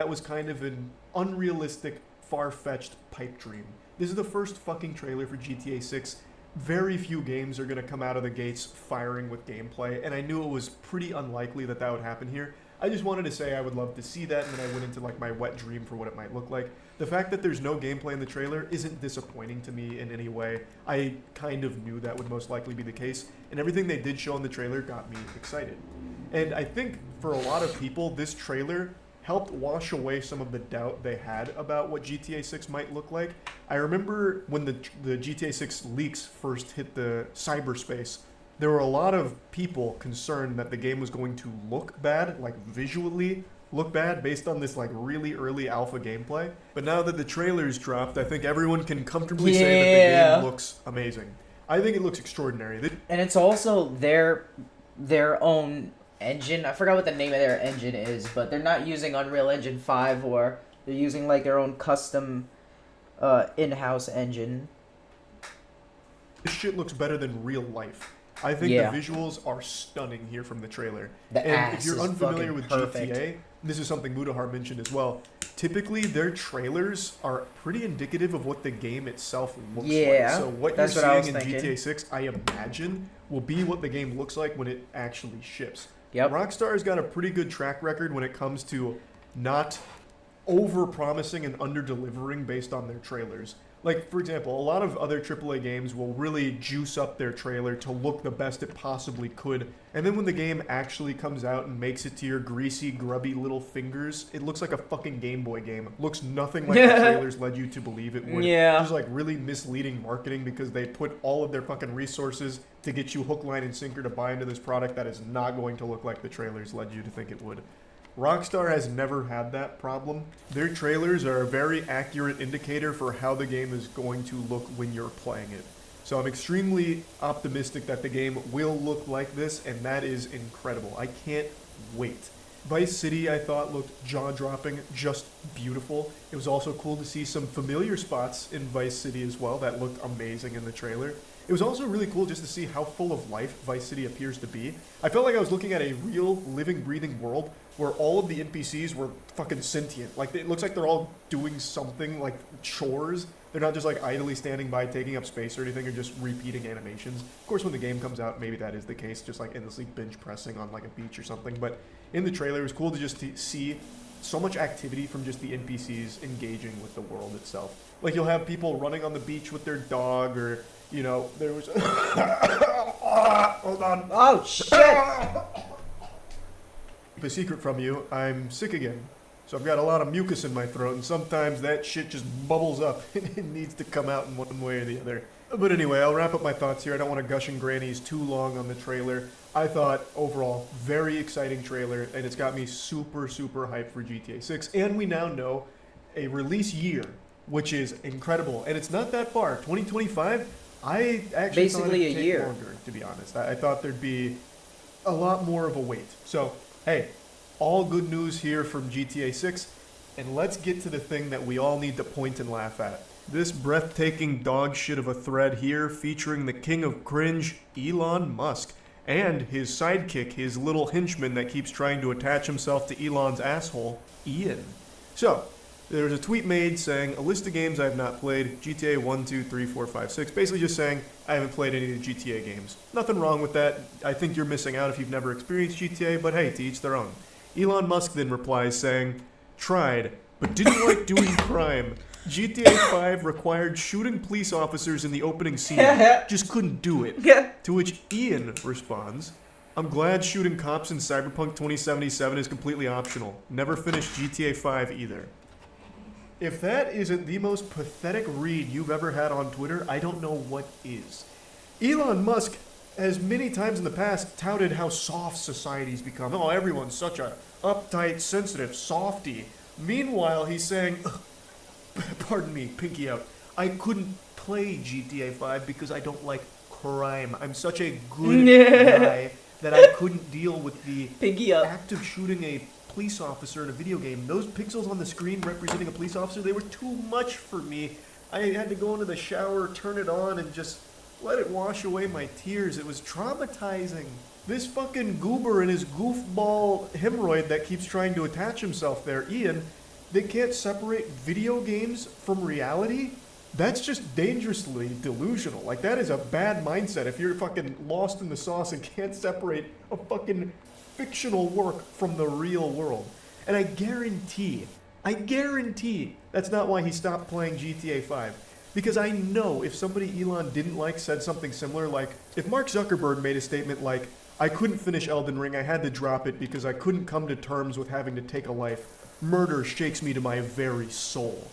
that was kind of an unrealistic, far-fetched pipe dream. This is the first fucking trailer for GTA 6. Very few games are going to come out of the gates firing with gameplay, and I knew it was pretty unlikely that that would happen here. I just wanted to say I would love to see that, and then I went into like my wet dream for what it might look like. The fact that there's no gameplay in the trailer isn't disappointing to me in any way. I kind of knew that would most likely be the case, and everything they did show in the trailer got me excited. And I think for a lot of people, this trailer helped wash away some of the doubt they had about what GTA 6 might look like. I remember when the GTA 6 leaks first hit the cyberspace, there were a lot of people concerned that the game was going to look bad, like visually look bad, based on this like really early alpha gameplay. But now that the trailer's dropped, I think everyone can comfortably say that the game looks amazing. I think it looks extraordinary. And it's also their own engine. I forgot what the name of their engine is, but they're not using Unreal Engine 5, or they're using like their own custom in-house engine. This shit looks better than real life. I think the visuals are stunning here from the trailer. And if you're unfamiliar with GTA, this is something Mudahar mentioned as well. Typically, their trailers are pretty indicative of what the game itself looks like. So what you're seeing in GTA 6, I imagine, will be what the game looks like when it actually ships. Yep. Rockstar's got a pretty good track record when it comes to not over-promising and under-delivering based on their trailers. Like, for example, a lot of other AAA games will really juice up their trailer to look the best it possibly could, and then when the game actually comes out and makes it to your greasy, grubby little fingers, it looks like a fucking Game Boy game. It looks nothing like the trailers led you to believe it would. Just like really misleading marketing because they put all of their fucking resources to get you hook, line, and sinker to buy into this product that is not going to look like the trailers led you to think it would. Rockstar has never had that problem. Their trailers are a very accurate indicator for how the game is going to look when you're playing it. So I'm extremely optimistic that the game will look like this, and that is incredible. I can't wait. Vice City, I thought, looked jaw-dropping, just beautiful. It was also cool to see some familiar spots in Vice City as well that looked amazing in the trailer. It was also really cool just to see how full of life Vice City appears to be. I felt like I was looking at a real, living, breathing world where all of the NPCs were fucking sentient. Like, it looks like they're all doing something, like chores. They're not just like idly standing by, taking up space or anything, or just repeating animations. Of course, when the game comes out, maybe that is the case, just like endlessly bench pressing on like a beach or something. But in the trailer, it was cool to just see so much activity from just the NPCs engaging with the world itself. Like, you'll have people running on the beach with their dog, or, you know, there was... Hold on. Oh, shit! A secret from you, I'm sick again. So I've got a lot of mucus in my throat, and sometimes that shit just bubbles up and it needs to come out in one way or the other. But anyway, I'll wrap up my thoughts here. I don't want to gush and grannies too long on the trailer. I thought, overall, very exciting trailer, and it's got me super, super hyped for GTA 6. And we now know a release year, which is incredible. And it's not that far. 2025, I actually basically thought it'd take year longer, to be honest. I thought there'd be a lot more of a wait. So, hey, all good news here from GTA 6, and let's get to the thing that we all need to point and laugh at. This breathtaking dog shit of a thread here featuring the king of cringe, Elon Musk, and his sidekick, his little henchman that keeps trying to attach himself to Elon's asshole, Ian. So, there's a tweet made saying, a list of games I have not played, GTA 1, 2, 3, 4, 5, 6, basically just saying I haven't played any of the GTA games. Nothing wrong with that. I think you're missing out if you've never experienced GTA, but hey, to each their own. Elon Musk then replies saying, tried, but didn't like doing crime. GTA 5 required shooting police officers in the opening scene, just couldn't do it. To which Ian responds, I'm glad shooting cops in Cyberpunk 2077 is completely optional. Never finished GTA 5 either. If that isn't the most pathetic read you've ever had on Twitter, I don't know what is. Elon Musk has many times in the past touted how soft society's become. Oh, everyone's such a uptight, sensitive softy. Meanwhile, he's saying, pardon me, pinky out, I couldn't play GTA 5 because I don't like crime. I'm such a good guy that I couldn't deal with the act of shooting a police officer in a video game. Those pixels on the screen representing a police officer, they were too much for me. I had to go into the shower, turn it on, and just let it wash away my tears. It was traumatizing. This fucking goober and his goofball hemorrhoid that keeps trying to attach himself there, Ian, they can't separate video games from reality, that's just dangerously delusional. Like, that is a bad mindset if you're fucking lost in the sauce and can't separate a fucking fictional work from the real world. And I guarantee that's not why he stopped playing GTA 5. Because I know if somebody Elon didn't like said something similar, like, if Mark Zuckerberg made a statement like, I couldn't finish Elden Ring, I had to drop it because I couldn't come to terms with having to take a life. Murder shakes me to my very soul.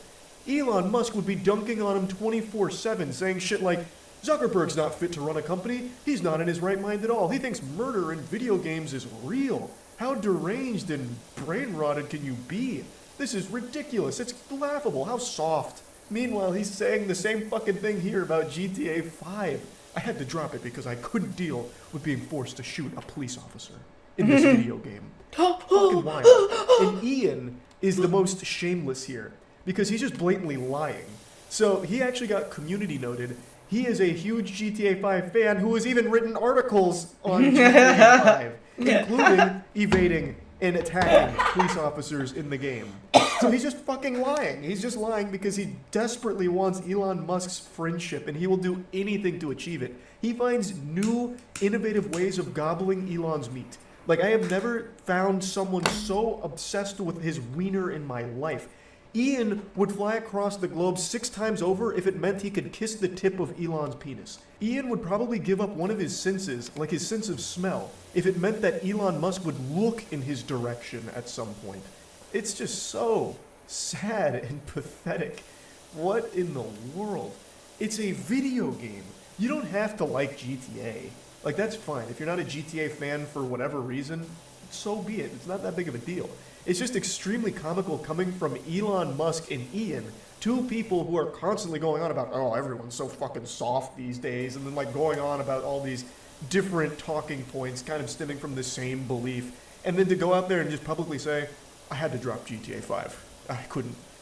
Elon Musk would be dunking on him 24/7, saying shit like, Zuckerberg's not fit to run a company, he's not in his right mind at all, he thinks murder in video games is real. How deranged and brain-rotted can you be? This is ridiculous, it's laughable, how soft. Meanwhile, he's saying the same fucking thing here about GTA 5. I had to drop it because I couldn't deal with being forced to shoot a police officer in this video game. Fucking wild. And Ian is the most shameless here because he's just blatantly lying. So he actually got community noted. He is a huge GTA 5 fan who has even written articles on GTA 5, including evading and attacking police officers in the game. So he's just fucking lying. He's just lying because he desperately wants Elon Musk's friendship and he will do anything to achieve it. He finds new, innovative ways of gobbling Elon's meat. Like, I have never found someone so obsessed with his wiener in my life. Ian would fly across the globe 6 times over if it meant he could kiss the tip of Elon's penis. Ian would probably give up one of his senses, like his sense of smell, if it meant that Elon Musk would look in his direction at some point. It's just so sad and pathetic. What in the world? It's a video game. You don't have to like GTA. Like, that's fine. If you're not a GTA fan for whatever reason, so be it. It's not that big of a deal. It's just extremely comical coming from Elon Musk and Ian, two people who are constantly going on about, oh, everyone's so fucking soft these days, and then like going on about all these different talking points kind of stemming from the same belief, and then to go out there and just publicly say, I had to drop GTA 5.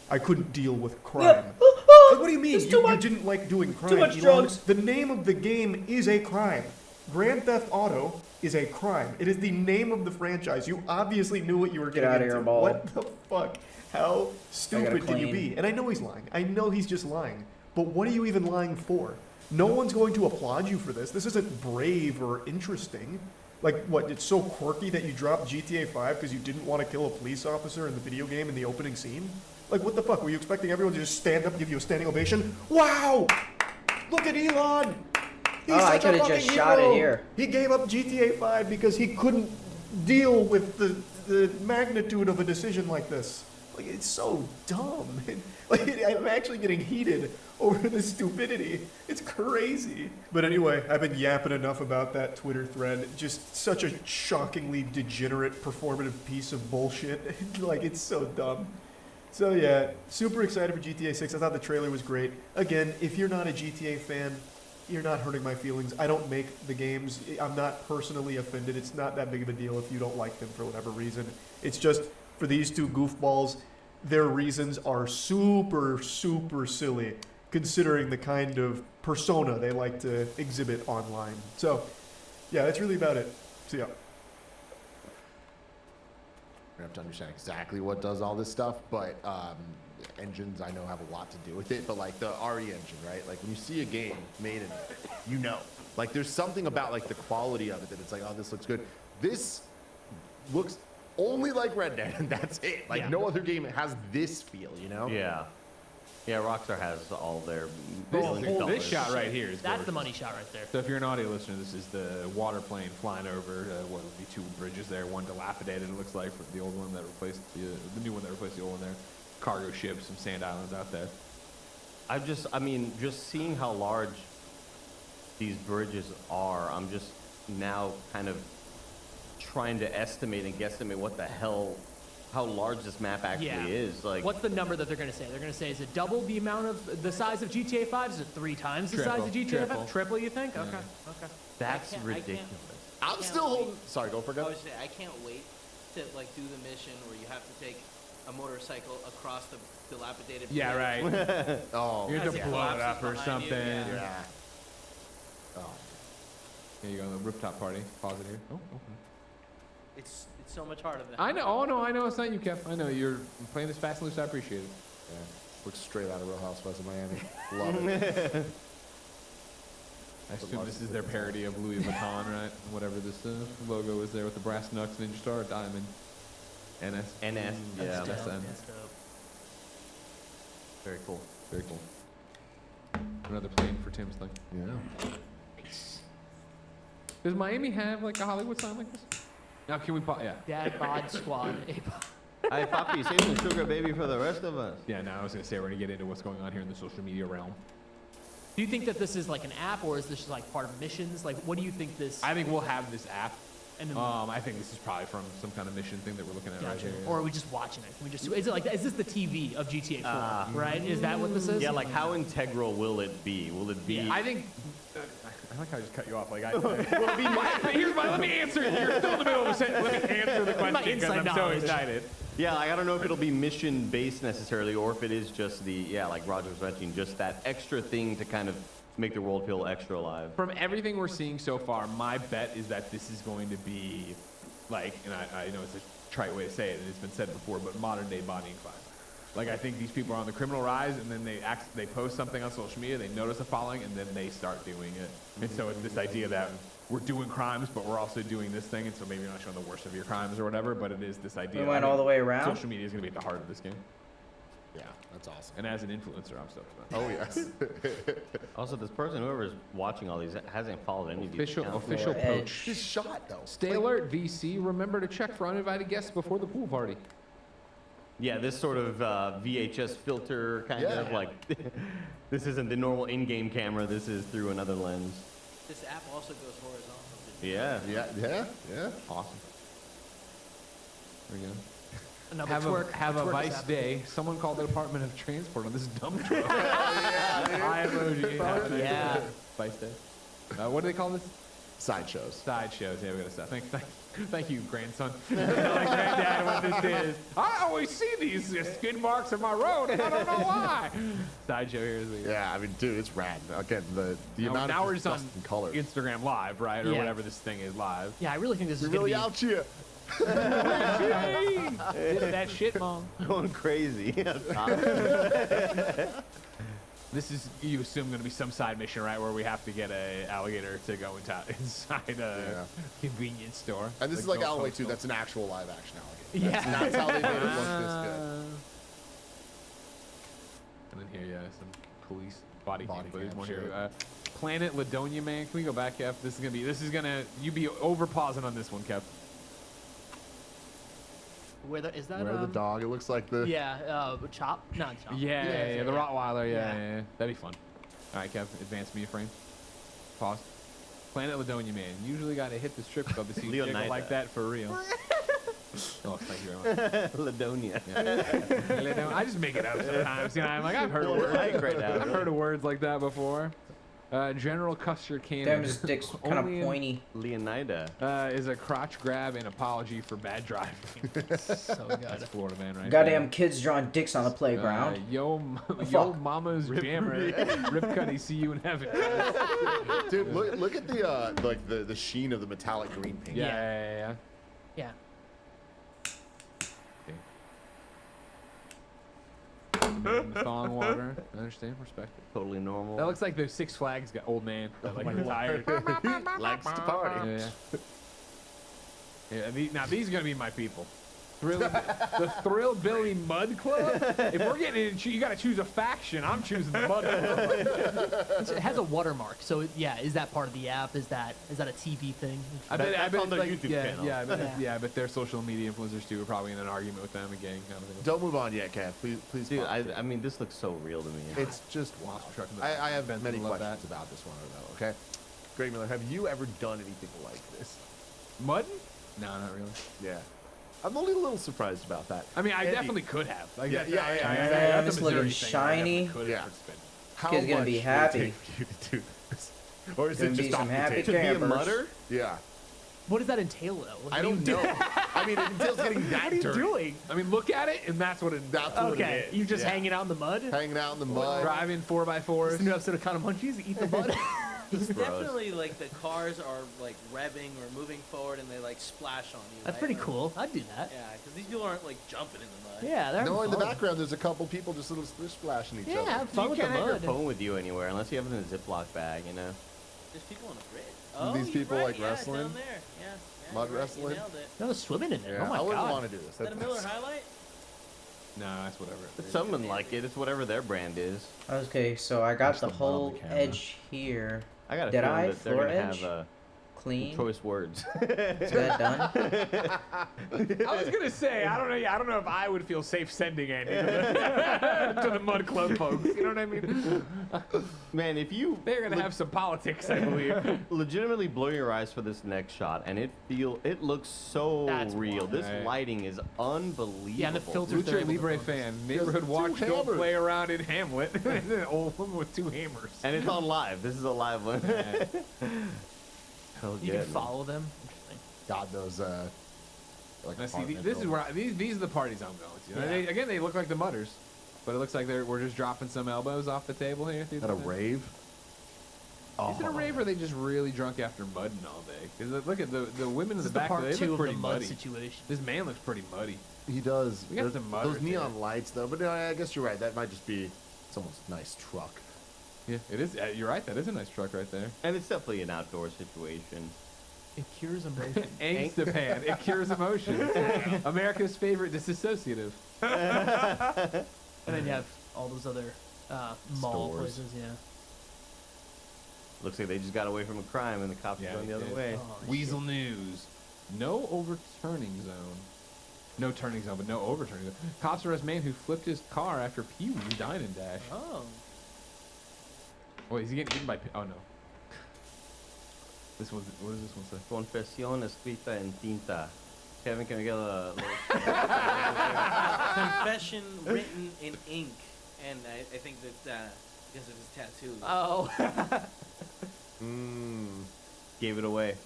I couldn't deal with crime. Like, what do you mean? You didn't like doing crime, Too much Elon? drugs. The name of the game is a crime. Grand Theft Auto is a crime. It is the name of the franchise. You obviously knew what you were getting Get out of into. here, ball. What the fuck? How stupid can you be? And I know he's lying. I know he's just lying. But what are you even lying for? No one's going to applaud you for this. This isn't brave or interesting. Like, what, it's so quirky that you dropped GTA 5 because you didn't want to kill a police officer in the video game in the opening scene? Like, what the fuck? Were you expecting everyone to just stand up and give you a standing ovation? Wow! Look at Elon! He's I such a could have fucking just shot hero. it here. He gave up GTA 5 because he couldn't deal with the magnitude of a decision like this. Like, it's so dumb. Like, I'm actually getting heated over the stupidity. It's crazy. But anyway, I've been yapping enough about that Twitter thread. Just such a shockingly degenerate performative piece of bullshit. Like, it's so dumb. So yeah, super excited for GTA 6. I thought the trailer was great. Again, if you're not a GTA fan, you're not hurting my feelings. I don't make the games. I'm not personally offended. It's not that big of a deal if you don't like them for whatever reason. It's just for these two goofballs, their reasons are super, super silly considering the kind of persona they like to exhibit online. So yeah, that's really about it. So yeah. I have to understand exactly what does all this stuff, but engines I know have a lot to do with it. But like the RE engine, right? Like when you see a game made in, you know, like there's something about like the quality of it that it's like, oh, this looks good. This looks only like Red Dead, and that's it. Like no other game has this feel, you know? Yeah. Yeah, Rockstar has all their This shot right here is That's gorgeous. the money shot right there. So if you're an audio listener, this is the water plane flying over what would be 2 bridges there, one dilapidated, it looks like, for the old one that replaced the new one that replaced the old one there. Cargo ships, some sand islands out there. I mean, just seeing how large these bridges are, I'm just now kind of trying to estimate and guesstimate what the hell, how large this map actually is. Like, what's the number that they're going to say? They're going to say, is it double the amount of the size of GTA 5? Is it 3 times the size of GTA 5? Triple, you think? Okay, okay. that's I can't- ridiculous. I'm can't still wait. holding. Sorry, go for I it. would say I can't wait to like do the mission where you have to take a motorcycle across the dilapidated. Yeah, bridge. right. Oh, You have As to it blow it collapses up or behind you, something. yeah. yeah. Oh. Here you go, the rooftop party. Pause it here. Oh, okay. It's so much harder than I know. Oh no, I know it's not you, Kev. I know you're playing this fast and loose. I appreciate it. Yeah. Looks straight out of Real Housewives of Miami. Love it. I assume this is their parody of Louis Vuitton, right? Whatever this logo is there with the brass knucks, Ninja Star, diamond, NS. NS. Yeah. That's Dope, them. that's dope. Very cool. Very cool. Another plane for Tim's thing. Yeah. Does Miami have like a Hollywood sign like this? Now can we? Yeah. Dad bod squad. Hey, Papi, save some sugar, baby, for the rest of us. Yeah. Now I was gonna say we're gonna get into what's going on here in the social media realm. Do you think that this is like an app, or is this just like part of missions? Like, what do you think this? I think we'll have this app. And then, I think this is probably from some kind of mission thing that we're looking at right gotcha. here. Or are we just watching it? Can we just? Is it like? Is this the TV of GTA 4? Right? Is that what this is? Yeah, like how integral will it be? Will it be? Yeah. I think. I like how I just cut you off. Like I. Let me answer. You're still in the middle of a sentence. Let me answer the question because inside I'm so knowledge. excited. Yeah, like, I don't know if it'll be mission based necessarily, or if it is just like Roger was mentioning, just that extra thing to kind of make the world feel extra alive. From everything we're seeing so far, my bet is that this is going to be like, and I know it's a trite way to say it, and it's been said before, but modern day Bonnie and Clyde. Like I think these people are on the criminal rise, and then they post something on social media, they notice a following, and then they start doing it. And so it's this idea that we're doing crimes, but we're also doing this thing, and so maybe you're not showing the worst of your crimes or whatever, but it is this idea. We went all the way around. Social media is going to be at the heart of this game. Yeah, that's awesome. And as an influencer, I'm stoked about it. Oh, yes. Also, this person, whoever is watching all these, hasn't followed any of these accounts. Official Yeah, poach. She's shot, though. Stay alert, VC. Remember to check for uninvited guests before the pool party. Yeah, this sort of VHS filter kind Yeah. of like, this isn't the normal in-game camera, this is through another lens. This app also goes horizontal. Yeah. Yeah. Awesome. There we go. Another Have twerk. a twerk vice app. day. Someone called the Department of Transport on this dump truck. Hi emoji. Have a nice Yeah. day. Vice day. What do they call this? Sideshows. Sideshows. Yeah, we gotta stop. Thank you, grandson. Telling granddad what this is. I always see these skid marks on my road, and I don't know why. Sideshow here is the. Yeah, I mean, dude, it's rad. Again, the amount now of we're just on dust and color. Instagram Live, right, or Yeah. whatever this thing is live. Yeah, I really think this is We're gonna really be. out here. Did that shit, mom. Going crazy. This is, you assume, going to be some side mission, right, where we have to get a alligator to go inside a convenience store. And this is like go Alloway Coke, 2. go. That's an actual live action alligator. Yeah. That's how they made it look this good. And then here, yeah, some police body cam Body footage. cam One shit. here. Planet Ladonia, man. Can we go back, Kev? This is gonna, you be over pausing on this one, Kev. Is that? Where the dog? It looks like the. Yeah, Chop? Not Chop. Yeah, the Rottweiler, Yeah. yeah. That'd be fun. All right, Kev, advance me a frame. Pause. Planet Ladonia, man. Usually got to hit the strip club to see Leonida. Jiggle like that for real. Oh, thank you very much. Ladonia. Yeah. I just make it up sometimes. You know, I'm like, I've heard of words. Right now. I've heard of words like that before. General Custer Cannon. Damn, his dick's kind of Only in- pointy. Leonida. Is a crotch grab and apology for bad driving. So good. That's Florida man, right? Goddamn kids drawing dicks on the playground. Yo, Fuck. mama's jammer. Rip Cuddy, see you in heaven. Dude, look at the like the sheen of the metallic green paint. Yeah. Yeah. Thawing water. I understand. Respect it. Totally normal. That looks like the Six Flags old man that like retired. Likes to party. Yeah. Now these are gonna be my people. The Thrill Billy Mud Club. If we're getting in, you gotta choose a faction. I'm choosing the Mud Club. It has a watermark, so yeah. Is that part of the app? Is that a TV thing? I bet That's it's on their like, YouTube yeah, channel. Yeah, but their social media influencers too are probably in an argument with them again. Kind of thing. Don't move on yet, Kat. Please. Dude, pause. I mean, this looks so real to me. It's just. Monster truck in the I have Benson, many love questions about this one, though. Okay. Greg Miller, have you ever done anything like this? Mud? No, not really. Yeah. I'm only a little surprised about that. I mean, I Eddie, definitely could have. Like, Yeah, that's- yeah, yeah, that's yeah. a It's Missouri looking thing. I shiny. definitely could Yeah. have spent. How Kid's gonna much be would it happy. take for you to do this? Or is Gonna it be just some off the happy table? To be a campers. mutter? Yeah. What does that entail, though? I don't know. I mean, it entails getting that What are you dirty. doing? I mean, look at it, and that's what it. That's what Okay, it is. you just Yeah. hanging out in the mud? Hanging out in the mud. Driving 4x4s. This new episode of Kind of Munchies, eat the mud. It's Gross. definitely like the cars are like revving or moving forward and they like splash on you. That's right? pretty Like, cool. I'd do that. Yeah, because these people aren't like jumping in the mud. Yeah, they're No, having in the fun. background, there's a couple people just little splashing each Yeah, other. have fun You with the can't have your mud. phone with you anywhere unless you have it in a Ziploc bag, you know? There's people on the bridge. These you're people, right. like, yeah, it's wrestling? down there. Yeah, Mud you're right. wrestling? You nailed it. No, swimming in there. Yeah, Oh my I wouldn't god. want to do this. Is that a Miller highlight? No, that's whatever. It's someone like it. It's whatever their brand is. Okay, so I got Watch the the mud on whole the camera. edge here. I got a Did feeling I? that they're Floor gonna edge? have Clean. choice words. Is that done? I was gonna say, I don't know. I don't know if I would feel safe sending Andy to the, to the Mud Club folks. You know what I mean? Man, if you They're gonna have some politics, I believe. legitimately blow your eyes for this next shot, and it looks so That's real. wild. This Right. lighting is unbelievable. Yeah, and the filters they're Lucha able to Libre focus. fan, neighborhood watch, don't hammers. play around in Hamlet. And an old woman with 2 hammers. And it's on live. This is a live one. Hell You yeah, can man. follow them. Interesting. God, those like Now, see, apartment this is buildings. where these are the parties I'm going to. Yeah. Again, they look like the Mudders, but it looks like we're just dropping some elbows off the table here. At a rave. Is it a rave or are they just really drunk after mudding all day? Because look at the women in This the is the back, part they two look of the pretty mud muddy. situation. This man looks pretty muddy. He does. We got There's some mud those right neon there. lights though, but I guess you're right. That might just be someone's nice truck. Yeah, it is. You're right. That is a nice truck right there. And it's definitely an outdoor situation. It cures emotion. Angstapan. It cures emotion. America's favorite disassociative. And then you have all those other mall Stores. places, yeah. Looks like they just got away from a crime and the cops Yeah, are going the they other did. way. Oh, Weasel News. No overturning zone. No turning zone, but no overturning zone. Cops arrest man who flipped his car after Pee Wee Dine and Dash. Oh. Wait, is he getting eaten by? Oh no. This one's. What does this one say? Confesión escrita en tinta. Kevin, can we get a little... Confession written in ink, and I think that because of his tattoo. Oh. Gave it away.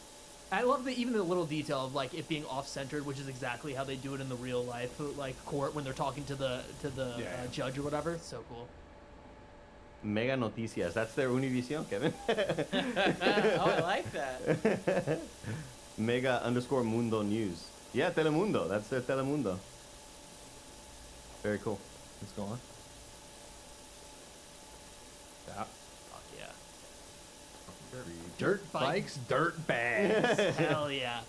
I love even the little detail of like it being off-centered, which is exactly how they do it in the real life like court when they're talking to the Yeah. judge or whatever. It's so cool. Mega Noticias. That's their Univision, Kevin. Oh, I like that. Mega _ Mundo News. Yeah, Telemundo. That's their Telemundo. Very cool. Let's go on. Yeah. Fuck yeah. Dirt bikes, dirt bags. Hell yeah.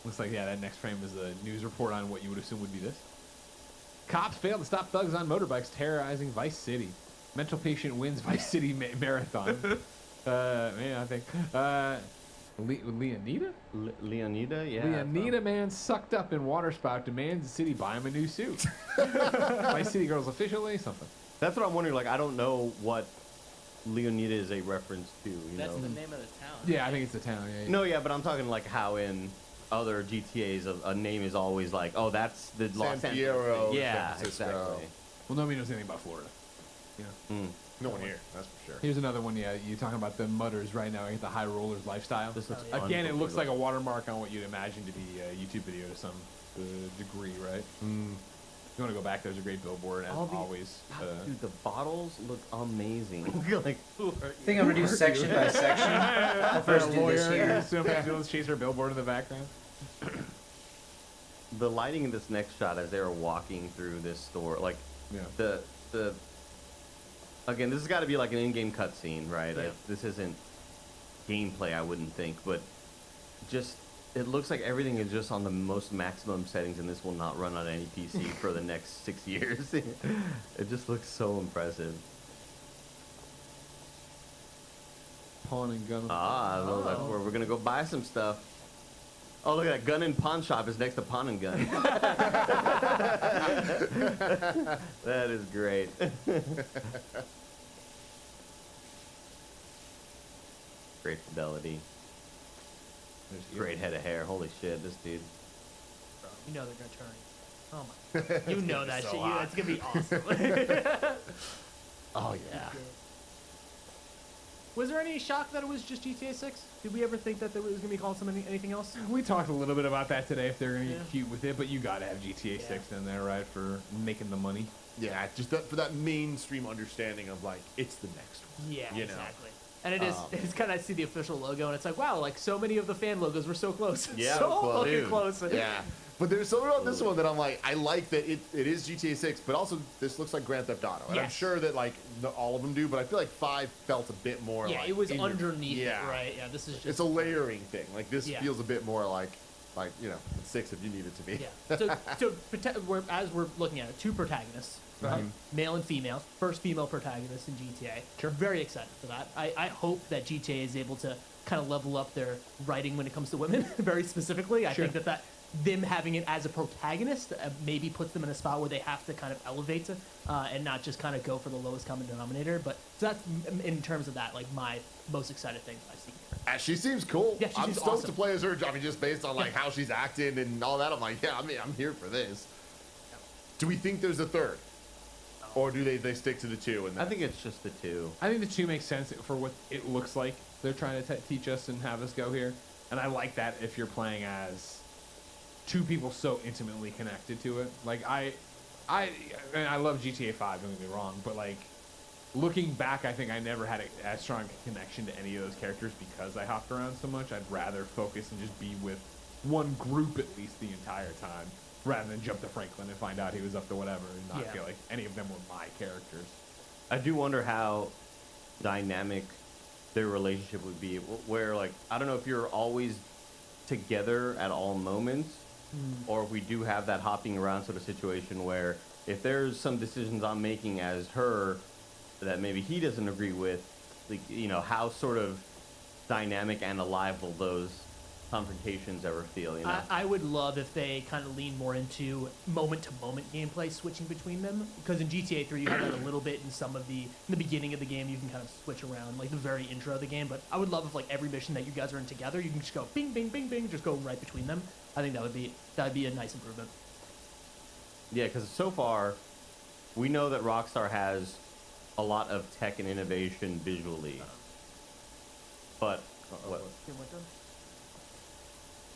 Looks like, yeah, that next frame is a news report on what you would assume would be this. Cops fail to stop thugs on motorbikes terrorizing Vice City. Mental patient wins Vice City marathon. Man, I think. Leonida? Leonida, yeah. Leonida man sucked up in waterspout demands the city buy him a new suit. Vice City girls officially something. That's what I'm wondering. Like, I don't know what Leonida is a reference to. You That's know? the name of the town. Yeah, I think it's the town. Yeah, yeah. No, yeah, but I'm talking like how in other GTAs a name is always like, oh, that's the Los San Angeles Fierro, thing. Yeah, San Francisco. exactly. Well, nobody knows anything about Florida. Mm. No one here, that's for sure. Here's another one. Yeah, you're talking about the mudders right now. The high rollers lifestyle. This looks Oh, yeah. Again, it looks like a unbelievable. watermark on what you'd imagine to be a YouTube video to some degree, right? You want to go back? There's a great billboard, as All the- always. Dude, the bottles look amazing. like, I think I'm gonna do section by section. I'll first do this here. Let's chase her billboard in the background. the lighting in this next shot as they are walking through this store, like Yeah. the again, this has got to be like an in-game cutscene, right? Yeah. This isn't gameplay, I wouldn't think, but just it looks like everything is just on the most maximum settings, and this will not run on any PC for the next 6 years. It just looks so impressive. Pawn and gun. Well, that's where we're gonna go buy some stuff. Oh, look at that! Gun and Pawn Shop is next to Pawn and Gun. That is great. Great fidelity. Great head of hair. Holy shit, this dude. You know they're gonna turn. Oh my god. You know that So shit. hot. It's gonna be awesome. Oh yeah. Was there any shock that it was just GTA 6? Did we ever think that there was gonna be called anything else? We talked a little bit about that today. If they're gonna get Yeah. cute with it, but you gotta have GTA 6 in there, right, for making the money. Yeah, just that, for that mainstream understanding of like it's the next one. Yeah, You know. exactly. And it is, it's kind of, I see the official logo, and it's like, wow, like so many of the fan logos were so close. Yeah, so close. fucking Dude, close. Yeah. But there's something about this one that I'm like, I like that it is GTA 6, but also this looks like Grand Theft Auto. And I'm Yes. sure that like all of them do, but I feel like 5 felt a bit more Yeah, like it was in your- underneath yeah. it, right? Yeah, this is just. It's a layering thing. Like this Yeah. feels a bit more like 6 if you need it to be. Yeah. As we're looking at it, 2 protagonists, right? Male and female. First female protagonist in GTA. Sure. Very excited for that. I hope that GTA is able to kind of level up their writing when it comes to women, very specifically. I Sure. think that them having it as a protagonist maybe puts them in a spot where they have to kind of elevate and not just kind of go for the lowest common denominator. But so that's in terms of that, like my most excited thing I've seen. She seems cool. Yeah, she I'm seems stoked awesome. to play as her. I mean, just based on like how she's acting and all that, I'm like, yeah, I'm here for this. Do we think there's a third, or do they stick to the 2? And I think it's just the 2. I think the 2 makes sense for what it looks like they're trying to teach us and have us go here. And I like that if you're playing as 2 people so intimately connected to it. Like I love GTA 5, don't get me wrong, but like looking back, I think I never had as strong a connection to any of those characters because I hopped around so much. I'd rather focus and just be with one group at least the entire time, rather than jump to Franklin and find out he was up to whatever and not Yeah. feel like any of them were my characters. I do wonder how dynamic their relationship would be. Where, like, I don't know if you're always together at all moments, or if we do have that hopping around sort of situation where if there's some decisions I'm making as her that maybe he doesn't agree with, like, you know, how sort of dynamic and alive will those confrontations ever feel, you know? I would love if they kind of lean more into moment-to-moment gameplay, switching between them. Because in GTA 3, you have that a little bit in in the beginning of the game, you can kind of switch around, like the very intro of the game. But I would love if, like, every mission that you guys are in together, you can just go bing, bing, bing, bing, just go right between them. I think that would be a nice improvement. Yeah, because so far, we know that Rockstar has a lot of tech and innovation visually. But, what?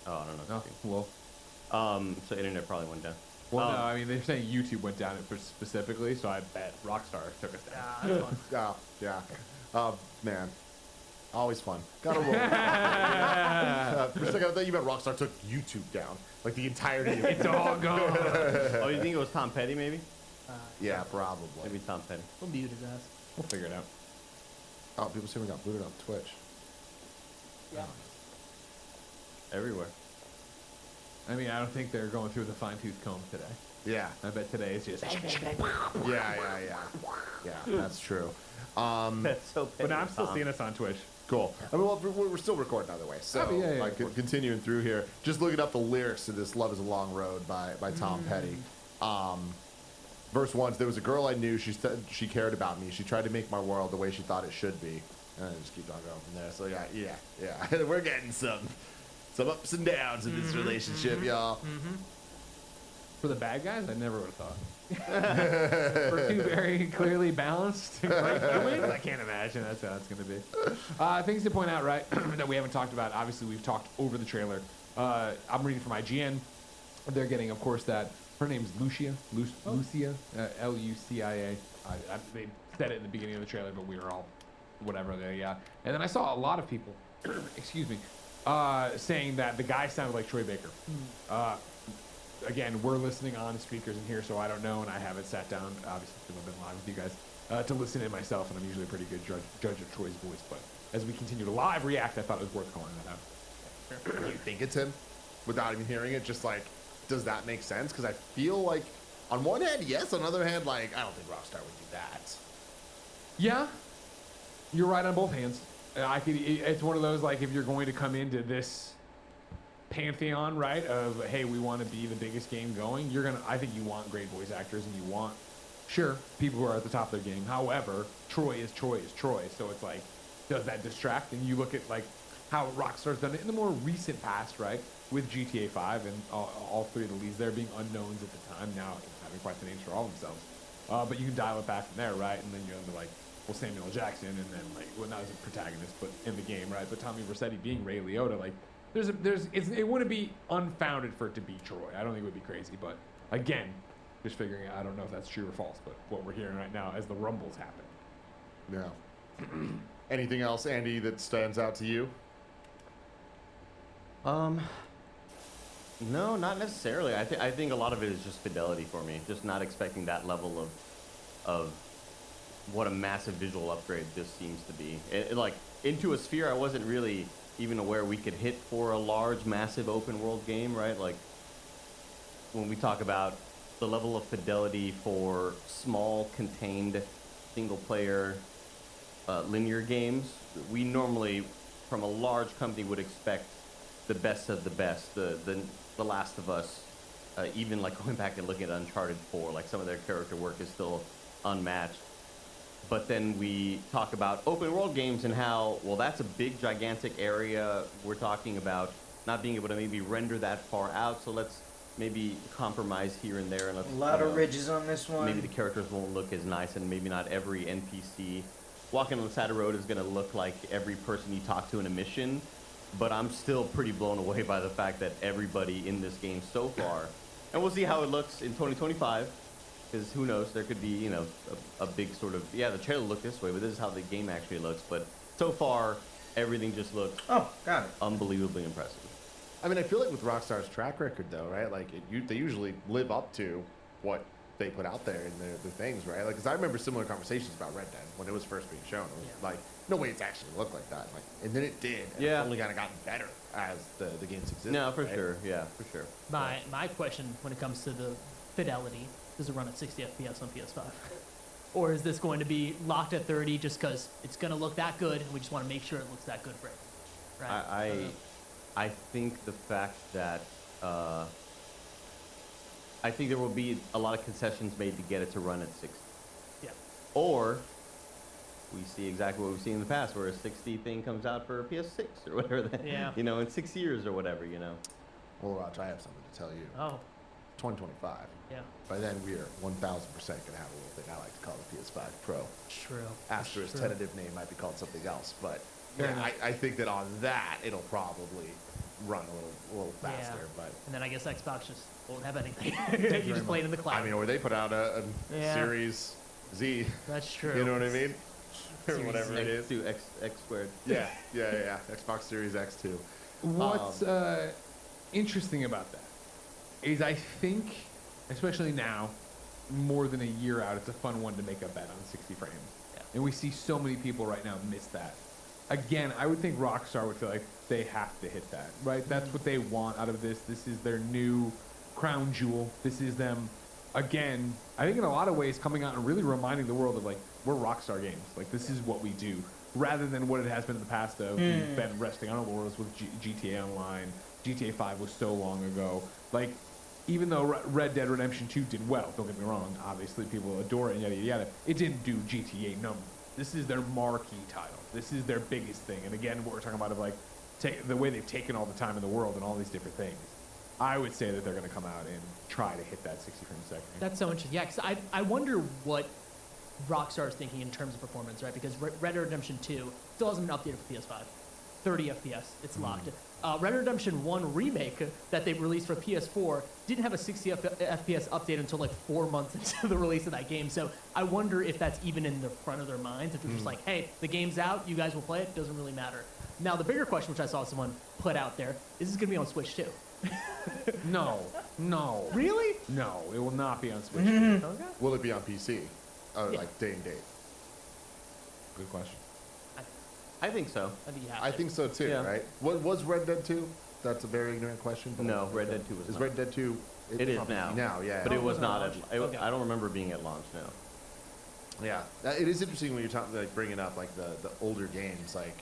Oh, I don't know. Oh, well, So internet probably went down. no, I mean, they're saying YouTube went down specifically, so I bet Rockstar took us down. That's fun. yeah. Man, always fun. Gotta roll. For a second, I thought you meant Rockstar took YouTube down, like the entirety of it. It's all gone. Oh, you think it was Tom Petty, maybe? Yeah, probably. Maybe Tom Petty. We'll mute his ass. We'll figure it out. Oh, people say we got booted on Twitch. Yeah. Everywhere. I mean, I don't think they're going through the fine-tooth comb today. Yeah, I bet today is just. yeah. That's true. That's so petty. But now I'm still Tom. seeing us on Twitch. Cool. I mean, well, we're still recording, by the way. So, Oh, yeah, like, continuing through here, just looking up the lyrics to this "Love Is a Long Road" by Tom Petty. Verse 1: there was a girl I knew. She said she cared about me. She tried to make my world the way she thought it should be. And I just keep on going from there. So yeah. We're getting some ups and downs in this relationship, y'all. For the bad guys, I never would have thought. For 2 very clearly balanced great humans, I can't imagine that's how it's going to be. Things to point out, right, that we haven't talked about. Obviously, we've talked over the trailer. I'm reading from IGN. They're getting, of course, that her name's Lucia, Lucia, Lucia. They said it in the beginning of the trailer, but we were all whatever. And then I saw a lot of people, excuse me, saying that the guy sounded like Troy Baker. Again, we're listening on the speakers in here, so I don't know, and I haven't sat down, obviously, because I've been live with you guys, to listen in myself, and I'm usually a pretty good judge of Troy's voice, but as we continue to live react, I thought it was worth calling that out. Do you think it's him, without even hearing it? Just like, does that make sense? Because I feel like, on one hand, yes. On the other hand, like, I don't think Rockstar would do that. Yeah, you're right on both hands. It's one of those, like, if you're going to come into this pantheon, right, of, hey, we want to be the biggest game going, I think you want great voice actors, and you want, sure, people who are at the top of their game. However, Troy is Troy. So it's like, does that distract? And you look at, like, how Rockstar's done it in the more recent past, right, with GTA 5 and all 3 of the leads there being unknowns at the time, now having quite the names for all themselves. But you can dial it back from there, right, and then you're into, like, well, Samuel L. Jackson, and then, like, well, not as a protagonist, but in the game, right, but Tommy Vercetti being Ray Liotta, like, it wouldn't be unfounded for it to be Troy. I don't think it would be crazy, but again, just figuring out, I don't know if that's true or false, but what we're hearing right now as the rumbles happen. Yeah. Anything else, Andy, that stands out to you? No, not necessarily. I think a lot of it is just fidelity for me. Just not expecting that level of what a massive visual upgrade this seems to be. Like into a sphere, I wasn't really even aware we could hit for a large, massive open world game, right? Like when we talk about the level of fidelity for small, contained, single player linear games, we normally, from a large company, would expect the best of the best. The Last of Us, even like going back and looking at Uncharted 4, like some of their character work is still unmatched. But then we talk about open world games and how, well, that's a big, gigantic area. We're talking about not being able to maybe render that far out, so let's maybe compromise here and there. And let's, A lot of ridges on this one. maybe the characters won't look as nice, and maybe not every NPC walking on the side of the road is going to look like every person you talk to in a mission. But I'm still pretty blown away by the fact that everybody in this game so far, and we'll see how it looks in 2025, because who knows, there could be, you know, a big sort of, yeah, the trailer looked this way, but this is how the game actually looks. But so far, everything just looks got it. unbelievably impressive. I mean, I feel like with Rockstar's track record, though, right? Like, they usually live up to what they put out there in their things, right? Like, because I remember similar conversations about Red Dead when it was first being shown. It was like, no way it's actually looked like that. Like, and then it did. And Yeah. It's only kind of gotten better as the games existed. No, for right? sure. Yeah, for sure. My question when it comes to the fidelity, does it run at 60 FPS on PS5? Or is this going to be locked at 30 just because it's going to look that good and we just want to make sure it looks that good for it? Right? I think the fact that I think there will be a lot of concessions made to get it to run at 60. Yeah. Or we see exactly what we've seen in the past, where a 60 thing comes out for a PS6 or whatever. Yeah. You know, in 6 years or whatever. You know. Well, Raj, I have something to tell you. Oh, 2025. yeah. By then, we are 1,000% going to have a little thing I like to call the PS5 Pro. True. After its True. tentative name might be called something else, but Fair yeah, enough. I think that on that it'll probably run a little faster. Yeah. But And then I guess Xbox just won't have anything. You just play it in the cloud. I mean, or they put out a Yeah. Series Z. That's true. You know what I mean? Or Series whatever it is. X2, X squared. Yeah. Xbox Series X2. What's interesting about that is I think, especially now, more than a year out, it's a fun one to make a bet on 60 frames. Yeah. And we see so many people right now miss that. Again, I would think Rockstar would feel like they have to hit that, right? That's what they want out of this. This is their new crown jewel. This is them, again, I think in a lot of ways coming out and really reminding the world of like, we're Rockstar Games. Like, this is what we do. Rather than what it has been in the past of we've been resting on our laurels with GTA Online. GTA 5 was so long ago. Like, even though Red Dead Redemption 2 did well, don't get me wrong, obviously people adore it and yada yada yada, it didn't do GTA numbers. This is their marquee title. This is their biggest thing. And again, what we're talking about of like the way they've taken all the time in the world and all these different things. I would say that they're going to come out and try to hit that 60 frames a second. That's so interesting. Yeah, because I wonder what Rockstar is thinking in terms of performance, right? Because Red Dead Redemption 2 still hasn't been updated for PS5. 30 FPS, it's locked. Red Dead Redemption 1 remake that they released for PS4 didn't have a 60 FPS update until like 4 months into the release of that game. So I wonder if that's even in the front of their minds. If they're just like, hey, the game's out, you guys will play it, doesn't really matter. Now, the bigger question, which I saw someone put out there, is this going to be on Switch too? No. Really? No, it will not be on Switch. Okay. Will it be on PC? Yeah. Like day and date? Good question. I think so. I think you have I to. think so too, Yeah. right? What was Red Dead 2? That's a very ignorant question. But No, Red Dead 2 was Is not. Red Dead 2? It is on PC now. Now, yeah. But it was wasn't not at at. launch. It, Okay. I don't remember being at launch. No. Yeah, it is interesting when you're talking, like bringing up like the older games. Like,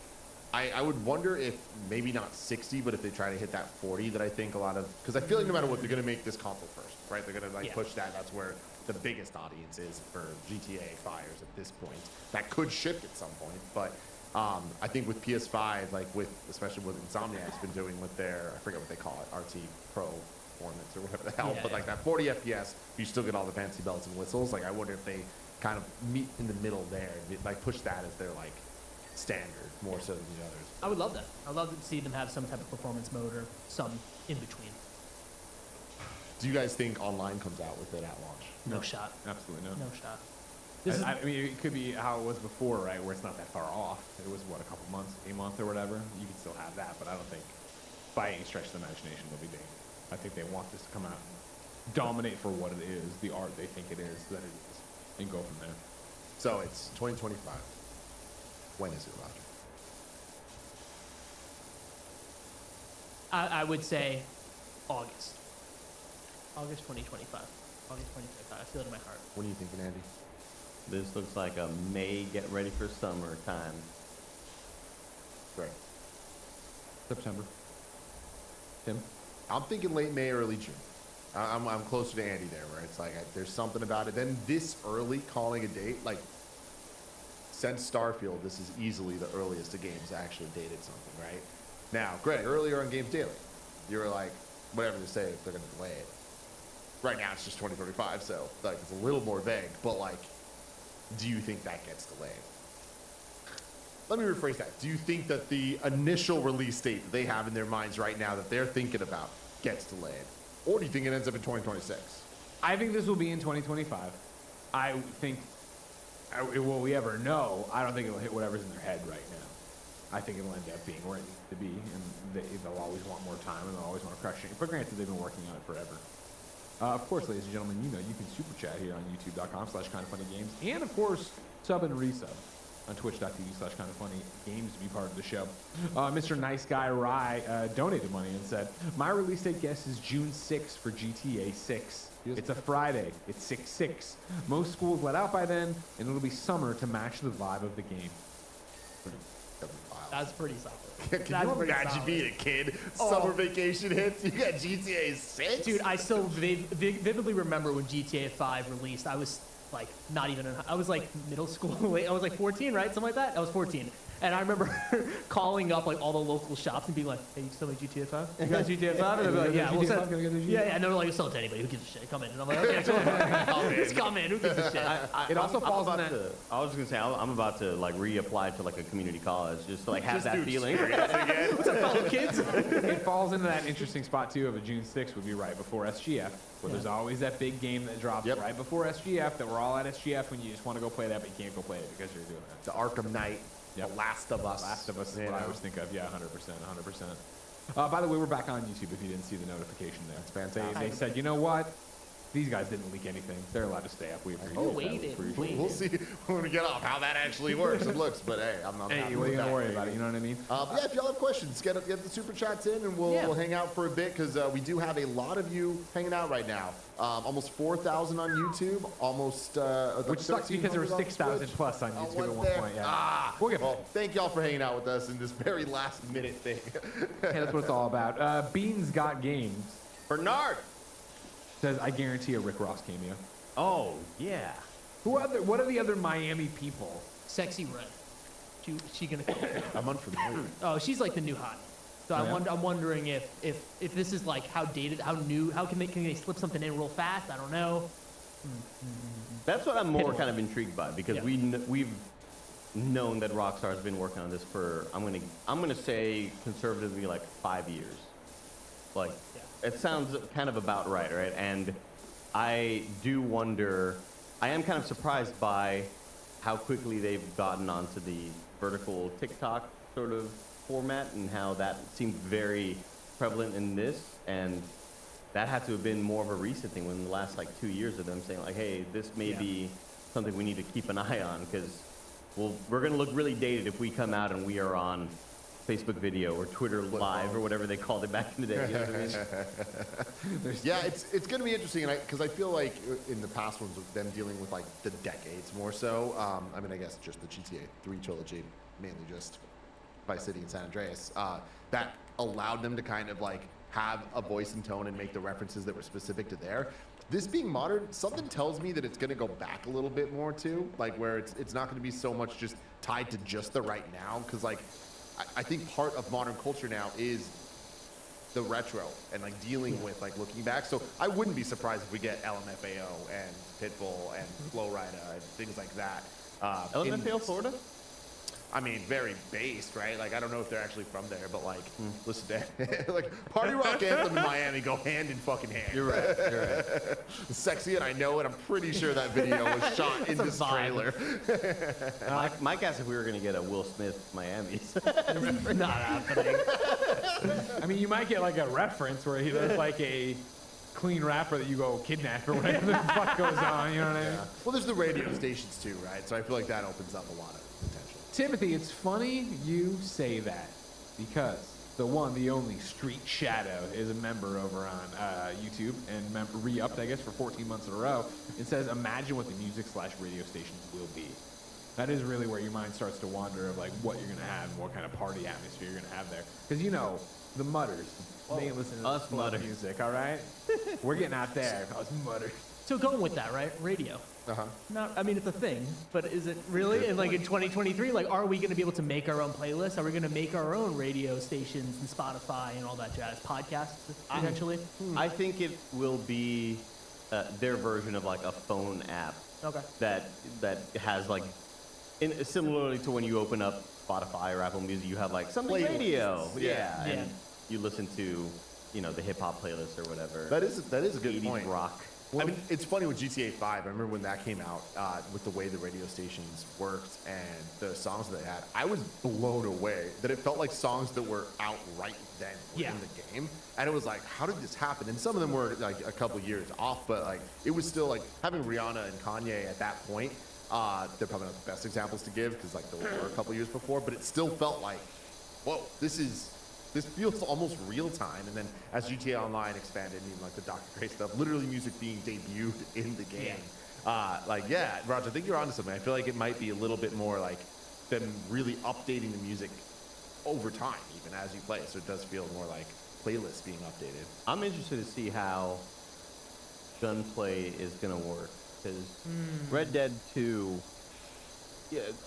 I would wonder if maybe not 60, but if they try to hit that 40, that I think a lot of, because I feel like no matter what, they're gonna make this console first, right? They're gonna like Yeah. push that. That's where the biggest audience is for GTA buyers at this point. That could shift at some point, but I think with PS5, like with especially what Insomniac's been doing with their, I forget what they call it, RT Pro Performance or whatever the hell, Yeah, but like that 40 FPS, you still get all the fancy bells and whistles. Like I wonder if they kind of meet in the middle there, and like push that as their like standard more so than the others. I would love that. I'd love to see them have some type of performance mode or some in between. Do you guys think online comes out with it at launch? No shot. Absolutely no. No shot. This is I mean, it could be how it was before, right? Where it's not that far off. It was, what, a couple months, a month or whatever? You can still have that, but I don't think by any stretch of the imagination they'll be doing. I think they want this to come out and dominate for what it is, the art they think it is, that it is, and go from there. So it's 2025. When is it, Roger? I would say August. August 2025. August 2025. I feel it in my heart. What are you thinking, Andy? This looks like a May get ready for summer time. Right. September. Tim? I'm thinking late May, early June. I'm closer to Andy there, where it's like there's something about it. Then this early calling a date, like since Starfield, this is easily the earliest a game's actually dated something, right? Now, Greg, earlier on Games Daily, you were like, whatever to say, if they're going to delay it. Right now, it's just 2035, so like it's a little more vague. But like, do you think that gets delayed? Let me rephrase that. Do you think that the initial release date that they have in their minds right now that they're thinking about gets delayed? Or do you think it ends up in 2026? I think this will be in 2025. I think, will we ever know? I don't think it'll hit whatever's in their head right now. I think it'll end up being where it needs to be, and they'll always want more time, and they'll always want to crush it. But granted, they've been working on it forever. Of course, ladies and gentlemen, you know you can super chat here on youtube.com/kindoffunnygames, and of course, sub and resub on twitch.tv/kindoffunnygames to be part of the show. Mr. Nice Guy Rye donated money and said, my release date guess is June 6th for GTA 6. It's a Friday. It's 6/6. Most schools let out by then, and it'll be summer to match the vibe of the game. That's pretty solid. Can That's you pretty imagine solid. being a kid? Oh. Summer vacation hits. You got GTA 6. Dude, I still vividly remember when GTA 5 released. I was like not even I was like middle school. I was like 14, right? Something like that. I was 14. And I remember calling up like all the local shops and being like, "Hey, you still like GTA 5? You guys GTA 5?" And they'd be like, "Yeah, we'll sell." Yeah, and they were like, "Sell it to anybody. Who gives a shit? Come in." And I'm like, "Okay, cool. Just come in. Who gives a shit?" It also falls I'm in about that. to, I was just gonna say I'm about to like reapply to like a community college just to like have that feeling. What's up, fellow kids? It falls into that interesting spot too of a June 6th would be right before SGF, where there's always that big game that drops right before SGF that we're all at SGF when you just want to go play that, but you can't go play it because you're doing that. The Arkham Knight. Yep. The Last of Us. Last of Us is You what I know? always think of. Yeah, 100%. By the way, we're back on YouTube if you didn't see the notification there. That's fantastic. They said, you know what? These guys didn't leak anything. They're allowed to stay up. We appreciate that. wait, We appreciate wait. it. We'll see when we get off how that actually works and looks. But hey, I'm not. Hey, what are you going to worry about it? You know what I mean? Yeah, if y'all have questions, get the super chats in, and we'll hang out for a bit because we do have a lot of you hanging out right now. Almost 4,000 on YouTube, almost Which sucks because there were 6,000 plus on YouTube at one point. Yeah. We'll get Well, thank y'all for hanging out with us in this very last minute thing. Hey, that's what it's all about. Beans Got Games Bernard. says, I guarantee a Rick Ross cameo. Oh yeah. What are the other Miami people? Sexy Red. She gonna come? I'm unfamiliar. Oh, she's like the new hot. So Oh, yeah? I'm wondering if this is like how dated, how new, how can they slip something in real fast? I don't know. That's what I'm more kind of intrigued by because Yeah. we've known that Rockstar has been working on this for I'm gonna say conservatively like 5 years. Like it sounds kind of about right? And I do wonder. I am kind of surprised by how quickly they've gotten onto the vertical TikTok sort of format and how that seemed very prevalent in this, and that had to have been more of a recent thing within the last like 2 years of them saying like, hey, this may be something we need to keep an eye on because we're going to look really dated if we come out and we are on Facebook video or Twitter live or whatever they called it back in the day. You know what I mean? Yeah, it's going to be interesting, and because I feel like in the past ones with them dealing with like the decades more so. I mean, I guess just the GTA 3 trilogy, mainly just Vice City and San Andreas, that allowed them to kind of like have a voice and tone and make the references that were specific to there. This being modern, something tells me that it's going to go back a little bit more too, like where it's not going to be so much just tied to just the right now, because like I think part of modern culture now is the retro and like dealing with like looking back. So I wouldn't be surprised if we get LMFAO and Pitbull and Flow Rida and things like that. LMFAO Florida? I mean, very based, right? Like, I don't know if they're actually from there, but like, listen to like Party Rock Anthem in Miami go hand in fucking hand. You're right. You're right. Sexy and I know it. I'm pretty sure that video was shot in a this vibe. trailer. Mike asked if we were gonna get a Will Smith Miami. Not happening. I mean, you might get like a reference where there's like a clean rapper that you go kidnap or whatever the fuck goes on. You know what I mean? Yeah. Well, there's the radio stations too, right? So I feel like that opens up a lot of potential. Timothy, it's funny you say that because the one, the only Street Shadow is a member over on YouTube and re-upped, I guess, for 14 months in a row. It says, imagine what the music/radio stations will be. That is really where your mind starts to wander of like what you're gonna have and what kind of party atmosphere you're gonna have there. Because you know, the Mutters, they listen to us club Mutters. music, all right? We're getting out there, us Mutters. So going with that, right? Radio. Not, I mean, it's a thing, but is it really? And like in 2023, like, are we going to be able to make our own playlists? Are we going to make our own radio stations and Spotify and all that jazz? Podcasts, potentially? I think it will be their version of like a phone app Okay. that has like, similarly to when you open up Spotify or Apple Music, you have like something Playlists. radio. Yeah. And you listen to, you know, the hip hop playlist or whatever. That is a good 80s point. rock. I mean, it's funny with GTA 5. I remember when that came out, with the way the radio stations worked and the songs that they had. I was blown away that it felt like songs that were out right then were Yeah. in the game. And it was like, how did this happen? And some of them were like a couple years off, but like it was still like having Rihanna and Kanye at that point. They're probably not the best examples to give because like they were a couple years before, but it still felt like, whoa, this feels almost real time. And then as GTA Online expanded, and even like the Dr. Dre stuff, literally music being debuted in the game. Like, yeah, Roger, I think you're onto something. I feel like it might be a little bit more like them really updating the music over time, even as you play. So it does feel more like playlists being updated. I'm interested to see how gunplay is going to work because Red Dead 2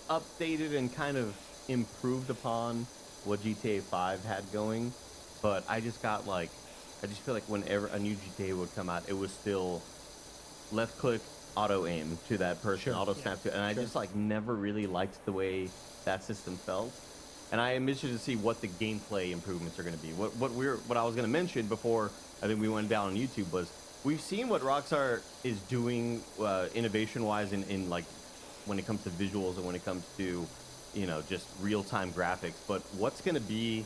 updated and kind of improved upon what GTA 5 had going, but I just feel like whenever a new GTA would come out, it was still left click, auto aim to that person, auto snap to, and I just like never really liked the way that system felt. And I am interested to see what the gameplay improvements are going to be. What I was going to mention before I think we went down on YouTube was we've seen what Rockstar is doing innovation-wise in like when it comes to visuals and when it comes to, you know, just real-time graphics. But what's going to be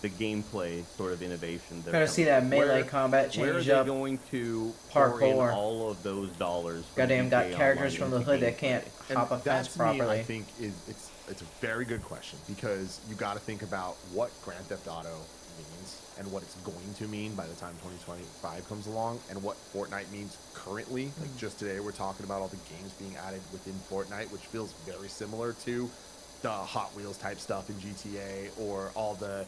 the gameplay sort of innovation? Gotta see that melee combat Where are change they up. going to pour in Parkour. all of those dollars? from Goddamn got GTA characters Online from the into hood that gameplay? can't And hop a that fence to me, properly. I think it's a very good question because you got to think about what Grand Theft Auto means and what it's going to mean by the time 2025 comes along and what Fortnite means currently. Like just today, we're talking about all the games being added within Fortnite, which feels very similar to the Hot Wheels type stuff in GTA or all the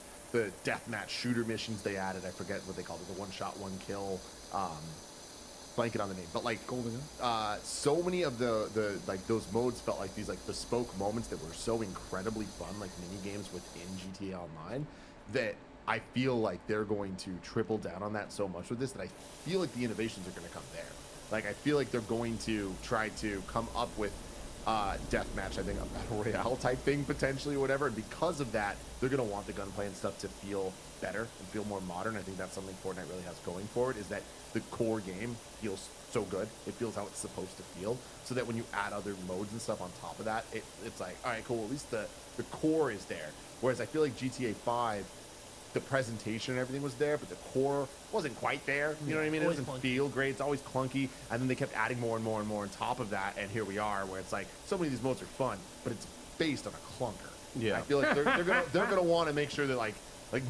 deathmatch shooter missions they added. I forget what they called it, the one shot, one kill. Blanket on the name, but like so many of the like those modes felt like these like bespoke moments that were so incredibly fun, like mini games within GTA Online, that I feel like they're going to triple down on that so much with this that I feel like the innovations are going to come there. Like I feel like they're going to try to come up with deathmatch, I think a battle royale type thing potentially or whatever, and because of that they're going to want the gunplay and stuff to feel better and feel more modern. I think that's something Fortnite really has going for it, is that the core game feels so good. It feels how it's supposed to feel, so that when you add other modes and stuff on top of that, it's like, all right, cool, at least the core is there. Whereas I feel like GTA 5, the presentation and everything was there, but the core wasn't quite there. You know what I mean? It always doesn't clunky. feel great. It's always clunky. And then they kept adding more and more and more on top of that. And here we are, where it's like, so many of these modes are fun, but it's based on a clunker. Yeah. I feel like they're gonna want to make sure that like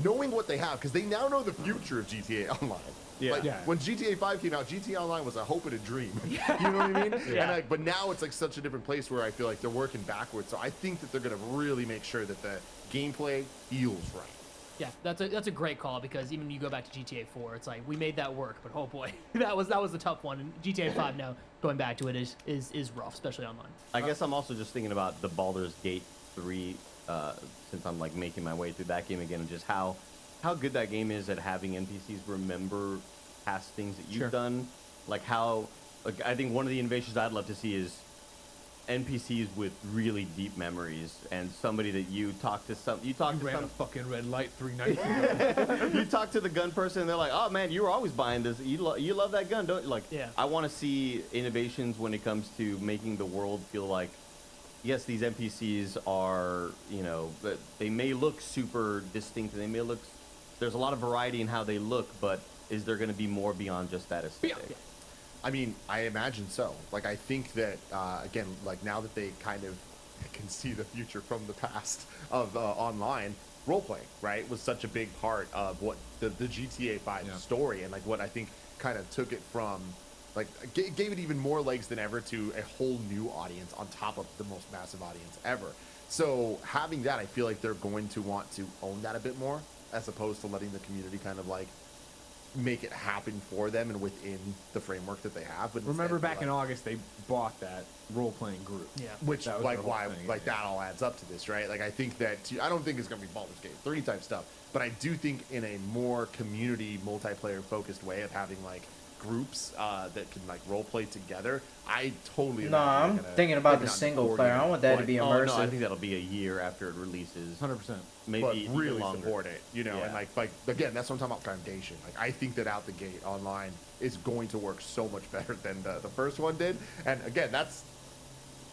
knowing what they have, because they now know the future of GTA Online. Yeah. Like, Yeah. when GTA 5 came out, GTA Online was a hope and a dream. You know what I mean? Yeah. And but now it's like such a different place where I feel like they're working backwards. So I think that they're gonna really make sure that the gameplay feels right. Yeah, that's a great call, because even you go back to GTA 4, it's like we made that work, but oh boy, that was the tough one. And GTA 5 now going back to it is rough, especially online. I guess I'm also just thinking about the Baldur's Gate 3, since I'm like making my way through that game again, and just how good that game is at having NPCs remember past things that you've Sure. done. Like how, like I think one of the innovations I'd love to see is NPCs with really deep memories, and somebody that you talk to You ran a fucking red light 3 nights ago. you talk to the gun person, and they're like, "Oh man, you were always buying this. You love that gun, don't you?" Like, Yeah. I want to see innovations when it comes to making the world feel like, yes, these NPCs are, they may look super distinct, and they may look. There's a lot of variety in how they look, but is there going to be more beyond just that aesthetic? I mean, I imagine so. Like, I think that, again, like now that they kind of can see the future from the past of online, role-playing, right, was such a big part of what the GTA 5 story, and like what I think kind of took it from, like, gave it even more legs than ever to a whole new audience on top of the most massive audience ever. So having that, I feel like they're going to want to own that a bit more, as opposed to letting the community kind of like make it happen for them and within the framework that they have. But Remember instead, back in August, they bought that role-playing group. Yeah. which That was like their whole why thing, like yeah. that all adds up to this, right? Like I think that I don't think it's gonna be Baldur's Gate 3 type stuff, but I do think in a more community multiplayer focused way of having like groups that can like role play together, I totally No, imagine I'm they're gonna- thinking about maybe the not in single 40, player. I want that to but- be Oh no, I immersive. think that'll be a year after it releases. 100%. Maybe but even really longer. support it, and Yeah. like again, that's what I'm talking about, foundation. Like I think that out the gate online is going to work so much better than the first one did, and again, that's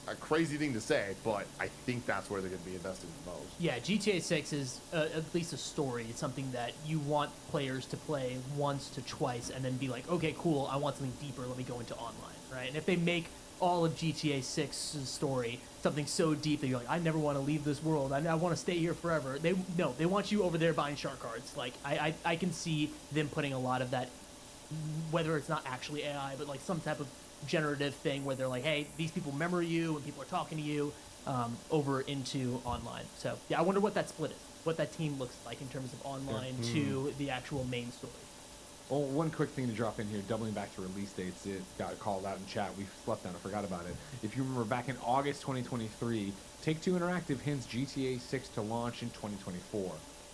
a crazy thing to say, but I think that's where they're going to be investing the most. Yeah, GTA 6 is at least a story. It's something that you want players to play once to twice and then be like, okay, cool, I want something deeper, let me go into online, right? And if they make all of GTA 6's story something so deep that you're like, I never want to leave this world, I want to stay here forever. They want you over there buying shark cards. Like, I can see them putting a lot of that, whether it's not actually AI, but like some type of generative thing where they're like, hey, these people remember you and people are talking to you, over into online. So yeah, I wonder what that split is, what that team looks like in terms of online to the actual main story. Well, one quick thing to drop in here, doubling back to release dates, it got called out in chat. We slept on it, forgot about it. If you remember back in August 2023, Take-Two Interactive hints GTA 6 to launch in 2024.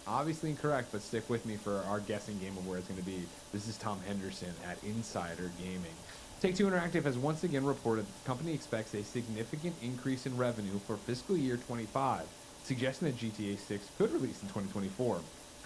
Obviously incorrect, but stick with me for our guessing game of where it's going to be. This is Tom Henderson at Insider Gaming. Take-Two Interactive has once again reported that the company expects a significant increase in revenue for fiscal year 25, suggesting that GTA 6 could release in 2024.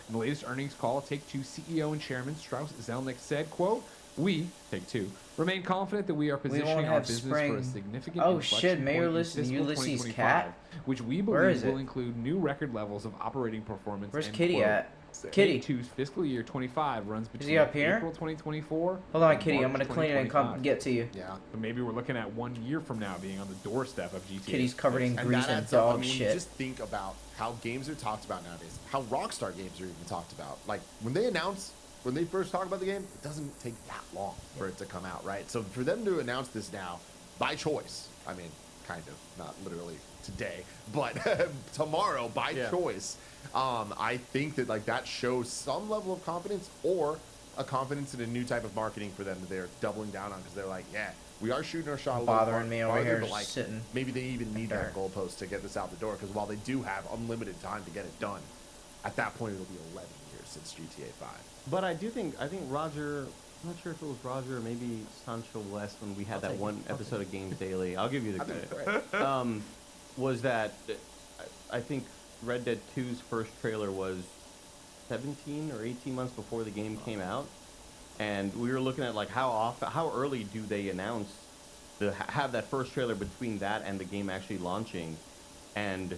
In the latest earnings call, Take-Two CEO and chairman Strauss Zelnick said, quote, "We, Take-Two, remain confident that we are positioning won't our have business spring. for a significant Oh, inflection shit, point Mayorless in and fiscal Ulysses 2025, Cat? which we Where is believe will it? include new record levels of operating performance." Where's end Kitty quote. at? Kitty. Take-Two's fiscal year 25 runs between he up here? April 2024. Hold on, and Kitty. I'm March gonna clean it and come 2025. get to you. Yeah. So maybe we're looking at 1 year from now being on the doorstep of GTA. Kitty's covered in 6. And grease that and adds up. I dog mean, when shit. you just think about how games are talked about nowadays, how Rockstar games are even talked about. Like when they first talk about the game, it doesn't take that long for it to come out, right? So for them to announce this now by choice, I mean, kind of, not literally today, but tomorrow by choice, I think that like that shows some level of confidence or a confidence in a new type of marketing for them that they're doubling down on, because they're like, yeah, we are shooting our shot a little Bothering me over farther, here but like sitting maybe they even need there. that goalpost to get this out the door, because while they do have unlimited time to get it done, at that point it'll be 11 years since GTA 5. But I think Roger, I'm not sure if it was Roger or maybe Sancho West when we had that one episode of Games Daily. I'll give you the I think credit. it's great. Was that I think Red Dead 2's first trailer was 17 or 18 months before the game came out, and we were looking at like how early do they announce have that first trailer between that and the game actually launching, and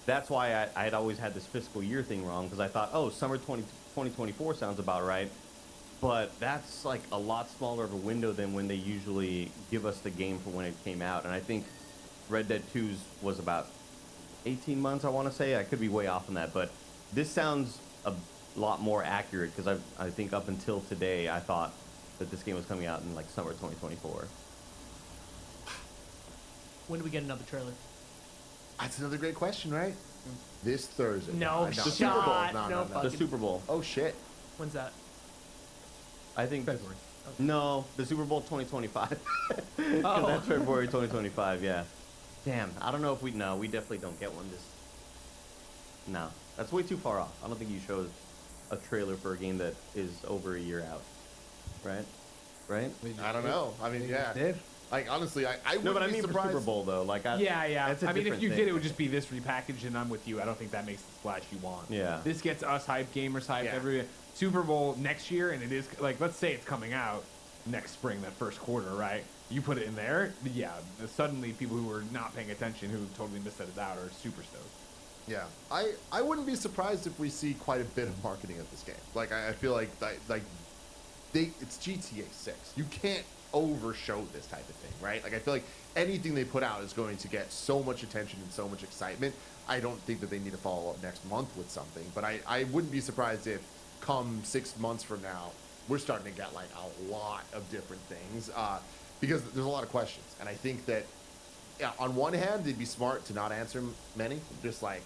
that's why I had always had this fiscal year thing wrong, because I thought, oh, summer 2024 sounds about right. But that's like a lot smaller of a window than when they usually give us the game for when it came out. And I think Red Dead 2's was about 18 months, I want to say. I could be way off on that. But this sounds a lot more accurate, because I think up until today, I thought that this game was coming out in like summer 2024. When do we get another trailer? That's another great question, right? This Thursday. No the shot. Super Bowl. No, No no, no. fucking- The Super Bowl. Oh shit. When's that? I think February. No, the Super Bowl 2025. 'Cause Oh. that's February 2025, yeah. Damn, I don't know if we definitely don't get one this. No, that's way too far off. I don't think you showed a trailer for a game that is over a year out. Right? Right? I don't know. I mean, yeah. Did? Like honestly, I No, wouldn't but I be mean for surprised. Super Bowl though. Like, Yeah. That's a I mean, if different you thing. did, it would just be this repackaged, and I'm with you. I don't think that makes the splash you want. Yeah. This gets us hype, gamers hype, Yeah. every Super Bowl next year, and it is like, let's say it's coming out next spring, that first quarter, right? You put it in there, yeah. Suddenly, people who were not paying attention, who totally missed that it's out, are super stoked. Yeah, I wouldn't be surprised if we see quite a bit of marketing of this game. Like I feel like it's GTA 6. You can't overshow this type of thing, right? Like I feel like anything they put out is going to get so much attention and so much excitement. I don't think that they need to follow up next month with something, but I wouldn't be surprised if come 6 months from now we're starting to get like a lot of different things because there's a lot of questions, and I think that on one hand they'd be smart to not answer many, just like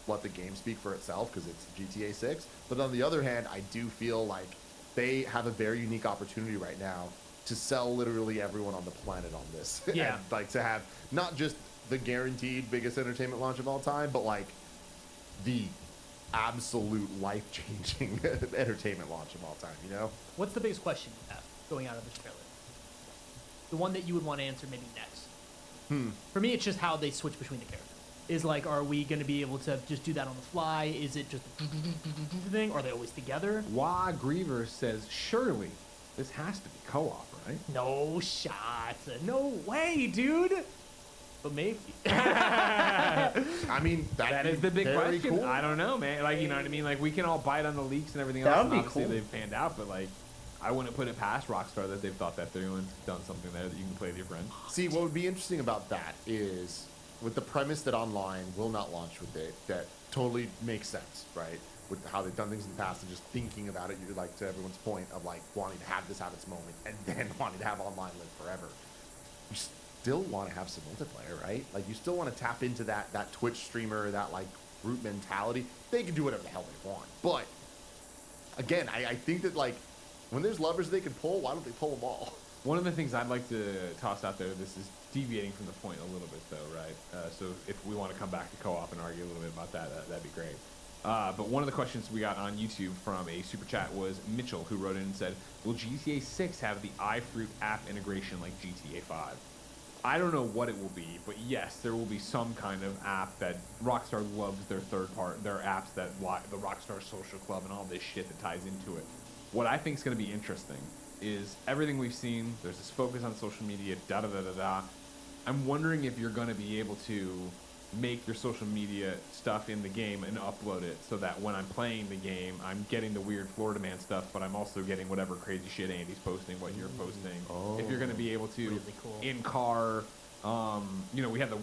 let the game speak for itself because it's GTA 6. But on the other hand, I do feel like they have a very unique opportunity right now to sell literally everyone on the planet on this. Yeah. And, like to have not just the guaranteed biggest entertainment launch of all time, but like the absolute life-changing entertainment launch of all time, you know? What's the biggest question you have going out of this trailer? The one that you would want to answer maybe next. For me, it's just how they switch between the characters. Is like, are we going to be able to just do that on the fly? Is it just a thing? Are they always together? Wah Griever says, surely this has to be co-op, right? No shot. No way, dude. But maybe. I mean, That is the big very question. cool. I don't know, man. Like, you know what I mean? Like, we can all bite on the leaks and everything That else. would And be obviously, cool. they've panned out, but like, I wouldn't put it past Rockstar that they've thought that through and done something there that you can play with your friends. See, what would be interesting about that is with the premise that online will not launch with it, that totally makes sense, right? With how they've done things in the past and just thinking about it, you're like to everyone's point of like wanting to have this have its moment and then wanting to have online live forever. You still want to have some multiplayer, right? Like you still want to tap into that Twitch streamer, that like group mentality. They can do whatever the hell they want. But again, I think that like when there's levers they can pull, why don't they pull them all? One of the things I'd like to toss out there, this is deviating from the point a little bit though, right? So if we want to come back to co-op and argue a little bit about that, that'd be great. But one of the questions we got on YouTube from a super chat was Mitchell, who wrote in and said, will GTA 6 have the iFruit app integration like GTA 5? I don't know what it will be, but yes, there will be some kind of app that Rockstar loves their their apps that the Rockstar Social Club and all this shit that ties into it. What I think is going to be interesting is everything we've seen. There's this focus on social media, da-da-da-da-da. I'm wondering if you're going to be able to make your social media stuff in the game and upload it so that when I'm playing the game, I'm getting the weird Florida man stuff, but I'm also getting whatever crazy shit Andy's posting, what you're posting. If you're going to be able to, Really cool. in car, you know, we had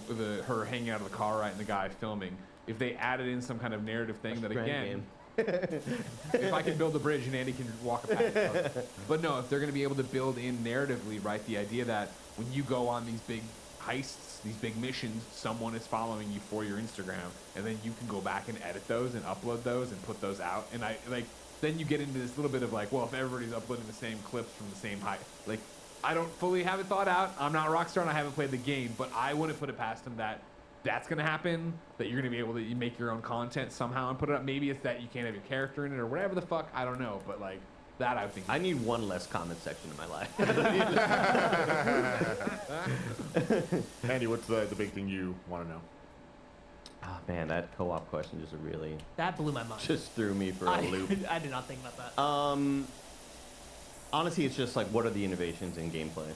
her hanging out of the car, right, and the guy filming. If they added in some kind of narrative thing that, Grand again, game. if I can build a bridge and Andy can walk a path. But no, if they're going to be able to build in narratively, right, the idea that when you go on these big heists, these big missions, someone is following you for your Instagram, and then you can go back and edit those and upload those and put those out. And then you get into this little bit of like, well, if everybody's uploading the same clips from the same height, like, I don't fully have it thought out. I'm not Rockstar and I haven't played the game, but I wouldn't put it past them that that's going to happen, that you're going to be able to make your own content somehow and put it up. Maybe it's that you can't have your character in it or whatever the fuck. I don't know. But like that, I think. I need one less comment section in my life. Andy, what's the big thing you want to know? Oh, man, that co-op question just really That blew my mind. just threw me for a loop. I did not think about that. Honestly, it's just like, what are the innovations in gameplay?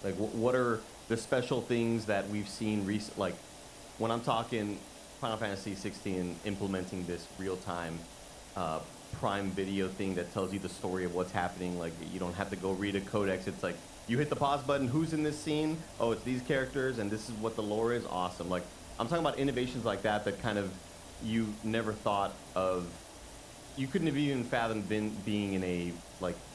Like, what are the special things that we've seen recent? Like, when I'm talking Final Fantasy 16 implementing this real-time Prime Video thing that tells you the story of what's happening. Like, you don't have to go read a codex. It's like, you hit the pause button, who's in this scene? Oh, it's these characters, and this is what the lore is. Awesome. Like, I'm talking about innovations like that that kind of you never thought of. You couldn't have even fathomed being in a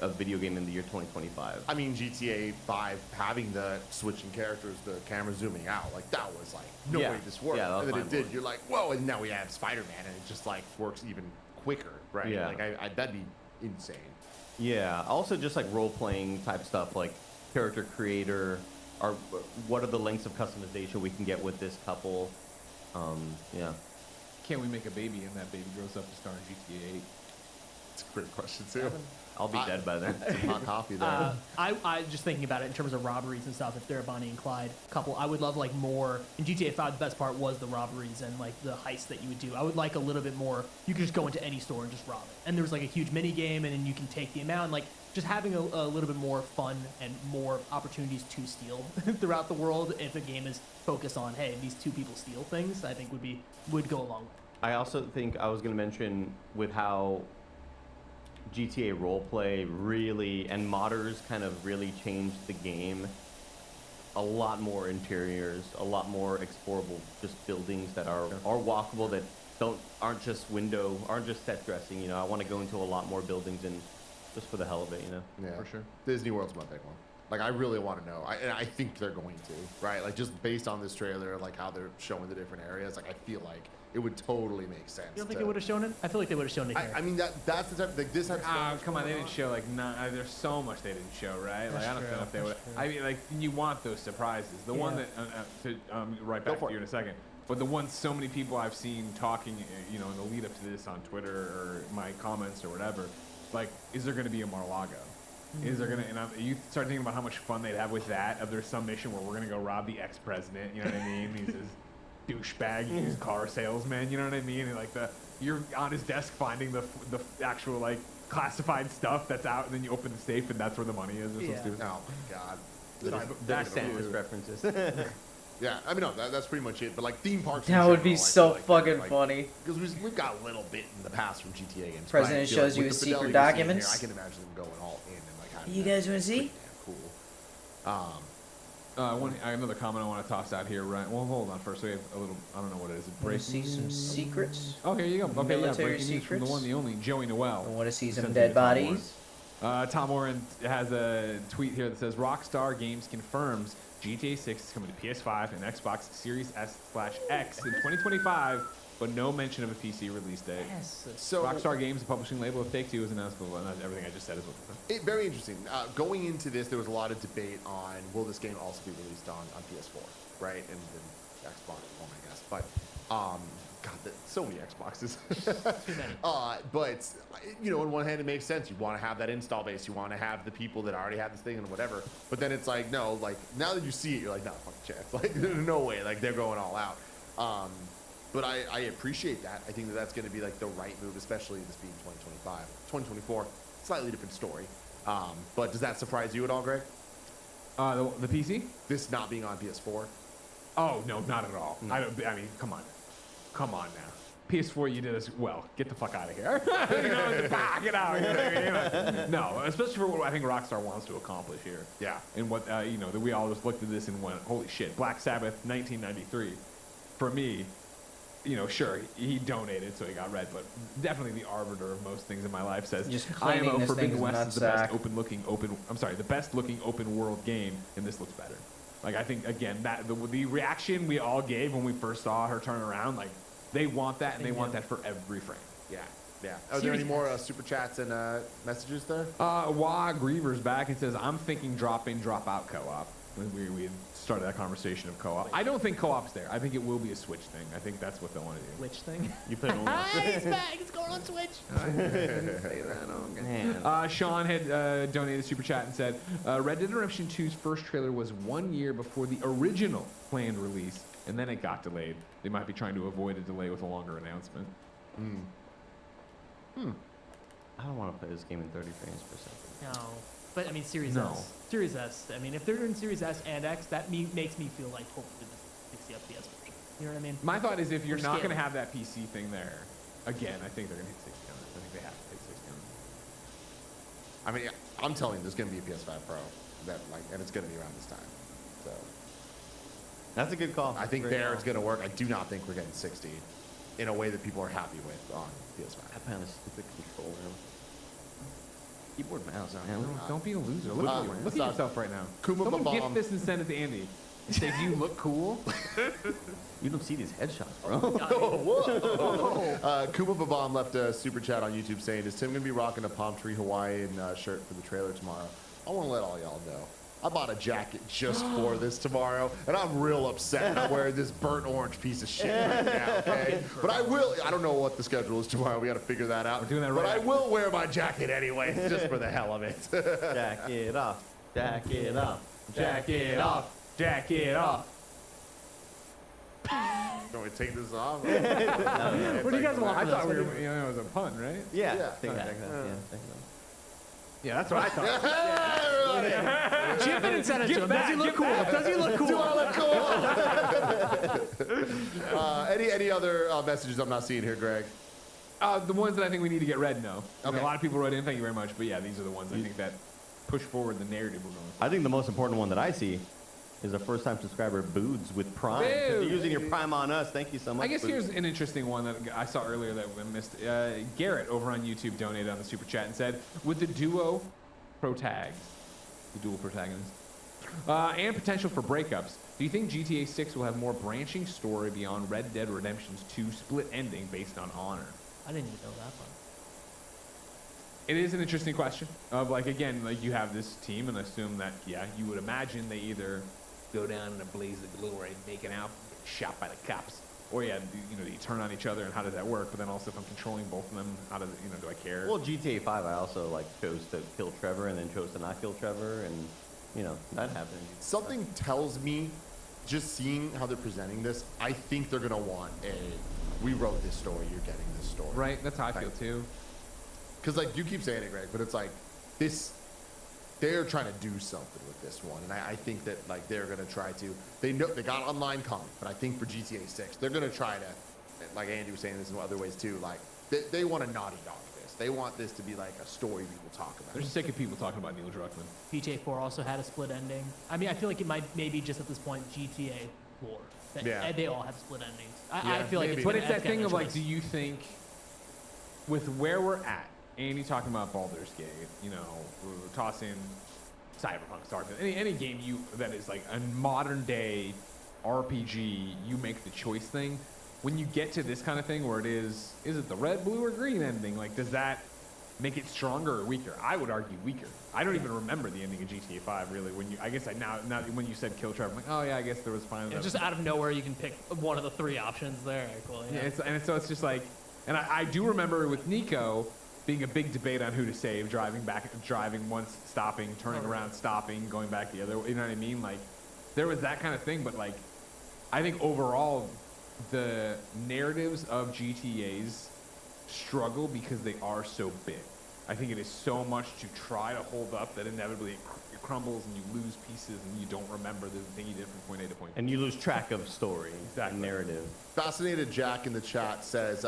video game in the year 2025. I mean, GTA 5 having the switching characters, the camera zooming out, like that was like, no Yeah. way this worked. Yeah, that was and then it mind-blowing. did. You're like, whoa, and now we have Spider-Man, and it just like works even quicker, right? Yeah. Like, that'd be insane. Yeah. Also, just like role-playing type stuff, like character creator, or what are the lengths of customization we can get with this couple? Yeah. Can't we make a baby and that baby grows up to star in GTA 8? It's a great question too. I'll be dead by then. Some hot coffee there. I just thinking about it in terms of robberies and stuff. If they're a Bonnie and Clyde couple, I would love like more. In GTA 5, the best part was the robberies and like the heists that you would do. I would like a little bit more. You could just go into any store and just rob it, and there was like a huge mini game, and then you can take the amount. And, like just having a little bit more fun and more opportunities to steal throughout the world. If a game is focused on, hey, these two people steal things, I think would go a long way. I also think I was going to mention with how GTA roleplay really and modders kind of really changed the game. A lot more interiors, a lot more explorable, just buildings that are walkable, that aren't just set dressing. You know, I want to go into a lot more buildings and just for the hell of it. You know. Yeah, For sure. Disney World's my big one. Like, I really want to know. And I think they're going to, right? Like, just based on this trailer, like how they're showing the different areas, like I feel like it would totally make sense. You don't think they would have shown it? I feel like they would have shown it here. I mean, that's the type. Like, this had. Come on, they didn't show like there's so much they didn't show, right? Like I don't know if they would. I mean, like you want those surprises. The one that right back to you in a second. But the one so many people I've seen talking, you know, in the lead up to this on Twitter or my comments or whatever, like, is there going to be a Mar-a-Lago? Is there gonna? And you start thinking about how much fun they'd have with that. If there's some mission where we're gonna go rob the ex-president, you know what I mean? He's this douchebag, he's car salesman, you know what I mean? And like you're on his desk finding the actual like classified stuff that's out, and then you open the safe, and that's where the money is. Or Yeah. Oh my god. That's Santa's references. Yeah, I mean, no, that's pretty much it. But like theme parks. That would be so fucking funny. Because we've got a little bit in the past from GTA games. President but I feel shows like you with his the secret fidelity we're seeing documents. Here, I can imagine them going all in and like having You that guys wanna see? pretty damn cool. Another comment I want to toss out here, right? Well, hold on first. We have a little. I don't know what it is. Want to see some secrets? Oh, here you go. Okay, yeah, Military breaking news from the secrets? one, the only Joey Noel. I want to see some Sent dead to Tom bodies. Warren. Tom Warren has a tweet here that says Rockstar Games confirms GTA 6 is coming to PS5 and Xbox Series S/X in 2025, but no mention of a PC release date. Yes. So Rockstar Games, the publishing label of Take-Two, is announced, but everything I just said is what. very interesting. Going into this, there was a lot of debate on will this game also be released on PS4, right, and Xbox One, I guess. But God, so many Xboxes. Too many. But you know, on one hand, it makes sense. You want to have that install base. You want to have the people that already have this thing and whatever. But then it's like, no, like now that you see it, you're like, not a fucking chance. Like, there's no way. Like, they're going all out. But I appreciate that. I think that's going to be like the right move, especially this being 2025, 2024. Slightly different story. But does that surprise you at all, Greg? The PC? This not being on PS4? Oh no, not at all. I mean, come on now. PS4, you did as well. Get the fuck out of here. You know, get out. You know? No, especially for what I think Rockstar wants to accomplish here. Yeah. And what you know, that we all just looked at this and went, holy shit, Black Sabbath, 1993. For me, you know, sure, he donated, so he got red, but definitely the arbiter of most things in my life says Just IMO claiming this thing Forbidden is West is the nutsack. best the best looking open world game, and this looks better. Like, I think, again, that the reaction we all gave when we first saw her turn around, like, they want that, and they want that for every frame. Yeah. Yeah. Are there any more super chats and messages there? Wah Griever's back and says, I'm thinking drop in, drop out co-op. We had started that conversation of co-op. I don't think co-op's there. I think it will be a Switch thing. I think that's what they want to do. Which thing? You put it on. It's back. It's going on Switch. Sean had donated a super chat and said, Red Dead Redemption 2's first trailer was 1 year before the original planned release, and then it got delayed. They might be trying to avoid a delay with a longer announcement. I don't want to play this game in 30 frames per second. No. But I mean, Series No. S. Series S. I mean, if they're doing Series S and X, that makes me feel like hopefully this 60 FPS version. You know what I mean? My thought is if you're Or not going to scale. have that PC thing there, again, I think they're going to hit 60 on it. I think they have to hit 60 on it. I mean, I'm telling you, there's going to be a PS5 Pro and it's going to be around this time. So That's a good call. I think Great there call. it's going to work. I do not think we're getting 60 in a way that people are happy with on PS5. I found a stupid controller. Keyboard mouse. Man. Don't be a loser. Look at you. Look at yourself right now. Kuma Someone Babam. gift this and send it to Andy. Say, do you look cool? You don't see these headshots, bro. Kuma Babam left a super chat on YouTube saying, is Tim going to be rocking a palm tree Hawaiian shirt for the trailer tomorrow? I want to let all y'all know. I bought a jacket just for this tomorrow, and I'm real upset. I'm wearing this burnt orange piece of shit right now, okay? But I don't know what the schedule is tomorrow. We got to figure that out. We're doing that but right I after. will wear my jacket anyway, just for the hell of it. Jack it off. Jack it off. Jack it off. Jack it off. Can we take this off? What do you guys want? I thought it was a pun, right? Yeah. Yeah. Think like that. Yeah. Think like Yeah, that's what I thought. Chip it and send it to him. Does he look cool? Does he look cool? Do I look cool? Any other messages I'm not seeing here, Greg? The ones that I think we need to get read, no. I mean, Okay. a lot of people wrote in, thank you very much. But yeah, these are the ones I think that push forward the narrative we're going. I think the most important one that I see is a first-time subscriber, Boods, with Prime. So you're Boods. using your Prime on us. Thank you so much. I guess Boods. here's an interesting one that I saw earlier that we missed. Garrett over on YouTube donated on the super chat and said, with the duo protags, the dual protagonists, and potential for breakups, do you think GTA 6 will have more branching story beyond Red Dead Redemption's 2 split ending based on honor? I didn't even know that one. It is an interesting question of like, again, like you have this team and assume that, yeah, you would imagine they either go down in a blaze of glory, making out, get shot by the cops. Or yeah, do you turn on each other and how does that work? But then also if I'm controlling both of them, how does do I care? Well, GTA 5, I also chose to kill Trevor and then chose to not kill Trevor, and that happened. Something tells me, just seeing how they're presenting this, I think they're gonna want we wrote this story, you're getting this story. Right, that's how I feel too. Because like you keep saying it, Greg, but it's like this. They're trying to do something with this one, and I think that like they're gonna try to. They know they got online coming, but I think for GTA 6, they're gonna try to, like Andy was saying this in other ways too. Like they want to naughty dog this. They want this to be like a story people talk about. They're sick of people talking about Neil Druckmann. GTA 4 also had a split ending. I mean, I feel like it might maybe just at this point GTA lore. Yeah. They all have split endings. I Yeah, feel like maybe. it's But gonna it's that ask thing no of like, choice. do you think with where we're at, Andy talking about Baldur's Gate, we're tossing Cyberpunk, Starfield, any game that is like a modern day RPG, you make the choice thing. When you get to this kind of thing where is it the red, blue, or green ending? Like, does that make it stronger or weaker? I would argue weaker. I don't even remember the ending of GTA 5 really. Now when you said kill Trevor, I'm like, oh yeah, I guess there was finally. It's just out of nowhere you can pick one of the three options there. Cool, yeah. Yeah, so it's just like, and I do remember with Nico being a big debate on who to save, driving once, stopping, turning around, stopping, going back the other. You know what I mean? Like, there was that kind of thing, but like, I think overall, the narratives of GTA's struggle because they are so big. I think it is so much to try to hold up that inevitably it crumbles and you lose pieces and you don't remember the thing you did from point A to point B. And you lose track of story, Exactly. narrative. Fascinated Jack in the chat says,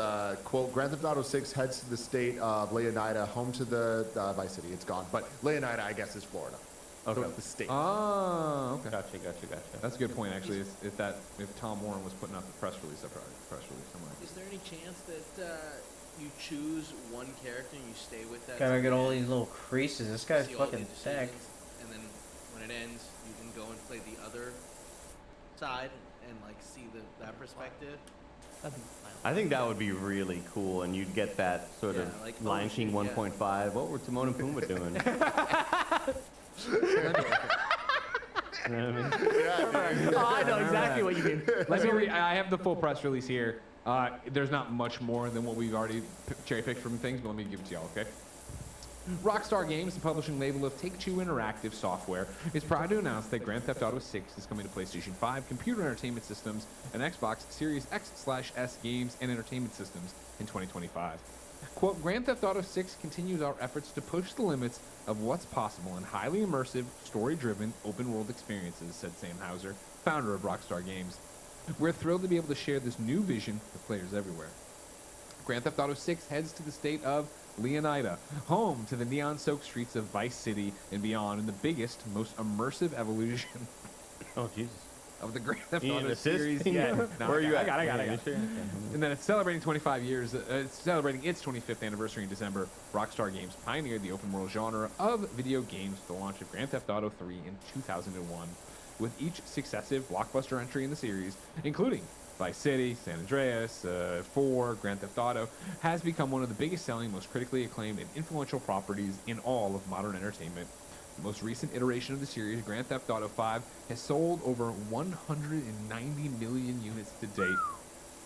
quote, Grand Theft Auto 6 heads to the state of Leonida, home to the Vice City. It's gone. But Leonida, I guess, is Florida. Okay. So it's the state. Oh, okay. Gotcha. That's a good point, actually. If Tom Warren was putting out the press release, I'd probably press release somewhere. Is there any chance that you choose one character and you stay with that? Gotta get all till the these little creases. This guy's see all the fucking thick. decisions, and then when it ends, you can go and play the other side and like see that perspective. That'd be fine. I think that would be really cool, and you'd get that sort Yeah, of like, Lion oh, King shit, yeah. 1.5. What were Timon and Pumbaa doing? You know what I mean? Oh, I know exactly what you mean. Let me I have the full press release here. There's not much more than what we've already cherry-picked from things, but let me give it to y'all, okay? Rockstar Games, the publishing label of Take-Two Interactive Software, is proud to announce that Grand Theft Auto 6 is coming to PlayStation 5, computer entertainment systems, and Xbox Series X/S games and entertainment systems in 2025. Quote, Grand Theft Auto 6 continues our efforts to push the limits of what's possible in highly immersive, story-driven, open-world experiences, said Sam Hauser, founder of Rockstar Games. We're thrilled to be able to share this new vision with players everywhere. Grand Theft Auto 6 heads to the state of Leonida, home to the neon-soaked streets of Vice City and beyond, in the biggest, most immersive evolution Oh, Jesus. of the Grand Theft You need Auto an assist? series. Yeah, no, Where are you I at? got it. Yeah, you sure? Okay. And then it's celebrating 25 years. It's celebrating its 25th anniversary in December. Rockstar Games pioneered the open world genre of video games with the launch of Grand Theft Auto 3 in 2001, with each successive blockbuster entry in the series, including Vice City, San Andreas, 4, Grand Theft Auto, has become one of the biggest selling, most critically acclaimed, and influential properties in all of modern entertainment. the most recent iteration of the series, Grand Theft Auto 5, has sold over 190 million units to date.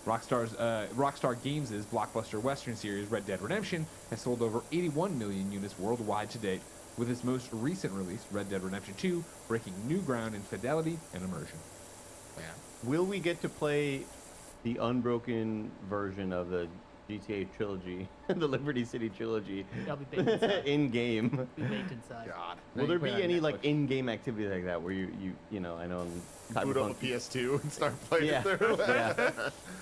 Rockstar Games' blockbuster Western series, Red Dead Redemption, has sold over 81 million units worldwide to date, with its most recent release, Red Dead Redemption 2, breaking new ground in fidelity and immersion. Man. Will we get to play the unbroken version of the GTA trilogy, the Liberty City trilogy, That'll be baked inside. in game? Be baked inside. God. Will there be play on any like Netflix. in-game activity like that where you know, I know in Boot up a Cyberpunk, PS2 and start playing yeah, through. yeah,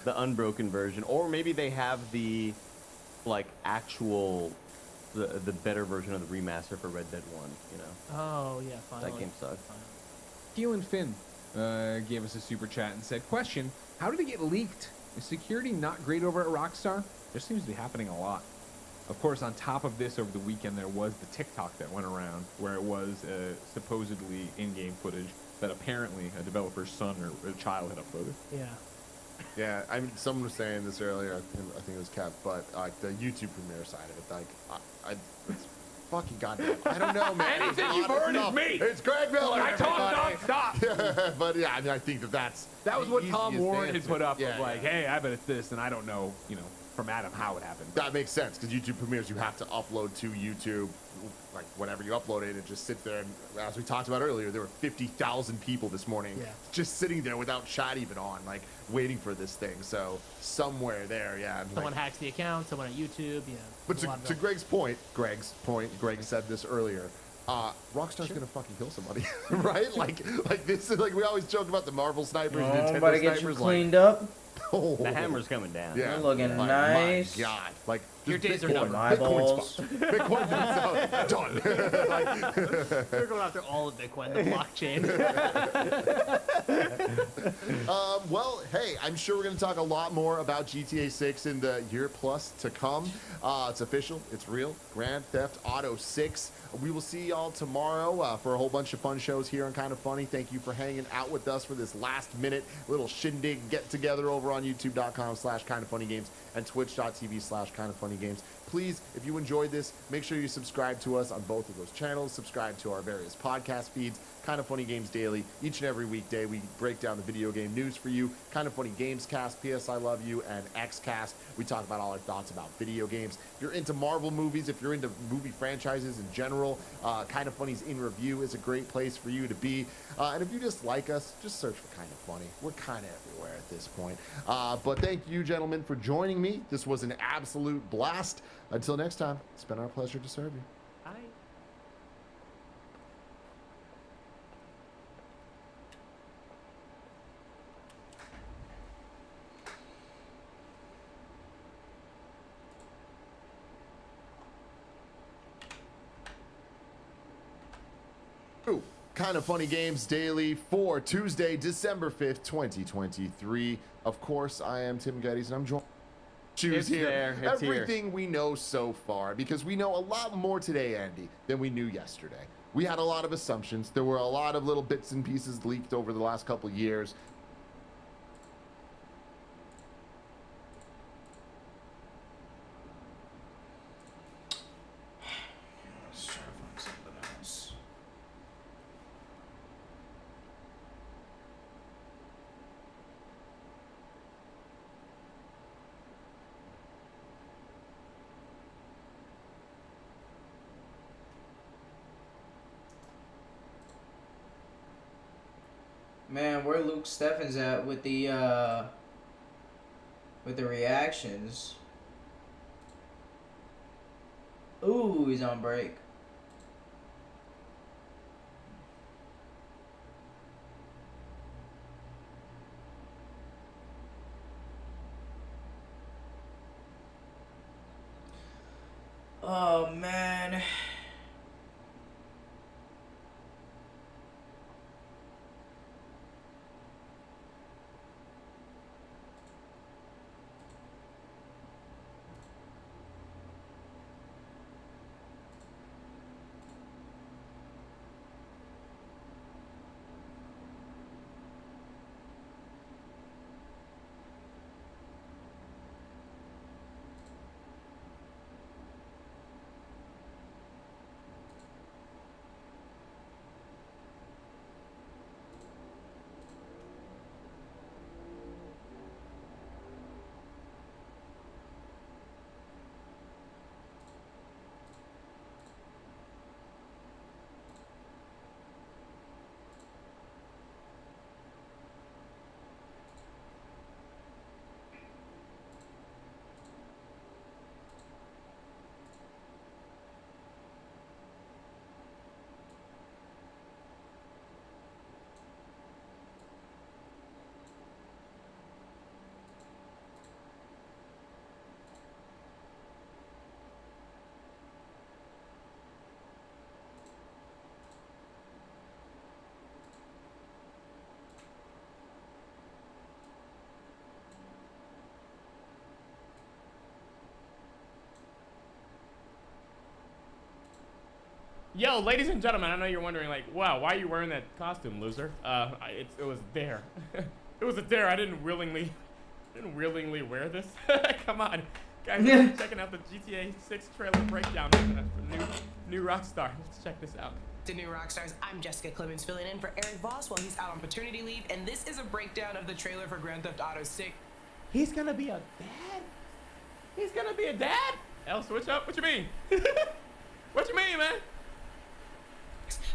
the unbroken version, or maybe they have the like actual the better version of the remaster for Red Dead 1. You know, Oh yeah, finally. that game sucked. Finally. Keelan Finn gave us a super chat and said, question, how did it get leaked? Is security not great over at Rockstar? This seems to be happening a lot. Of course, on top of this, over the weekend, there was the TikTok that went around where it was supposedly in-game footage that apparently a developer's son or a child had uploaded. Yeah. Yeah, I mean, someone was saying this earlier. I think it was Kev, but the YouTube premiere side of it, like, it's fucking goddamn. I don't know, man. Anything There's a you've lot of heard is stuff. me. It's Greg Miller. I talk everybody. nonstop. But yeah, I mean, I think that's That was the what Tom easiest Warren had answer. put up Yeah, of like, yeah. hey, I bet it's this, and I don't know, from Adam how it happened. That makes sense because YouTube premieres, you have to upload to YouTube, like whenever you upload it, it just sits there. And as we talked about earlier, there were 50,000 people this morning Yeah. just sitting there without chat even on, like waiting for this thing. So somewhere there, yeah. Someone like, hacks the account. Someone at YouTube. Yeah. but there's a lot of to that. Greg's point, Greg said this earlier. Rockstar's gonna fucking kill somebody, right? Like this is like we always joke about the Marvel snipers, Oh, Nintendo I'm about to get you snipers. cleaned up. Oh, The hammer's coming down. yeah, You're looking like, nice. My God, like Your just days are Bitcoin- numbered. Eyeballs. Bitcoin done. They're going after all of Bitcoin, the blockchain. Well, hey, I'm sure we're going to talk a lot more about GTA 6 in the year plus to come. It's official. It's real. Grand Theft Auto 6. We will see y'all tomorrow for a whole bunch of fun shows here on Kind of Funny. Thank you for hanging out with us for this last minute little shindig get together over on youtube.com/kindoffunnygames and twitch.tv/kindoffunnygames. Please, if you enjoyed this, make sure you subscribe to us on both of those channels. Subscribe to our various podcast feeds. Kind of Funny Games Daily. Each and every weekday, we break down the video game news for you. Kind of Funny Games Cast, PS I Love You, and X Cast. We talk about all our thoughts about video games. If you're into Marvel movies, if you're into movie franchises in general, Kind of Funny's In Review is a great place for you to be. And if you just like us, just search for Kind of Funny. We're kind of everywhere at this point. But thank you, gentlemen, for joining me. This was an absolute blast. Until next time, it's been our pleasure to serve you. I Kind of Funny Games Daily for Tuesday, December 5th, 2023. Of course, I am Tim Geddes, and I'm joined. Choose It's here. there. It's here. Everything we know so far, because we know a lot more today, Andy, than we knew yesterday. We had a lot of assumptions. There were a lot of little bits and pieces leaked over the last couple of years. Let's try to find something else. Man, where Luke Steffens at with the reactions? Ooh, he's on break. Oh man. Yo, ladies and gentlemen, I know you're wondering, like, wow, why are you wearing that costume, loser? It was a dare. It was a dare. I didn't willingly wear this. Come on, guys, we're checking out the GTA 6 trailer breakdown for new Rockstar. Let's check this out. To New Rockstars, I'm Jessica Clemens filling in for Eric Voss while he's out on paternity leave, and this is a breakdown of the trailer for Grand Theft Auto 6. He's gonna be a dad? He's gonna be a dad? El, switch up? What you mean? What you mean, man?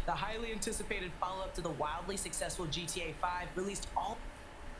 The highly anticipated follow-up to the wildly successful GTA 5 released all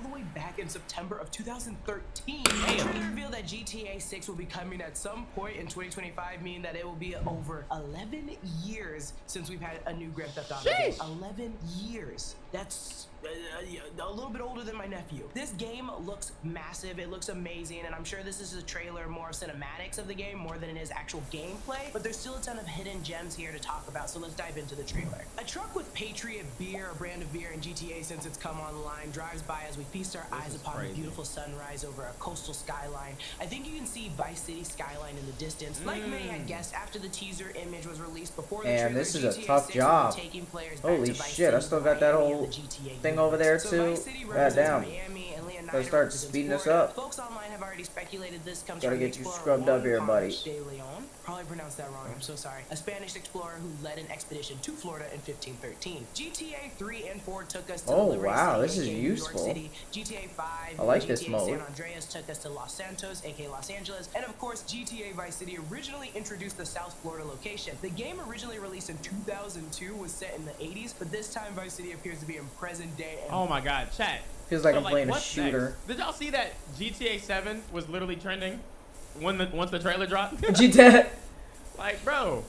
the way back in September of 2013. The trailer revealed that GTA 6 will be coming at some point in 2025, meaning that it will be over 11 years since we've had a new Grand Theft Auto game. 11 years. That's a little bit older than my nephew. This game looks massive, it looks amazing, and I'm sure this is a trailer more of cinematics of the game more than it is actual gameplay, but there's still a ton of hidden gems here to talk about, so let's dive into the trailer. A truck with Patriot Beer, a brand of beer in GTA since it's come online, drives by as we feast our eyes upon the beautiful sunrise over a coastal skyline. I think you can see Vice City skyline in the distance. Like many had guessed, after the teaser image was released before the trailer, this is a GTA tough 6 job. will be taking players back Holy to Vice shit, I City, still got that Miami, whole and the GTA thing over there so too. Vice City God represents damn. Miami, and Leonardo Gotta start represents speeding this Florida. up. Folks online have already speculated this comes Gotta from get you Explorer scrubbed up 1, here, buddy. Ponce de Leon. Probably pronounced that wrong, I'm so sorry. A Spanish explorer who led an expedition to Florida in 1513. GTA 3 and 4 took us to Oh, the Liberty wow, City, this is aka New York useful. City. GTA 5 I like and this GTA mode. San Andreas took us to Los Santos, aka Los Angeles. And of course, GTA Vice City originally introduced the South Florida location. The game originally released in 2002 was set in the 80s, but this time Vice City appears to be in present day. And Oh my god, chat. Feels like So, I'm playing a what's shooter. next? Did y'all see that GTA 7 was literally trending once the trailer dropped? GTA. Like, bro.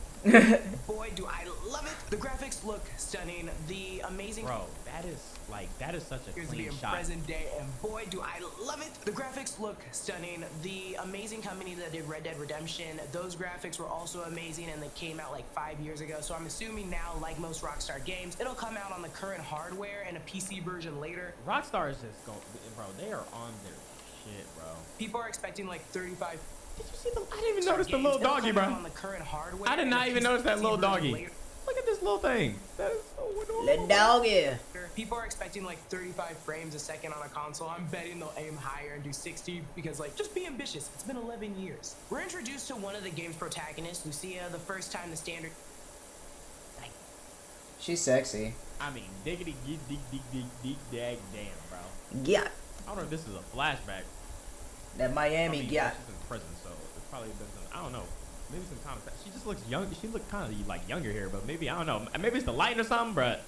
boy, do I love it. The graphics look stunning. The amazing Bro, that is such a appears to be clean in shot. present day, and boy, do I love it. The graphics look stunning. The amazing company that did Red Dead Redemption, those graphics were also amazing, and they came out like 5 years ago. So I'm assuming now, like most Rockstar games, it'll come out on the current hardware and a PC version later. Rockstar is just going, bro, they are on their shit, bro. People are expecting like 35. Did you see I didn't even notice the little doggy, bro. On the current hardware I did and not a even PC notice that little version doggy. later. Look at this little thing. That is so adorable. Little doggy. People are expecting like 35 frames a second on a console. I'm betting they'll aim higher and do 60 because, like, just be ambitious. It's been 11 years. We're introduced to one of the game's protagonists, Lucia, the first time the standard. She's sexy. I mean, diggity dig dag damn, bro. Yeah. I wonder if this is a flashback. That Miami yeah. got. She's in prison, so it's probably been some, I don't know. Maybe some time. She just looks young. She looked kind of like younger here, but maybe I don't know. Maybe it's the lighting or something, but.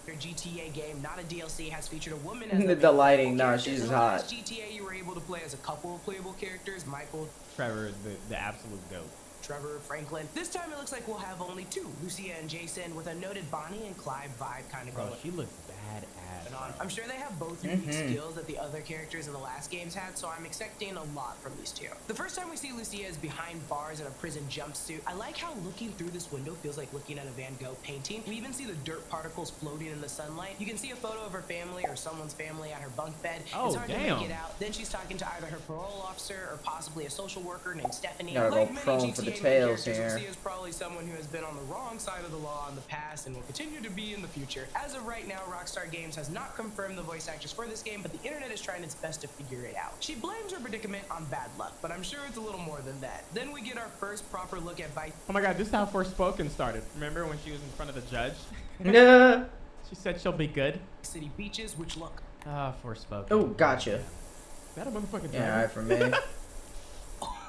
Your GTA game, not a DLC, has featured a woman as The lighting, playable nah, character. she's In the hot. last GTA, you were able to play as a couple of playable characters, Michael, Trevor, the absolute goat. Trevor, Franklin. This time it looks like we'll have only two, Lucia and Jason, with a noted Bonnie and Clyde vibe kind of Bro, going she looks badass. on. I'm sure they have both unique skills that the other characters in the last games had, so I'm expecting a lot from these two. The first time we see Lucia is behind bars in a prison jumpsuit. I like how looking through this window feels like looking at a Van Gogh painting. We even see the dirt particles floating in the sunlight. You can see a photo of her family or someone's family at her bunk bed. Oh, it's hard to damn. make it out. Then she's talking to either her parole officer or possibly a social worker named Stephanie. Gotta go Like many prone for the GTA tails characters, here. Lucia is probably someone who has been on the wrong side of the law in the past and will continue to be in the future. As of right now, Rockstar Games has not confirmed the voice actors for this game, but the internet is trying its best to figure it out. She blames her predicament on bad luck, but I'm sure it's a little more than that. Then we get our first proper look at Vice Oh my god, this is how Forspoken started. Remember when she was in front of the judge? Nah. She said she'll be good. City beaches, which look Ah, Forspoken. Oh, gotcha. Is that a motherfucking dragon? Yeah, alright for me.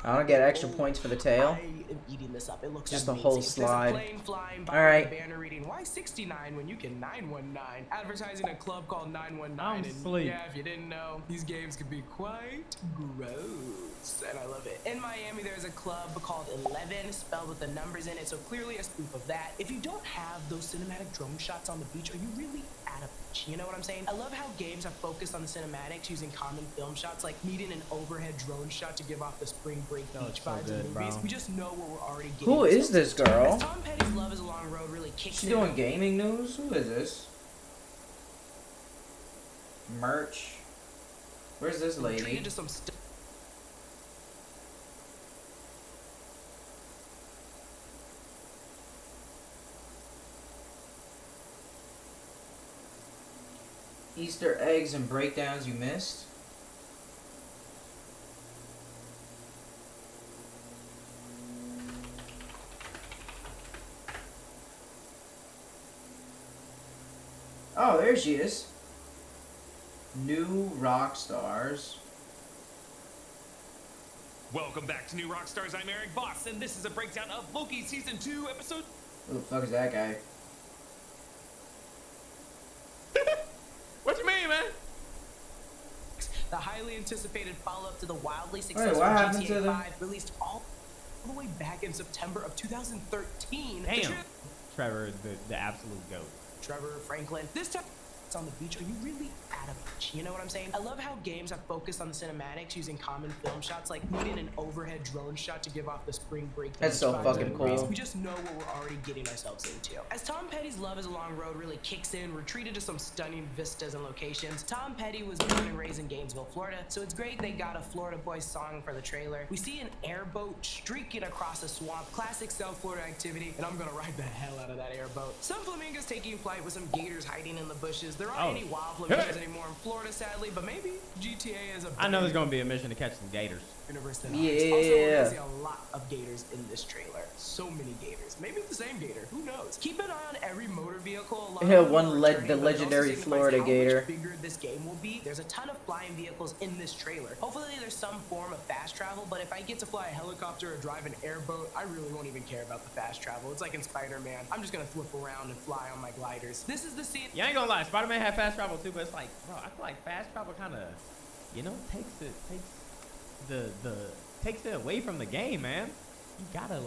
I don't get extra points for the tail. I am eating this up. It looks Just the amazing. whole There's a slide. plane flying by All right. with a banner reading Y69 when you can 919. Advertising a club called 919. I'm and asleep. yeah, if you didn't know, these games can be quite gross, and I love it. In Miami, there's a club called 11, spelled with the numbers in it, so clearly a spoof of that. If you don't have those cinematic drone shots on the beach, are you really at a beach? You know what I'm saying? I love how games have focused on the cinematics using common film shots, like needing an overhead drone shot to give off the spring break That beach looks so vibes good, of movies. bro. We just know what we're already getting. Who is this girl? As Tom Petty's Love Is a Long Road really kicks She's in. doing gaming news? Who is this? Merch. Where's this lady? Treated to some stuff. Easter eggs and breakdowns you missed? Oh, there she is. New rock stars. Welcome back to New Rockstars. I'm Eric Voss, and this is a breakdown of Loki Season 2, Episode... Who the fuck is that guy? What you mean, man? The highly anticipated follow-up to the wildly successful what happened to GTA the- 5, released all the way back in September of 2013. Damn. Trevor is the absolute goat. Trevor Franklin. This time it's on the beach. Are you really at a beach? You know what I'm saying? I love how games have focused on the cinematics using common film shots, like putting an overhead drone shot to give off the spring break. That's so vibes fucking and breeze. cool. We just know what we're already getting ourselves into. As Tom Petty's Love is a Long Road really kicks in, we're treated to some stunning vistas and locations. Tom Petty was born and raised in Gainesville, Florida, so it's great they got a Florida boy song for the trailer. We see an airboat streaking across a swamp, classic South Florida activity, and I'm gonna ride the hell out of that airboat. Some flamingos taking flight with some gators hiding in the bushes. There aren't any wild flamingos anymore in Florida, sadly, but maybe GTA is a I know there's gonna be a mission to catch some gators. universe than Yeah. ours. Also, we're gonna see a lot of gators in this trailer. So many gators. Maybe it's the same gator. Who knows? Keep an eye on every motor vehicle. A lot Yeah, of them one are le- returning, the but it also legendary signifies Florida how gator. much bigger this game will be. There's a ton of flying vehicles in this trailer. Hopefully there's some form of fast travel, but if I get to fly a helicopter or drive an airboat, I really won't even care about the fast travel. It's like in Spider-Man. I'm just gonna flip around and fly on my gliders. This is the scene. Yeah, I ain't gonna lie. Spider-Man had fast travel too, but it's like, bro, I feel like fast travel kind of, takes it away from the game, man. You gotta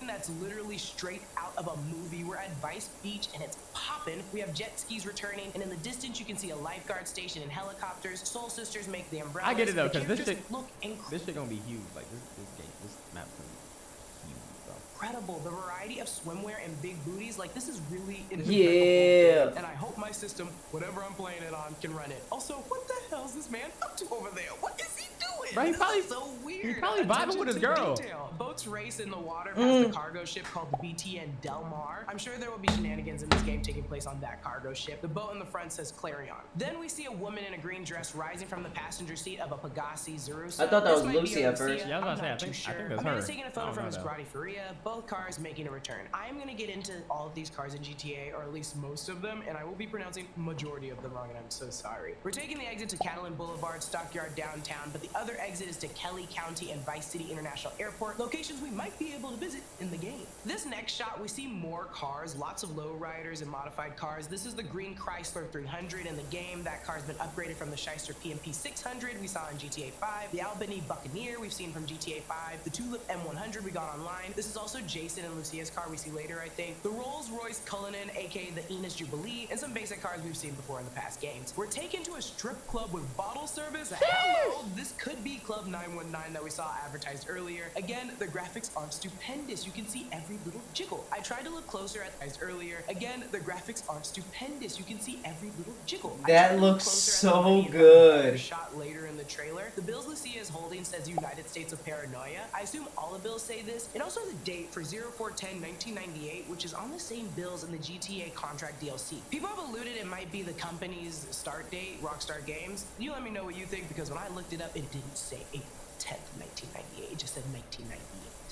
That's literally straight out of a movie. We're at Vice Beach and it's poppin'. We have jet skis returning, and in the distance you can see a lifeguard station and helicopters. Soul Sisters make the umbrellas. I get it though, The cause this characters shit, look incredible. this shit gonna be huge. Like this map's gonna be huge, bro. Incredible. The variety of swimwear and big booties, like this is really Yeah. And I hope my system, whatever I'm playing it on, can run it. Also, what the hell is this man up to over there? What is he doing? Bro, he This probably- is so weird. he's probably vibing Attention with his to girl. detail. Boats race in the water past the cargo ship called the BTN Del Mar. I'm sure there will be shenanigans in this game taking place on that cargo ship. The boat in the front says Clarion. Then we see a woman in a green dress rising from the passenger seat of a Pegasi Zerusa. I thought that This was might be Lucy a at first. Lucia. Yeah, I was about to say, I'm I not too think sure. that's A man her. is taking a I photo don't from know his though. Grotti Furia, both cars making a return. I'm gonna get into all of these cars in GTA, or at least most of them, and I will be pronouncing majority of them wrong, and I'm so sorry. We're taking the exit to Catalan Boulevard, Stockyard downtown, but the other exit is to Kelly County and Vice City International Airport, locations we might be able to visit in the game. This next shot, we see more cars, lots of lowriders and modified cars. This is the green Chrysler 300 in the game. That car's been upgraded from the Shyster PMP 600 we saw in GTA 5, the Albany Buccaneer we've seen from GTA 5, the Tulip M100 we got online. This is also Jason and Lucia's car we see later, I think. The Rolls-Royce Cullinan, aka the Enos Jubilee, and some basic cars we've seen before in the past games. We're taken to a strip club with bottle service. Hello, this could be Club 919 that we saw advertised earlier. Again, the graphics are stupendous. You can see every little jiggle. I tried to look closer at guys earlier. Again, the graphics are stupendous. You can see every little jiggle. I That tried to look looks closer at the so menu good. shot later in the trailer. The bills Lucia is holding says United States of Paranoia. I assume all the bills say this, and also the date for 04/10/1998, which is on the same bills in the GTA contract DLC. People have alluded it might be the company's start date, Rockstar Games. You let me know what you think, because when I looked it up, it didn't say April 10th, 1998. It just said 1998.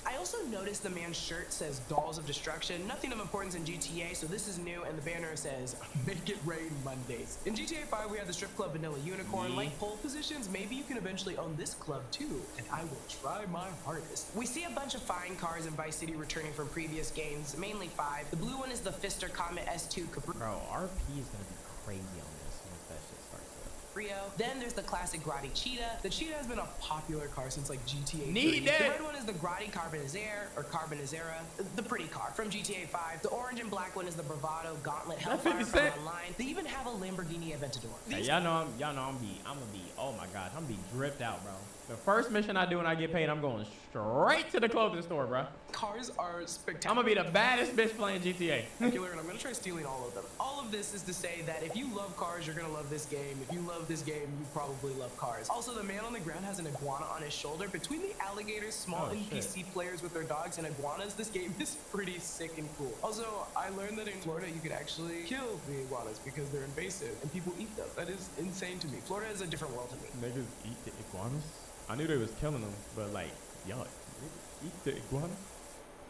I also noticed the man's shirt says Dolls of Destruction. Nothing of importance in GTA, so this is new, and the banner says Make It Rain Mondays. In GTA 5, we have the strip club Vanilla Unicorn. Like pole positions, maybe you can eventually own this club too, and I will try my hardest. We see a bunch of fine cars in Vice City returning from previous games, mainly 5. The blue one is the Pfister Comet S2 Cabrio. Bro, RP is gonna be crazy on this once that shit starts up. Then there's the classic Grotti Cheetah. The Cheetah has been a popular car since like GTA 3. Need The it. red one is the Grotti Carbonizere, or Carbonizera, the pretty car from GTA 5. The orange and black one is the Bravado Gauntlet Hellfire 50 from Cent. Online. They even have a Lamborghini Aventador. Hey, y'all know I'm gonna be, oh my gosh, I'm gonna be dripped out, bro. The first mission I do when I get paid, I'm going straight to the clothing store, bro. Cars are spectacular. I'm gonna be the baddest bitch playing GTA. And I'm gonna try stealing all of them. All of this is to say that if you love cars, you're gonna love this game. If you love this game, you probably love cars. Also, the man on the ground has an iguana on his shoulder. Between the alligators, small NPC players with their dogs, and iguanas, this game is pretty sick and cool. Also, I learned that in Florida, you could actually kill the iguanas because they're invasive and people eat them. That is insane to me. Florida is a different world to me. Niggas eat the iguanas? I knew they was killing them, but like, y'all niggas eat the iguana?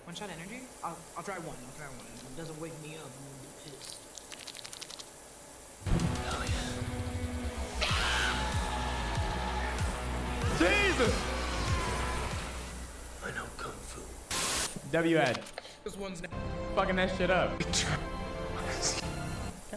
One shot energy? I'll try one. If it doesn't wake me up, I'm gonna be pissed. Jesus! I know kung fu. W ad. This one's Fucking that shit up.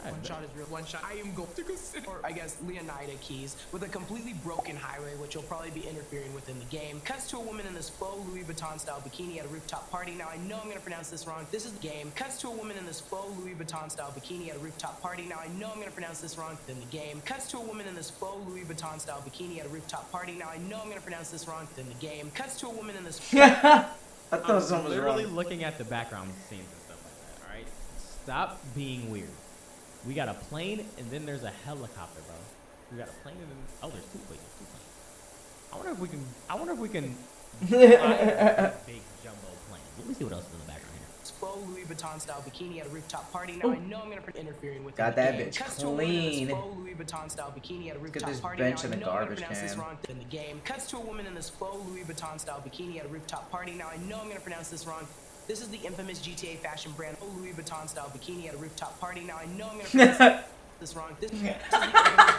One shot is real. One shot. I am going to go sit. Or I guess Leonida keys with a completely broken highway, which will probably be interfering within the game. Cuts to a woman in this faux Louis Vuitton style bikini at a rooftop party. Now I know I'm gonna pronounce this wrong. This is the game. Cuts to a woman in this faux Louis Vuitton style bikini at a rooftop party. Now I know I'm gonna pronounce this wrong. Then the game. Cuts to a woman in this faux Louis Vuitton style bikini at a rooftop party. Now I know I'm gonna pronounce this wrong. Then the game. Cuts to a woman in this. I thought someone was literally wrong. looking at the background scenes and stuff like that. All right, stop being weird. We got a plane and then there's a helicopter, bro. We got a plane and then there's two planes. I wonder if we can fly a big jumbo plane. Let me see what else is in the background here. Faux Louis Vuitton style bikini at a rooftop party. Now I know I'm gonna interfering with Got the that game. bitch Cuts to a woman in this clean. faux Louis Vuitton style bikini at a Look at rooftop this party. bench Now in I the know I'm gonna garbage pronounce this can. wrong in the game. Cuts to a woman in this faux Louis Vuitton style bikini at a rooftop party. Now I know I'm gonna pronounce this wrong. This is the infamous GTA fashion brand faux Louis Vuitton style bikini at a rooftop party. Now I know I'm gonna pronounce this wrong. This is the infamous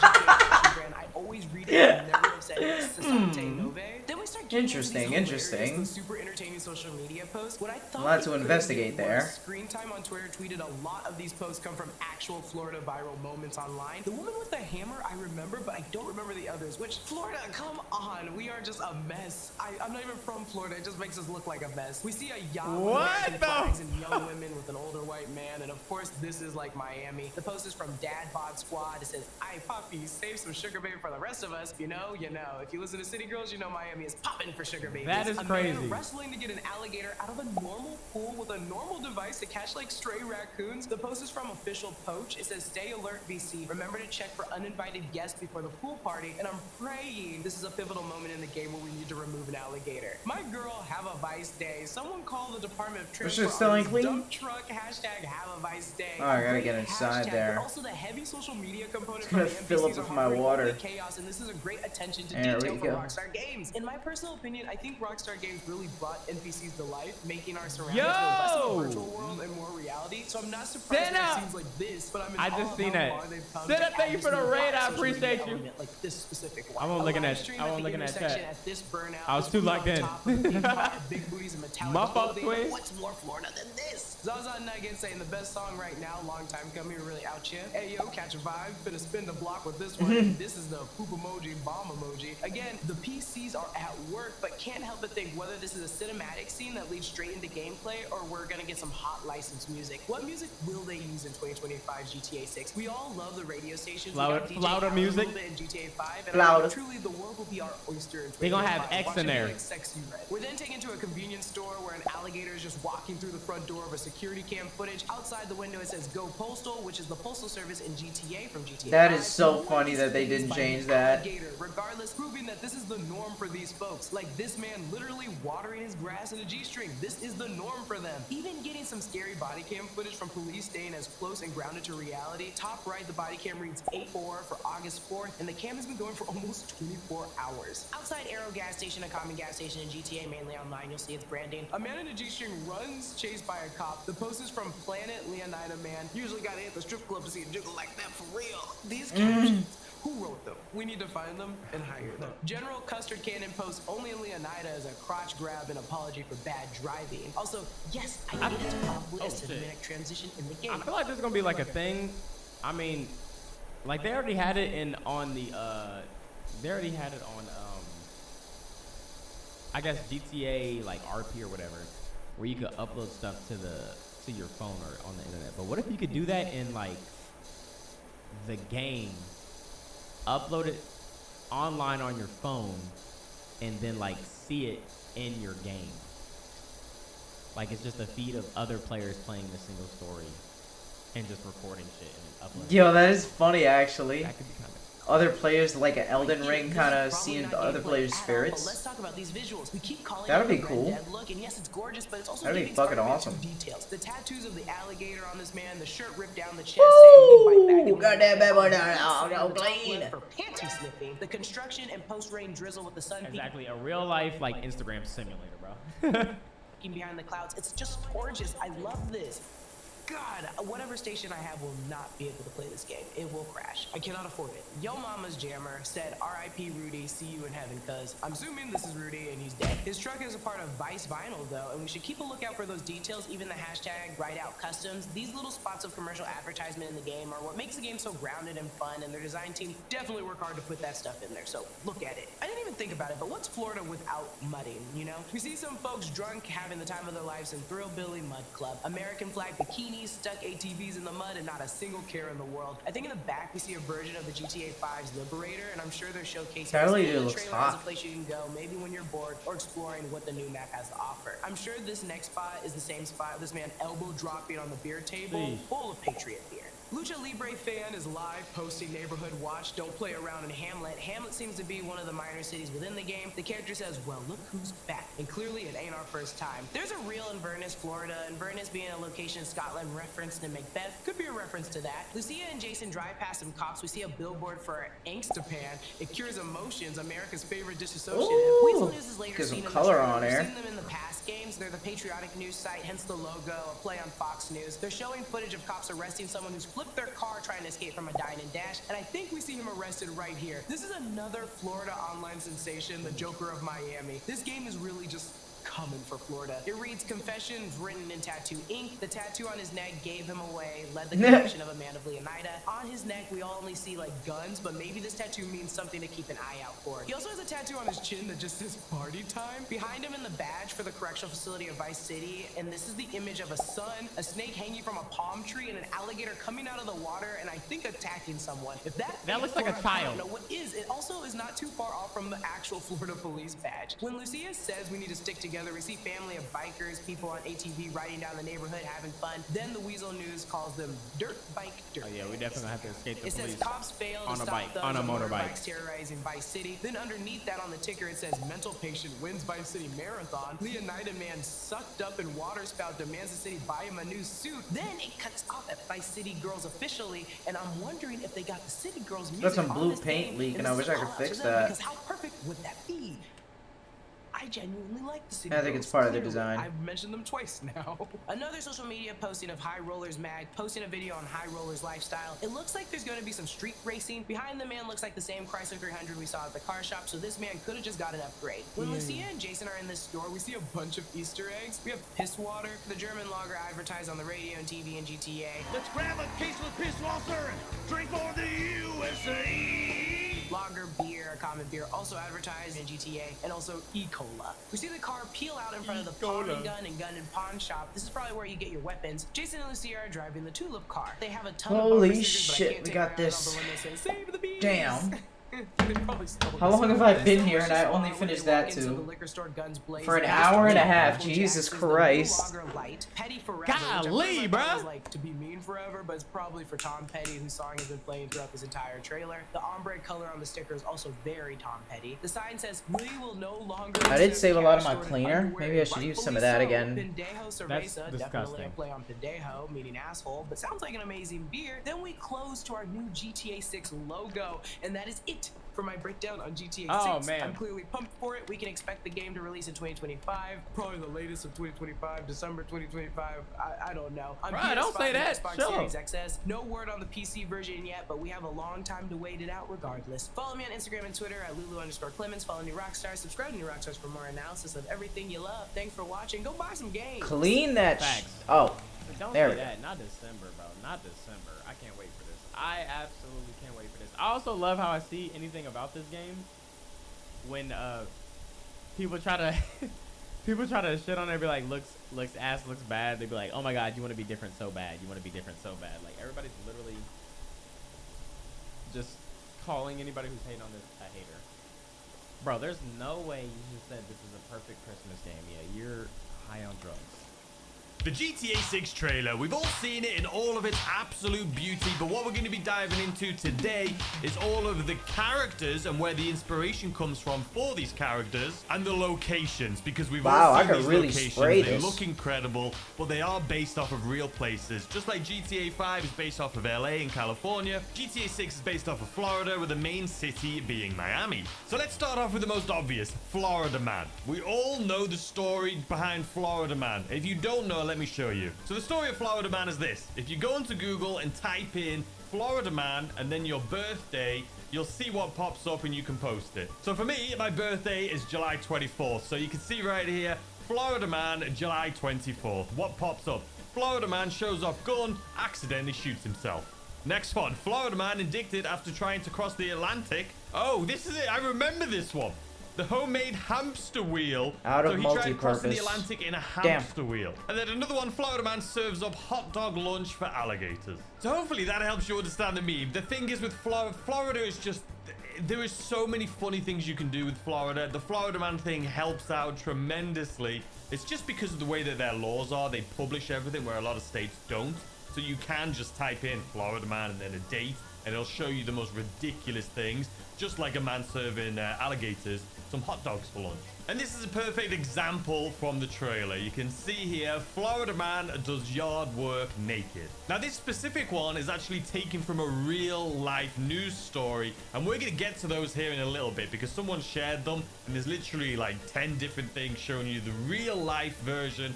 GTA fashion brand. I always read it and never have said it. Sesante Nove. Then we start getting into these Interesting. hilarious, super entertaining social media posts. What I thought A lot it to could investigate be there. was Screen Time on Twitter tweeted a lot of these posts come from actual Florida viral moments online. The woman with the hammer I remember, but I don't remember the others. Which Florida, come on, we are just a mess. I'm not even from Florida. It just makes us look like a mess. We see a yacht with American flags and young women with an older white man, and of course this is like Miami. The post is from Dad Bod Squad. It says, "Aye, Poppy, save some sugar baby for the rest of us." You know. If you listen to City Girls, you know Miami is popping for sugar babies. That is crazy. Man wrestling to get an alligator out of a normal pool with a normal device to catch like stray raccoons. The post is from Official Poach. It says, "Stay alert, BC. Remember to check for uninvited guests before the pool party." And I'm praying this is a pivotal moment in the game where we need to remove an alligator. My girl, have a vice day. Someone call the Department of Was Transport. she selling clean? Dump truck hashtag have a vice day. Oh, I gotta Great get inside hashtag, there. But also the heavy social media component It's from gonna the fill up NPCs with are my harboring water. all the chaos, and this is a great attention to There detail we from go. Rockstar Games. In my personal opinion, I think Rockstar Games really brought NPCs to life, making our surroundings feel less of a virtual world and more reality. So I'm not surprised Stand that up. it seems like this, but I'm in I awe just of seen how that. far they've come Stand to up, thank add you this for the new raid, I social media appreciate you. element, like this specific one. I wasn't looking A at- live stream I wasn't the looking at intersection chat. at this burnout. I was This too food locked on in. top of the theme park, big booties and metallic My fault, clothing. Queen. What's more Florida than this? Zaza Nugget saying the best song right now, long time coming, really out here. Hey yo, catch a vibe, finna spin the block with this one. This is the poop emoji, bomb emoji. Again, the PCs are at work, but can't help but think whether this is a cinematic scene that leads straight into gameplay or we're gonna get some hot licensed music. What music will they use in 2025 GTA 6? We all love the radio stations. We got DJ Flauta Khaled music. a little bit in GTA 5, and Flauta. I think truly the world will be our oyster in 2025. They gonna have X Watch in it be there. like Sexy Red. We're then taken to a convenience store where an alligator is just walking through the front door of a security cam footage. Outside the window it says Go Postal, which is the postal service in GTA from GTA That 5. is so One funny piece that of they things didn't by change the that. alligator, regardless, proving that this is the norm for these folks. Like this man literally watering his grass in a G-string. This is the norm for them. Even getting some scary body cam footage from police staying as close and grounded to reality. Top right, the body cam reads 8-4 for August 4th, and the cam has been going for almost 24 hours. Outside Arrow gas station, a common gas station in GTA, mainly online, you'll see its branding. A man in a G-string runs, chased by a cop. The post is from Planet Leonida Man. Usually gotta hit the strip club to see a jiggle like that for real. These captions, who wrote them? We need to find them and hire them. General Custard Cannon posts only in Leonida as a crotch grab and apology for bad driving. Also, yes, I needed to probably a cinematic transition in the game. I feel like this is gonna be like a thing. I mean, like they already had it in on the they already had it on I guess GTA like RP or whatever, where you could upload stuff to your phone or on the internet. But what if you could do that in like the game, upload it online on your phone, and then like see it in your game. Like it's just a feed of other players playing the single story and just recording shit and uploading. Yo, that is funny actually. That could be kind of Other players like an Elden Like, Ring this kind is of probably seeing not the other gameplay players' at all, spirits. But let's talk about these visuals. We keep calling That'd it be a cool. Red Dead look, and yes, it's gorgeous, but it's also That'd be giving fucking Spider-Man awesome. two details. The tattoos of the alligator on this man, the shirt ripped down the chest, saying "We bite back," and goddamn we bad boy, bite no, back. no, The no, top clean. left for panty sniffing. The construction and post-rain drizzle with the sun exactly a real life like Instagram simulator, bro. peeking behind the clouds. It's just gorgeous. I love this. God, whatever station I have will not be able to play this game. It will crash. I cannot afford it. Yo Mama's Jammer said, R.I.P. Rudy, see you in heaven, cuz I'm assuming this is Rudy and he's dead. His truck is a part of Vice Vinyl, though, and we should keep a lookout for those details, even the hashtag #WriteOutCustoms. These little spots of commercial advertisement in the game are what makes the game so grounded and fun, and their design team definitely work hard to put that stuff in there, so look at it. I didn't even think about it, but what's Florida without mudding, you know? We see some folks drunk having the time of their lives in Thrillbilly Mud Club. American flag bikinis, stuck ATVs in the mud, and not a single care in the world. I think in the back we see a version of the GTA 5's Liberator, and I'm sure they're showcasing That really the looks trailer as a hot. place you can go, maybe when you're bored, or exploring what the new map has to offer. I'm sure this next spot is the same spot this man elbow dropping on the beer table, full of Patriot beer. Lucha Libre fan is live posting Neighborhood Watch, don't play around in Hamlet. Hamlet seems to be one of the minor cities within the game. The character says, well, look who's back. And clearly it ain't our first time. There's a real Inverness, Florida. Inverness being a location in Scotland referenced in Macbeth. Could be a reference to that. Lucia and Jason drive past some cops. We see a billboard for Angstapan. It cures emotions, America's favorite disassociative. Ooh, Weasel News is later get some seen in color the on trailer. We've there. seen them in the past games. They're the patriotic news site, hence the logo, a play on Fox News. They're showing footage of cops arresting someone who's flipped their car trying to escape from a dine and dash, and I think we see him arrested right here. This is another Florida online sensation, the Joker of Miami. This game is really just coming for Florida. It reads confessions written in tattoo ink. The tattoo on his neck gave him away, led the confession of a man of Leonida. On his neck, we only see like guns, but maybe this tattoo means something to keep an eye out for. He also has a tattoo on his chin that just says party time. Behind him in the badge for the correctional facility of Vice City, and this is the image of a sun, a snake hanging from a palm tree, and an alligator coming out of the water, and I think attacking someone. If that looks like a Florida, child. I don't know what is. It also is not too far off from the actual Florida police badge. When Lucia says we need to stick together, we see family of bikers, people on ATV riding down the neighborhood having fun. Then the Weasel News calls them dirt bike dirt. Oh yeah, we definitely have to escape the It police. says cops fail to on a stop bike, thugs on a motorbike. motorbikes terrorizing Vice City. Then underneath that on the ticker it says mental patient wins Vice City marathon. Leonida man sucked up in water spout demands the city buy him a new suit. Then it cuts off at Vice City Girls officially, and I'm wondering if they got the City Girls music Got some on blue this paint game, leak, and this I is wish a I could call out to fix them, that. Because how perfect would that be? I genuinely like the City I think Girls. it's part of the Clearly, design. I've mentioned them twice now. Another social media posting of High Rollers Mag, posting a video on High Rollers lifestyle. It looks like there's going to be some street racing. Behind the man looks like the same Chrysler 300 we saw at the car shop, so this man could have just got an upgrade. When Lucia and Jason are in this store, we see a bunch of Easter eggs. We have piss water, the German lager advertised on the radio and TV in GTA. Let's grab a case of piss water and drink for the USA. Lager beer, a common beer, also advertised in GTA, and also E-Cola. We see the car peel out in front of the pawn and gun and pawn shop. This is probably where you get your weapons. Jason and Lucia are driving the Tulip car. They have a ton of Holy bumper stickers, but I shit, can't we take got my eye off this. the one that says, "Save the bees." Damn. They probably stole How this. long have I This been here and I delicious only spot finished where you that walk into too? the liquor store, guns blazing, For an and hour and a Michael half, Jackson's Jesus The Blue Christ. Lager Light, Petty Forever. Golly, which I believe bruh. is like to be mean forever, but it's probably for Tom Petty, whose song has been playing throughout this entire trailer. The ombre color on the sticker is also very Tom Petty. The sign says, "We will no longer." I did accept save a lot of cash my stored in cleaner. underwear." Maybe I should use some of that Rightfully again. Pendejo Cerveza, That's definitely a disgusting. play on pendejo, meaning asshole, but sounds like an amazing beer. Then we close to our new GTA 6 logo, and that is it for my breakdown on GTA 6. Oh, man. I'm clearly pumped for it. We can expect the game to release in 2025, probably the latest of 2025, December 2025. I don't know. On Bruh, don't PS5 say and that. Xbox Chill. Series XS. No word on the PC version yet, but we have a long time to wait it out regardless. Follow me on Instagram and Twitter at Lulu_Clemens. Follow New Rockstars. Subscribe to New Rockstars for more analysis of everything you love. Thanks for watching. Go buy some games. Clean that. Facts. Oh, But don't There say we go. that. Not December, bro. Not December. I can't wait for this. I absolutely can't wait for this. I also love how I see anything about this game when people try to people try to shit on it and be like, looks ass, looks bad. They be like, oh my god, you want to be different so bad. You want to be different so bad. Like everybody's literally just calling anybody who's hating on this a hater. Bro, there's no way you just said this is a perfect Christmas game. Yeah, you're high on drugs. The GTA 6 trailer, we've all seen it in all of its absolute beauty, but what we're going to be diving into today is all of the characters and where the inspiration comes from for these characters and the locations, because we've all I seen could these really locations. spray They this. look incredible, but they are based off of real places. Just like GTA 5 is based off of LA in California, GTA 6 is based off of Florida, with the main city being Miami. So let's start off with the most obvious, Florida Man. We all know the story behind Florida Man. If you don't know, let me show you. So the story of Florida Man is this. If you go into Google and type in Florida Man and then your birthday, you'll see what pops up and you can post it. So for me, my birthday is July 24th. So you can see right here, Florida Man, July 24th. What pops up? Florida Man shows off gun, accidentally shoots himself. Next one, Florida Man indicted after trying to cross the Atlantic. Oh, this is it. I remember this one. The homemade hamster wheel. Out of so he tried crossing the multi-purpose. Atlantic in a hamster wheel. And then another one, Florida Man serves up hot dog lunch for alligators. So hopefully that helps you understand the meme. The thing is with Florida is just, there is so many funny things you can do with Florida. The Florida Man thing helps out tremendously. It's just because of the way that their laws are. They publish everything where a lot of states don't. So you can just type in Florida Man and then a date, and it'll show you the most ridiculous things, just like a man serving alligators some hot dogs for lunch. And this is a perfect example from the trailer. You can see here, Florida Man does yard work naked. Now this specific one is actually taken from a real life news story, and we're gonna get to those here in a little bit because someone shared them, and there's literally like 10 different things showing you the real life version,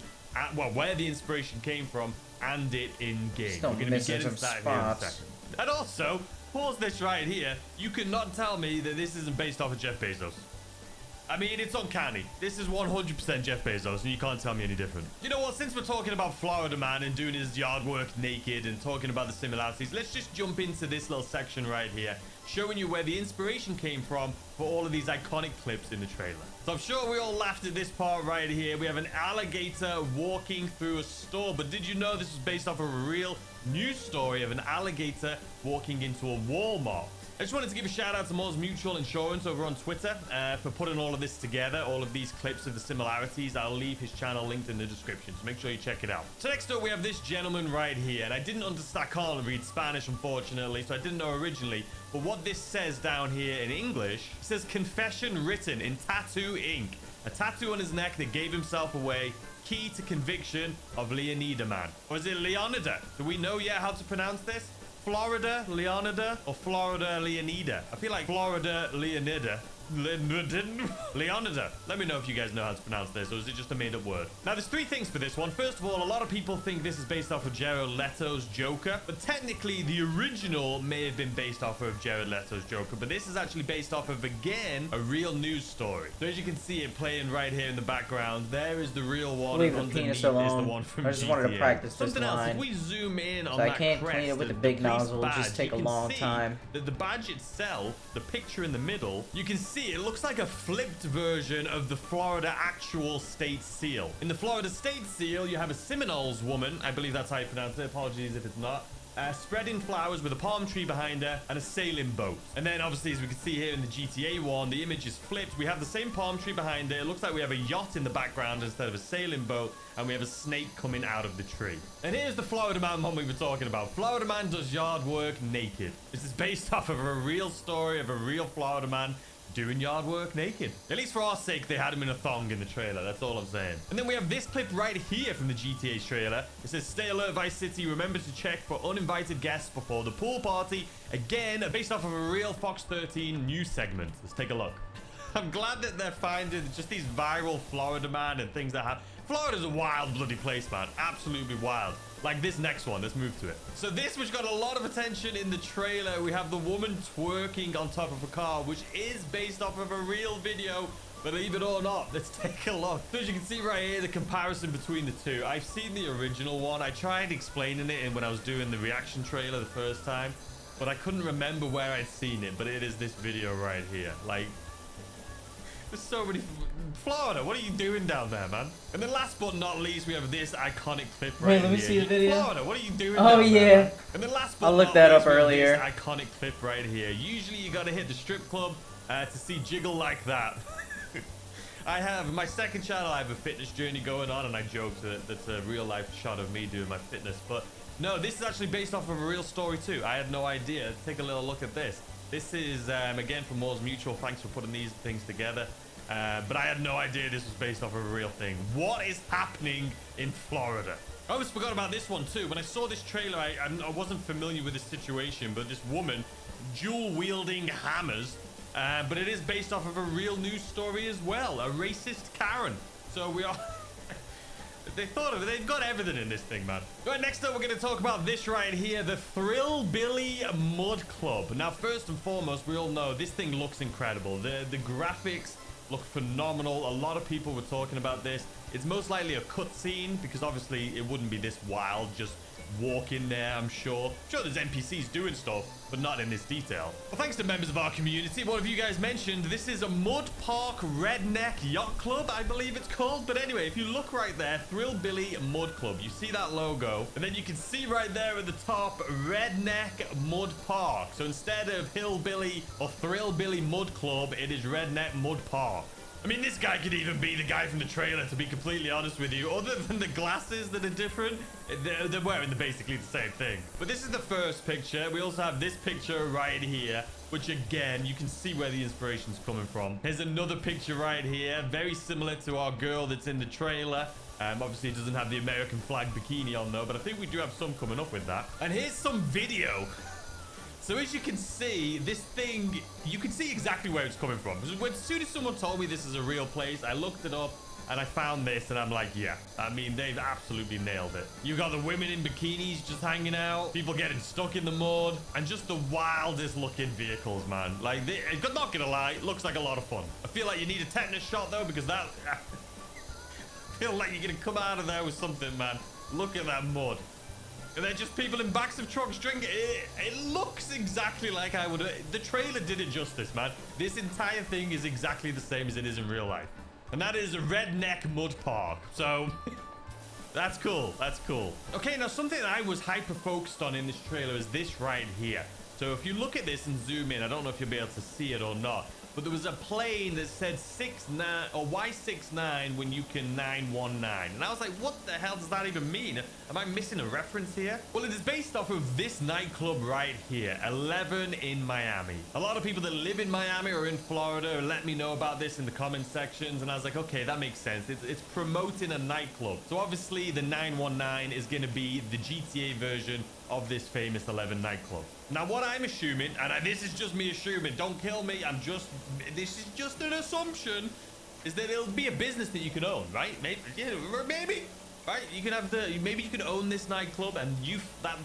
well, where the inspiration came from, and it in game. Still We're gonna be missing getting some to that here in a spots. second. And also, pause this right here. You cannot tell me that this isn't based off of Jeff Bezos. I mean, it's uncanny. This is 100% Jeff Bezos, and you can't tell me any different. You know what? Since we're talking about Florida Man and doing his yard work naked and talking about the similarities, let's just jump into this little section right here, showing you where the inspiration came from for all of these iconic clips in the trailer. So I'm sure we all laughed at this part right here. We have an alligator walking through a store, but did you know this was based off of a real news story of an alligator walking into a Walmart? I just wanted to give a shout out to Moz Mutual Insurance over on Twitter for putting all of this together, all of these clips of the similarities. I'll leave his channel linked in the description, so make sure you check it out. So next up, we have this gentleman right here, and I didn't understand, I can't read Spanish, unfortunately, so I didn't know originally, but what this says down here in English, it says confession written in tattoo ink. A tattoo on his neck that gave himself away. Key to conviction of Leonida Man. Or is it Leonida? Do we know yet how to pronounce this? Florida Leonida or Florida Leonida? I feel like Florida Leonida. Leonida. Let me know if you guys know how to pronounce this, or is it just a made-up word? Now, there's three things for this one. First of all, a lot of people think this is based off of Jared Leto's Joker, but technically the original may have been based off of Jared Leto's Joker, but this is actually based off of, again, a real news story. So as you can see it playing right here in the background, there is the real one, Leave and the underneath penis is the alone. one from I just GTA. wanted to practice this Something else, if line. we zoom in on So I that can't crest, clean it with the the big police nozzle. It'll just badge, take a you can long see time. that the badge itself, the picture in the middle, you can see it looks like a flipped version of the Florida actual state seal. In the Florida state seal, you have a Seminoles woman, I believe that's how you pronounce it, apologies if it's not, spreading flowers with a palm tree behind her and a sailing boat. And then obviously, as we can see here in the GTA one, the image is flipped. We have the same palm tree behind it. It looks like we have a yacht in the background instead of a sailing boat, and we have a snake coming out of the tree. And here's the Florida Man one we were talking about. Florida Man does yard work naked. This is based off of a real story of a real Florida Man doing yard work naked. At least for our sake, they had him in a thong in the trailer. That's all I'm saying. And then we have this clip right here from the GTA trailer. It says, stay alert, Vice City. Remember to check for uninvited guests before the pool party. Again, based off of a real Fox 13 news segment. Let's take a look. I'm glad that they're finding just these viral Florida Man and things that happen. Florida's a wild bloody place, man. Absolutely wild. Like this next one. Let's move to it. So this, which got a lot of attention in the trailer, we have the woman twerking on top of a car, which is based off of a real video, believe it or not. Let's take a look. So as you can see right here, the comparison between the two. I've seen the original one. I tried explaining it when I was doing the reaction trailer the first time, but I couldn't remember where I'd seen it. But it is this video right here. Like, there's so many. Florida, what are you doing down there, man? And then last but not least, we have this iconic clip right Wait, here. let me see the video. Florida, what are you doing Oh, down yeah. there, man? And then last but I looked not that least, up we have earlier. this iconic clip right here. Usually you gotta hit the strip club to see jiggle like that. I have my second channel. I have a fitness journey going on, and I joked that that's a real life shot of me doing my fitness. But no, this is actually based off of a real story too. I had no idea. Take a little look at this. This is again from Moore's Mutual. Thanks for putting these things together. But I had no idea this was based off of a real thing. What is happening in Florida? I almost forgot about this one too. When I saw this trailer, I wasn't familiar with this situation, but this woman dual wielding hammers. But it is based off of a real news story as well. A racist Karen. So we are... They thought of it. They've got everything in this thing, man. Right, next up, we're going to talk about this right here. The Thrillbilly Mud Club. Now, first and foremost, we all know this thing looks incredible. The graphics look phenomenal. A lot of people were talking about this. It's most likely a cutscene because obviously it wouldn't be this wild. Just walk in there, I'm sure. There's NPCs doing stuff, but not in this detail. Well, thanks to members of our community, one of you guys mentioned this is a Mud Park Redneck Yacht Club, I believe it's called. But anyway, if you look right there, Thrillbilly Mud Club, you see that logo, and then you can see right there at the top, Redneck Mud Park. So instead of Hillbilly or Thrillbilly Mud Club, it is Redneck Mud Park. I mean, this guy could even be the guy from the trailer, to be completely honest with you. Other than the glasses that are different, they're wearing basically the same thing. But this is the first picture. We also have this picture right here, which again, you can see where the inspiration's coming from. Here's another picture right here, very similar to our girl that's in the trailer. Obviously, it doesn't have the American flag bikini on though, but I think we do have some coming up with that. And here's some video. So as you can see, this thing, you can see exactly where it's coming from. As soon as someone told me this is a real place, I looked it up and I found this and I'm like, yeah, I mean, they've absolutely nailed it. You got the women in bikinis just hanging out, people getting stuck in the mud, and just the wildest looking vehicles, man. Like, not gonna lie, it looks like a lot of fun. I feel like you need a tetanus shot though, because that, I feel like you're gonna come out of there with something, man. Look at that mud. And they're just people in backs of trucks drinking. It looks exactly like I would. The trailer did it justice, man. This entire thing is exactly the same as it is in real life. And that is a Redneck Mud Park. So that's cool. That's cool. Okay, now something that I was hyper focused on in this trailer is this right here. So if you look at this and zoom in, I don't know if you'll be able to see it or not, but there was a plane that said 69 or Y69 when you can 919. And I was like, what the hell does that even mean? Am I missing a reference here? Well, it is based off of this nightclub right here, 11 in Miami. A lot of people that live in Miami or in Florida let me know about this in the comment sections. And I was like, okay, that makes sense. It's promoting a nightclub. So obviously the 919 is going to be the GTA version of this famous 11 nightclub. Now, what I'm assuming, and this is just me assuming, don't kill me, this is just an assumption, is that it'll be a business that you can own, right? Maybe, right? You can have maybe you can own this nightclub, and that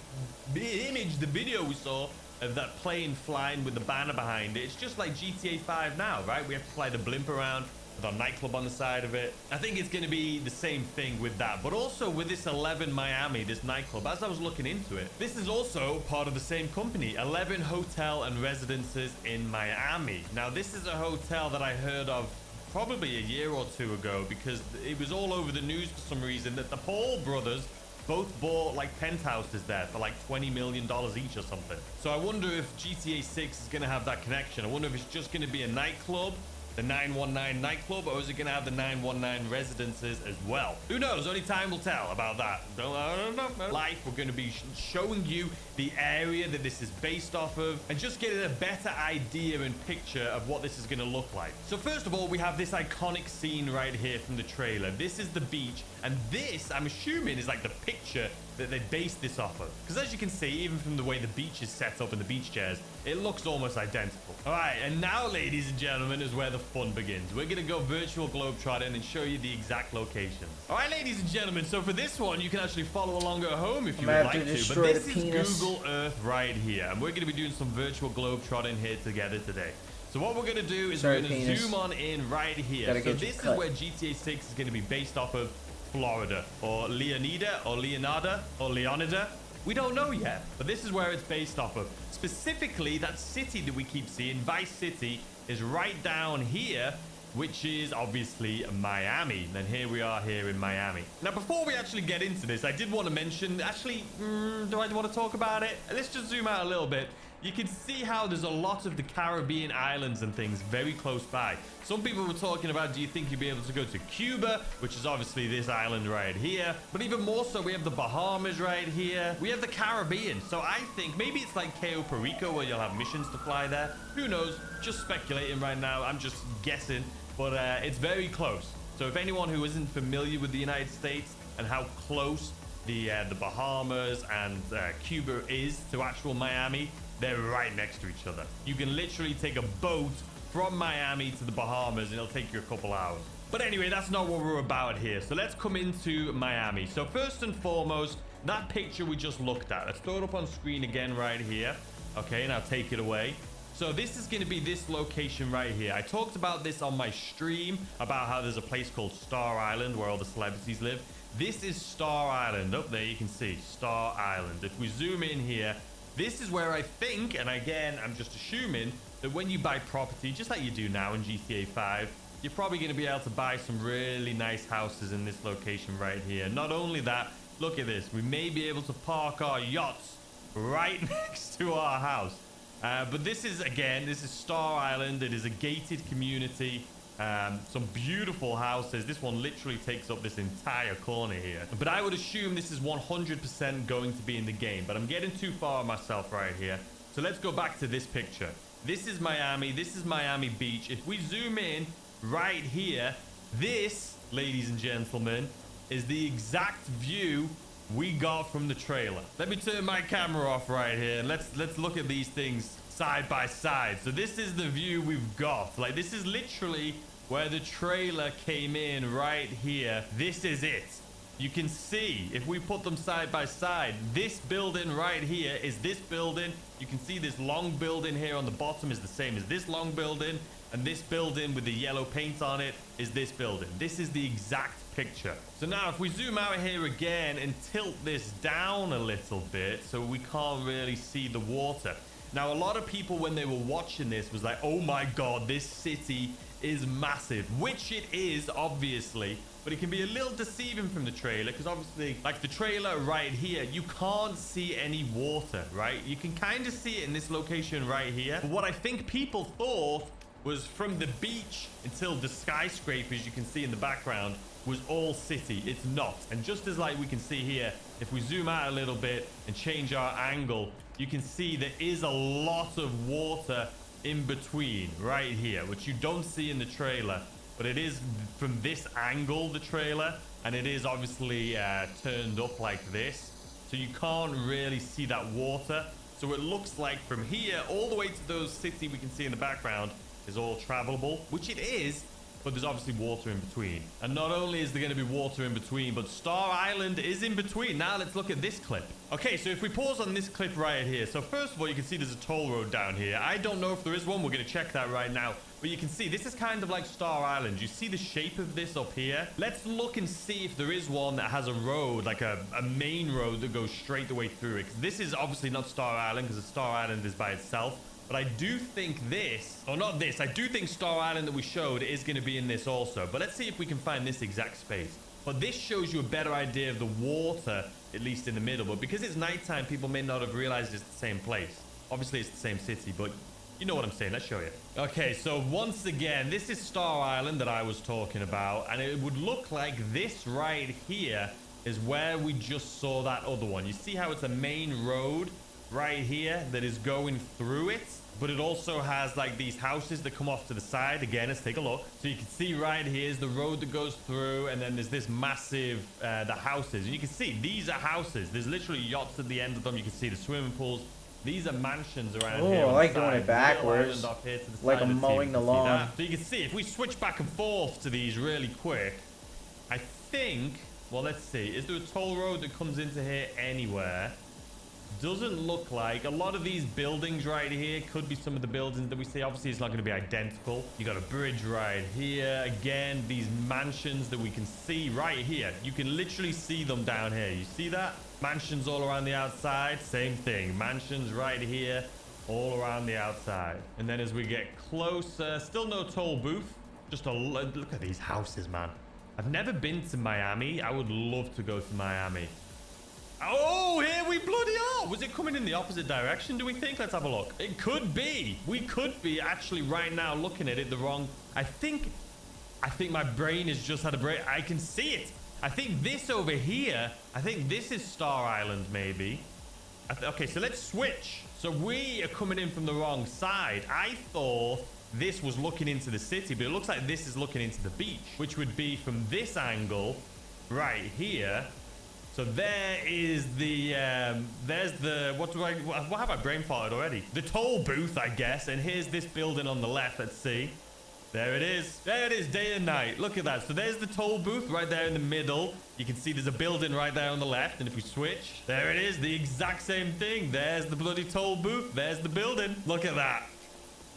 image, the video we saw of that plane flying with the banner behind it, it's just like GTA 5 now, right? We have to fly the blimp around with our nightclub on the side of it. I think it's going to be the same thing with that, but also with this 11 Miami, this nightclub, as I was looking into it, this is also part of the same company, 11 Hotel and Residences in Miami. Now, this is a hotel that I heard of probably a year or two ago because it was all over the news for some reason that the Paul brothers both bought like penthouses there for like $20 million each or something. So I wonder if GTA 6 is going to have that connection. I wonder if it's just going to be a nightclub, the 919 nightclub, or is it going to have the 919 residences as well? Who knows? Only time will tell about that. I don't know. Life, we're going to be showing you the area that this is based off of and just getting a better idea and picture of what this is going to look like. So first of all, we have this iconic scene right here from the trailer. This is the beach, and this, I'm assuming, is like the picture that they based this off of. Because as you can see, even from the way the beach is set up in the beach chairs, it looks almost identical. All right, and now, ladies and gentlemen, is where the fun begins. We're gonna go virtual globetrotting and show you the exact locations. All right, ladies and gentlemen, so for this one, you can actually follow along at home if you would like to. But this is Google Earth right here, and we're gonna be doing some virtual globetrotting here together today. So what we're gonna do is we're gonna zoom on in right here. So this is where GTA 6 is gonna be based off of Florida, or Leonida, or Leonada, or Leonida. We don't know yet, but this is where it's based off of. Specifically, that city that we keep seeing, Vice City, is right down here, which is obviously Miami. And here we are here in Miami. Now, before we actually get into this, I did want to mention, actually, do I want to talk about it? Let's just zoom out a little bit. you can see how there's a lot of the Caribbean islands and things very close by. Some people were talking about, do you think you'd be able to go to Cuba, which is obviously this island right here. But even more so, we have the Bahamas right here. We have the Caribbean. So I think maybe it's like Cayo Perico where you'll have missions to fly there. Who knows? Just speculating right now. I'm just guessing. But it's very close. So if anyone who isn't familiar with the United States and how close the Bahamas and Cuba is to actual Miami, they're right next to each other. You can literally take a boat from Miami to the Bahamas and it'll take you a couple hours. But anyway, that's not what we're about here. So let's come into Miami. So first and foremost, that picture we just looked at. Let's throw it up on screen again right here. Okay, now take it away. So this is going to be this location right here. I talked about this on my stream about how there's a place called Star Island where all the celebrities live. This is Star Island. Up there you can see Star Island. If we zoom in here, this is where I think, and again, I'm just assuming, that when you buy property, just like you do now in GTA 5, you're probably going to be able to buy some really nice houses in this location right here. Not only that, look at this. We may be able to park our yachts right next to our house. But this is, again, this is Star Island. It is a gated community. Some beautiful houses. This one literally takes up this entire corner here. But I would assume this is 100% going to be in the game. But I'm getting too far myself right here. So let's go back to this picture. This is Miami. This is Miami Beach. If we zoom in right here, this, ladies and gentlemen, is the exact view we got from the trailer. Let me turn my camera off right here. Let's look at these things side by side. So this is the view we've got. Like, this is literally where the trailer came in right here. This is it. You can see, if we put them side by side, this building right here is this building. You can see this long building here on the bottom is the same as this long building. And this building with the yellow paint on it is this building. This is the exact picture. So now if we zoom out here again and tilt this down a little bit so we can't really see the water. Now, a lot of people when they were watching this was like, oh my God, this city is massive, which it is, obviously. But it can be a little deceiving from the trailer because obviously, like the trailer right here, you can't see any water, right? You can kind of see it in this location right here. But what I think people thought was from the beach until the skyscrapers you can see in the background was all city. It's not. And just as like we can see here, if we zoom out a little bit and change our angle, you can see there is a lot of water in between right here, which you don't see in the trailer. But it is from this angle, the trailer, and it is obviously turned up like this. So you can't really see that water. So it looks like from here all the way to those city we can see in the background is all travelable, which it is, but there's obviously water in between. And not only is there going to be water in between, but Star Island is in between. Now let's look at this clip. Okay, so if we pause on this clip right here, so first of all, you can see there's a toll road down here. I don't know if there is one. We're going to check that right now. But you can see this is kind of like Star Island. You see the shape of this up here? Let's look and see if there is one that has a road, like a main road that goes straight the way through it. 'Cause this is obviously not Star Island because Star Island is by itself. But I do think this, or not this, I do think Star Island that we showed is going to be in this also. But let's see if we can find this exact space. But this shows you a better idea of the water, at least in the middle. But because it's nighttime, people may not have realized it's the same place. Obviously, it's the same city, but you know what I'm saying. Let's show you. Okay, so once again, this is Star Island that I was talking about. And it would look like this right here is where we just saw that other one. You see how it's a main road right here that is going through it? But it also has like these houses that come off to the side. Again, let's take a look. So you can see right here is the road that goes through, and then there's this massive, the houses. And you can see these are houses. There's literally yachts at the end of them. You can see the swimming pools. These are mansions around here. Oh, I like doing it backwards. Like I'm mowing the lawn. So you can see if we switch back and forth to these really quick, I think, well, let's see. Is there a toll road that comes into here anywhere? Doesn't look like. A lot of these buildings right here could be some of the buildings that we see. Obviously, it's not going to be identical. You got a bridge right here. Again, these mansions that we can see right here. You can literally see them down here. You see that? Mansions all around the outside. Same thing. Mansions right here, all around the outside. And then as we get closer, still no toll booth. Just a look at these houses, man. I've never been to Miami. I would love to go to Miami. Oh, here we bloody are. Was it coming in the opposite direction, do we think? Let's have a look. It could be. We could be actually right now looking at it the wrong... I think my brain has just had a break. I can see it. I think this over here, I think this is Star Island, maybe. Okay, so let's switch. So we are coming in from the wrong side. I thought this was looking into the city, but it looks like this is looking into the beach, which would be from this angle right here. So there is the, there's the, what have I brain farted already? The toll booth, I guess. And here's this building on the left. Let's see. There it is. There it is, day and night. Look at that. So there's the toll booth right there in the middle. You can see there's a building right there on the left. And if we switch, there it is. The exact same thing. There's the bloody toll booth. There's the building. Look at that.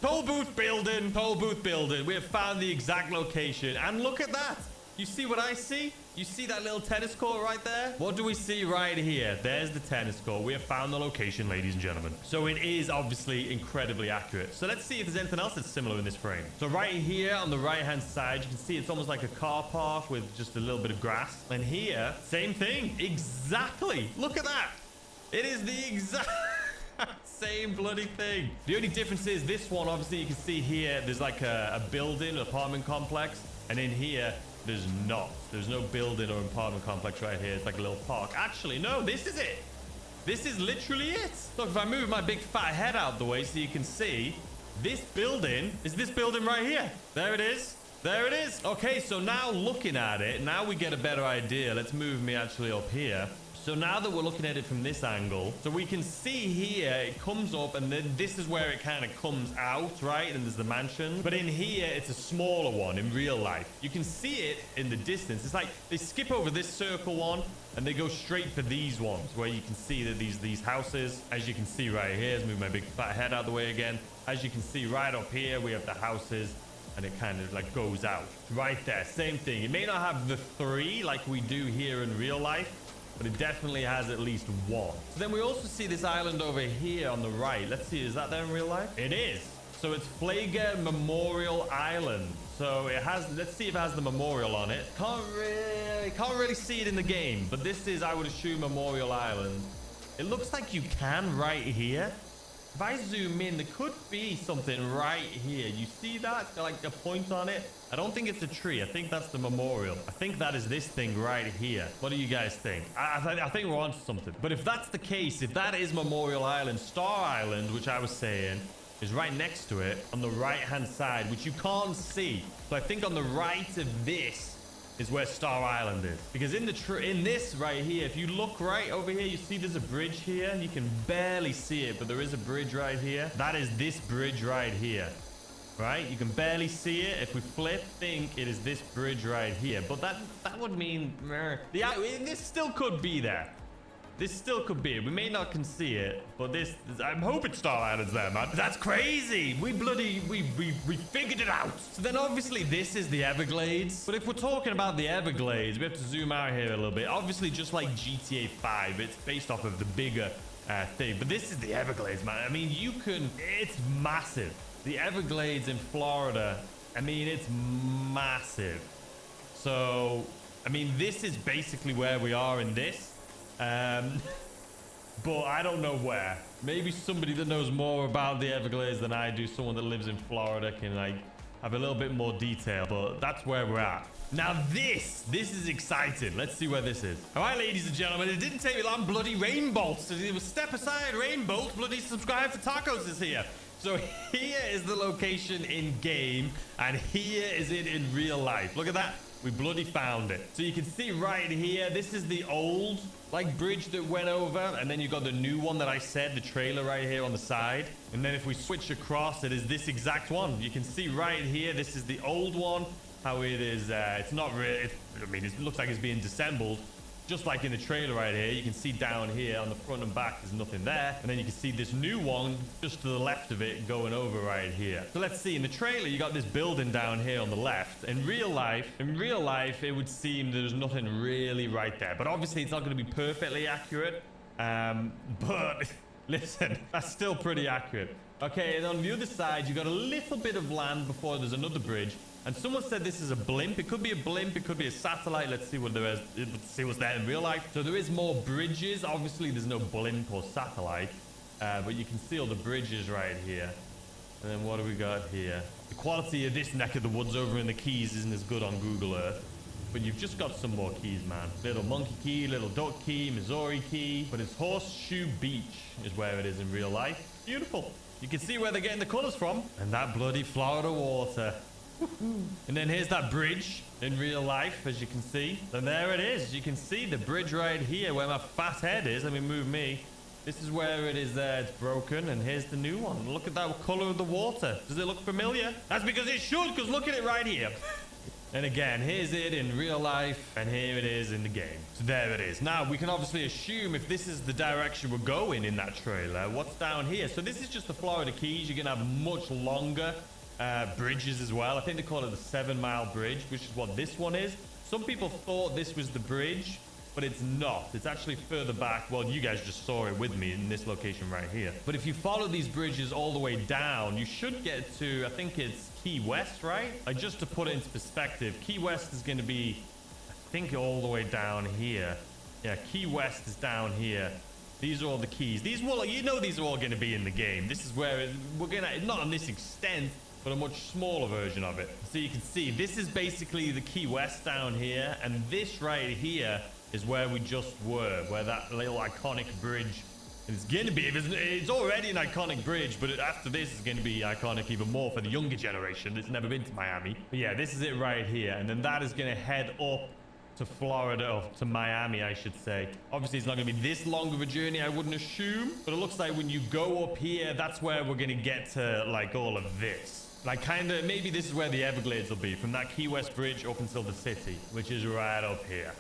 Toll booth building. Toll booth building. We have found the exact location. And look at that. You see what I see? You see that little tennis court right there? What do we see right here? There's the tennis court. We have found the location, ladies and gentlemen. So it is obviously incredibly accurate. So let's see if there's anything else that's similar in this frame. So right here on the right-hand side, you can see it's almost like a car park with just a little bit of grass. And here, same thing. Exactly. Look at that. It is the exact... same bloody thing. The only difference is this one, obviously, you can see here, there's like a building, apartment complex. And in here, there's not. There's no building or apartment complex right here. It's like a little park. Actually, no, this is it. This is literally it. Look, if I move my big fat head out the way so you can see, this building is this building right here. There it is. There it is. Okay, so now looking at it, now we get a better idea. Let's move me actually up here. So now that we're looking at it from this angle, so we can see here, it comes up and then this is where it kind of comes out, right? And there's the mansion. But in here, it's a smaller one in real life. You can see it in the distance. It's like they skip over this circle one and they go straight for these ones where you can see that these houses, as you can see right here, let's move my big fat head out of the way again. As you can see right up here, we have the houses and it kind of like goes out right there. Same thing. It may not have the 3 like we do here in real life, but it definitely has at least 1. So then we also see this island over here on the right. Let's see, is that there in real life? It is. So it's Flagger Memorial Island. So it has, let's see if it has the memorial on it. Can't really see it in the game, but this is, I would assume, Memorial Island. It looks like you can right here. If I zoom in, there could be something right here. You see that? It's got like a point on it. I don't think it's a tree. I think that's the memorial. I think that is this thing right here. What do you guys think? I think we're onto something. But if that's the case, if that is Memorial Island, Star Island, which I was saying, is right next to it on the right-hand side, which you can't see. So I think on the right of this is where Star Island is. Because in this right here, if you look right over here, you see there's a bridge here. You can barely see it, but there is a bridge right here. That is this bridge right here. Right? You can barely see it. If we flip, think it is this bridge right here. But that would mean... this still could be there. This still could be. We may not can see it, but this... I'm hoping Star Island's there, man. That's crazy. We figured it out. So then obviously this is the Everglades. But if we're talking about the Everglades, we have to zoom out here a little bit. Obviously, just like GTA 5, it's based off of the bigger thing. But this is the Everglades, man. I mean, you can... It's massive. The Everglades in Florida, I mean, it's massive. So, I mean, this is basically where we are in this. But I don't know where. Maybe somebody that knows more about the Everglades than I do, someone that lives in Florida, can like have a little bit more detail. But that's where we're at. Now this is exciting. Let's see where this is. All right, ladies and gentlemen, it didn't take me long. Bloody Rainbolt. So it was step aside, Rainbolt. Bloody subscribe for tacos is here. So here is the location in game, and here is it in real life. Look at that. We bloody found it. So you can see right here, this is the old like bridge that went over, and then you got the new one that I said, the trailer right here on the side. And then if we switch across, it is this exact one. You can see right here, this is the old one. How it is, it's not really, I mean, it looks like it's being disassembled. Just like in the trailer right here, you can see down here on the front and back, there's nothing there. And then you can see this new one just to the left of it going over right here. So let's see, in the trailer, you got this building down here on the left. In real life, it would seem there's nothing really right there. But obviously, it's not going to be perfectly accurate. But listen, that's still pretty accurate. Okay, and on the other side, you got a little bit of land before there's another bridge. And someone said this is a blimp. It could be a blimp. It could be a satellite. Let's see what there is. Let's see what's there in real life. So there is more bridges. Obviously, there's no blimp or satellite. But you can see all the bridges right here. And then what do we got here? The quality of this neck of the woods over in the Keys isn't as good on Google Earth. But you've just got some more keys, man. Little Monkey Key, Little Duck Key, Missouri Key. But it's Horseshoe Beach is where it is in real life. Beautiful. You can see where they're getting the colors from. And that bloody Florida water. And then here's that bridge in real life, as you can see. And there it is. You can see the bridge right here where my fat head is. Let me move me. This is where it is there. It's broken. And here's the new one. Look at that color of the water. Does it look familiar? That's because it should, because look at it right here. And again, here's it in real life, and here it is in the game. So there it is. Now, we can obviously assume if this is the direction we're going in that trailer, what's down here? So this is just the Florida Keys. You're going to have much longer bridges as well. I think they call it the 7-mile bridge, which is what this one is. Some people thought this was the bridge, but it's not. It's actually further back. Well, you guys just saw it with me in this location right here. But if you follow these bridges all the way down, you should get to, I think it's Key West, right? Like, just to put it into perspective, Key West is going to be, I think, all the way down here. Yeah, Key West is down here. These are all the keys. These will, you know, these are all going to be in the game. This is where we're going to, not on this extent, but a much smaller version of it. So you can see, this is basically the Key West down here, and this right here is where we just were, where that little iconic bridge. It's going to be, it's already an iconic bridge, but after this it's going to be iconic even more for the younger generation that's never been to Miami. But yeah, this is it right here. And then that is going to head up to Florida, or to Miami, I should say. Obviously, it's not going to be this long of a journey, I wouldn't assume. But it looks like when you go up here, that's where we're going to get to, like, all of this. Like, kind of, maybe this is where the Everglades will be, from that Key West bridge up until the city, which is right up here.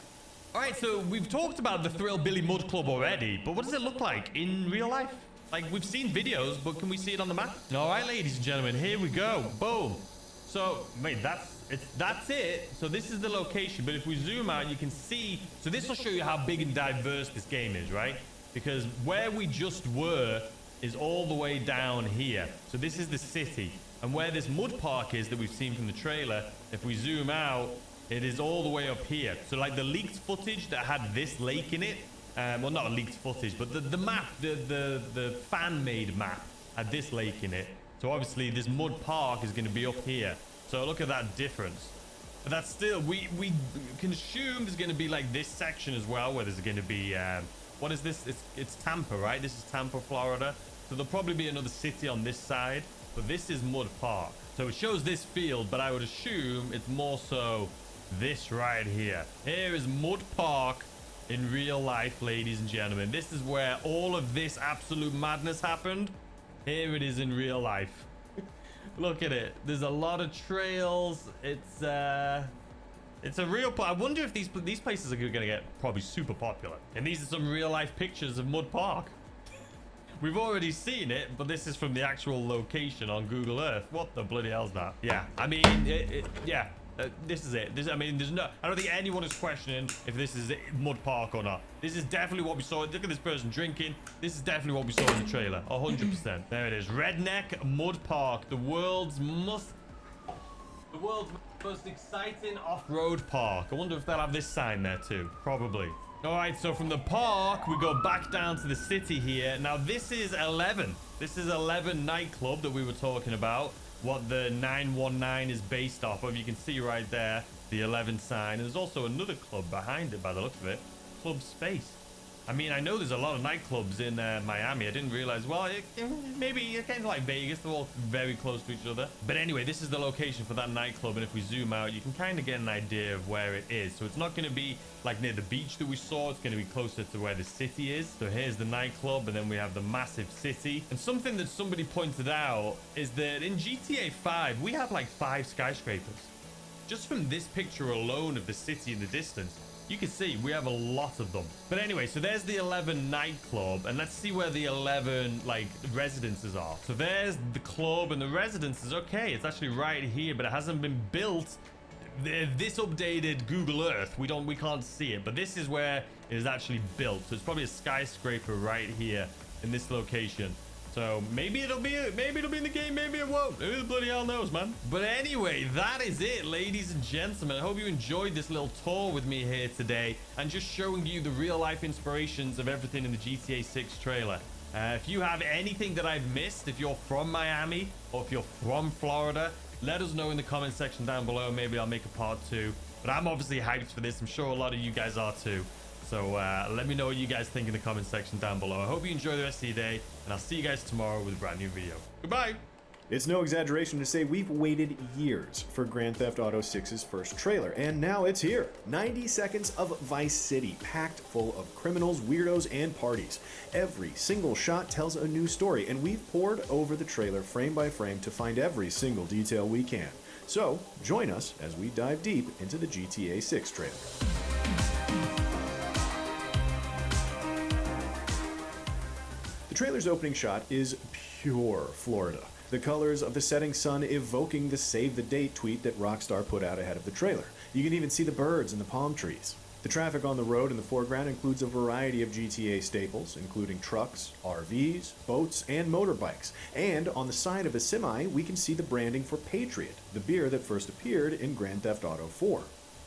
All right, so we've talked about the Thrill Billy Mud Club already, but what does it look like in real life? Like, we've seen videos, but can we see it on the map? All right, ladies and gentlemen, here we go. Boom. So, wait, that's it. So this is the location, but if we zoom out, you can see, so this will show you how big and diverse this game is, right? Because where we just were is all the way down here. So this is the city. And where this mud park is that we've seen from the trailer, if we zoom out, it is all the way up here. So like the leaked footage that had this lake in it, well, not leaked footage, but the map, the fan-made map had this lake in it. So obviously this mud park is going to be up here. So look at that difference. But that's still, we can assume there's going to be like this section as well, where there's going to be, what is this? It's Tampa, right? This is Tampa, Florida. So there'll probably be another city on this side, but this is Mud Park. So it shows this field, but I would assume it's more so this right here. Here is Mud Park in real life, ladies and gentlemen. This is where all of this absolute madness happened. Here it is in real life. Look at it. There's a lot of trails. It's a real. I wonder if these places are going to get probably super popular. And these are some real life pictures of Mud Park. We've already seen it, but this is from the actual location on Google Earth. What the bloody hell's that? Yeah, I mean, yeah. This is it. I mean, I don't think anyone is questioning if this is Mud Park or not. This is definitely what we saw. Look at this person drinking. This is definitely what we saw in the trailer. 100%. There it is. Redneck Mud Park. The world's most exciting off-road park. I wonder if they'll have this sign there too. Probably. All right, so from the park, we go back down to the city here. Now, this is 11. This is 11 nightclub that we were talking about. What the 919 is based off of. You can see right there the 11 sign. And there's also another club behind it by the looks of it. Club Space. I mean, I know there's a lot of nightclubs in Miami. I didn't realize. Well, maybe it's kind of like Vegas. They're all very close to each other. But anyway, this is the location for that nightclub. And if we zoom out, you can kind of get an idea of where it is. So it's not going to be like near the beach that we saw. It's going to be closer to where the city is. So here's the nightclub, and then we have the massive city. And something that somebody pointed out is that in GTA 5, we have like 5 skyscrapers. Just from this picture alone of the city in the distance, you can see we have a lot of them. But anyway, so there's the 11 nightclub, and let's see where the 11 like residences are. So there's the club and the residences. Okay, it's actually right here, but it hasn't been built. This updated Google Earth, we can't see it, but this is where it is actually built. So it's probably a skyscraper right here in this location. So maybe it'll be in the game, maybe it won't. Who the bloody hell knows, man? But anyway, that is it, ladies and gentlemen. I hope you enjoyed this little tour with me here today and just showing you the real life inspirations of everything in the GTA 6 trailer. If you have anything that I've missed, if you're from Miami or if you're from Florida, let us know in the comment section down below. Maybe I'll make a part 2. But I'm obviously hyped for this. I'm sure a lot of you guys are too. So let me know what you guys think in the comment section down below. I hope you enjoy the rest of your day, and I'll see you guys tomorrow with a brand new video. Goodbye. It's no exaggeration to say we've waited years for Grand Theft Auto 6's first trailer, and now it's here. 90 seconds of Vice City, packed full of criminals, weirdos, and parties. Every single shot tells a new story, and we've pored over the trailer frame by frame to find every single detail we can. So, join us as we dive deep into the GTA 6 trailer. The trailer's opening shot is pure Florida. The colors of the setting sun evoking the save the date tweet that Rockstar put out ahead of the trailer. You can even see the birds and the palm trees. The traffic on the road in the foreground includes a variety of GTA staples, including trucks, RVs, boats, and motorbikes. And on the side of a semi, we can see the branding for Patriot, the beer that first appeared in Grand Theft Auto 4.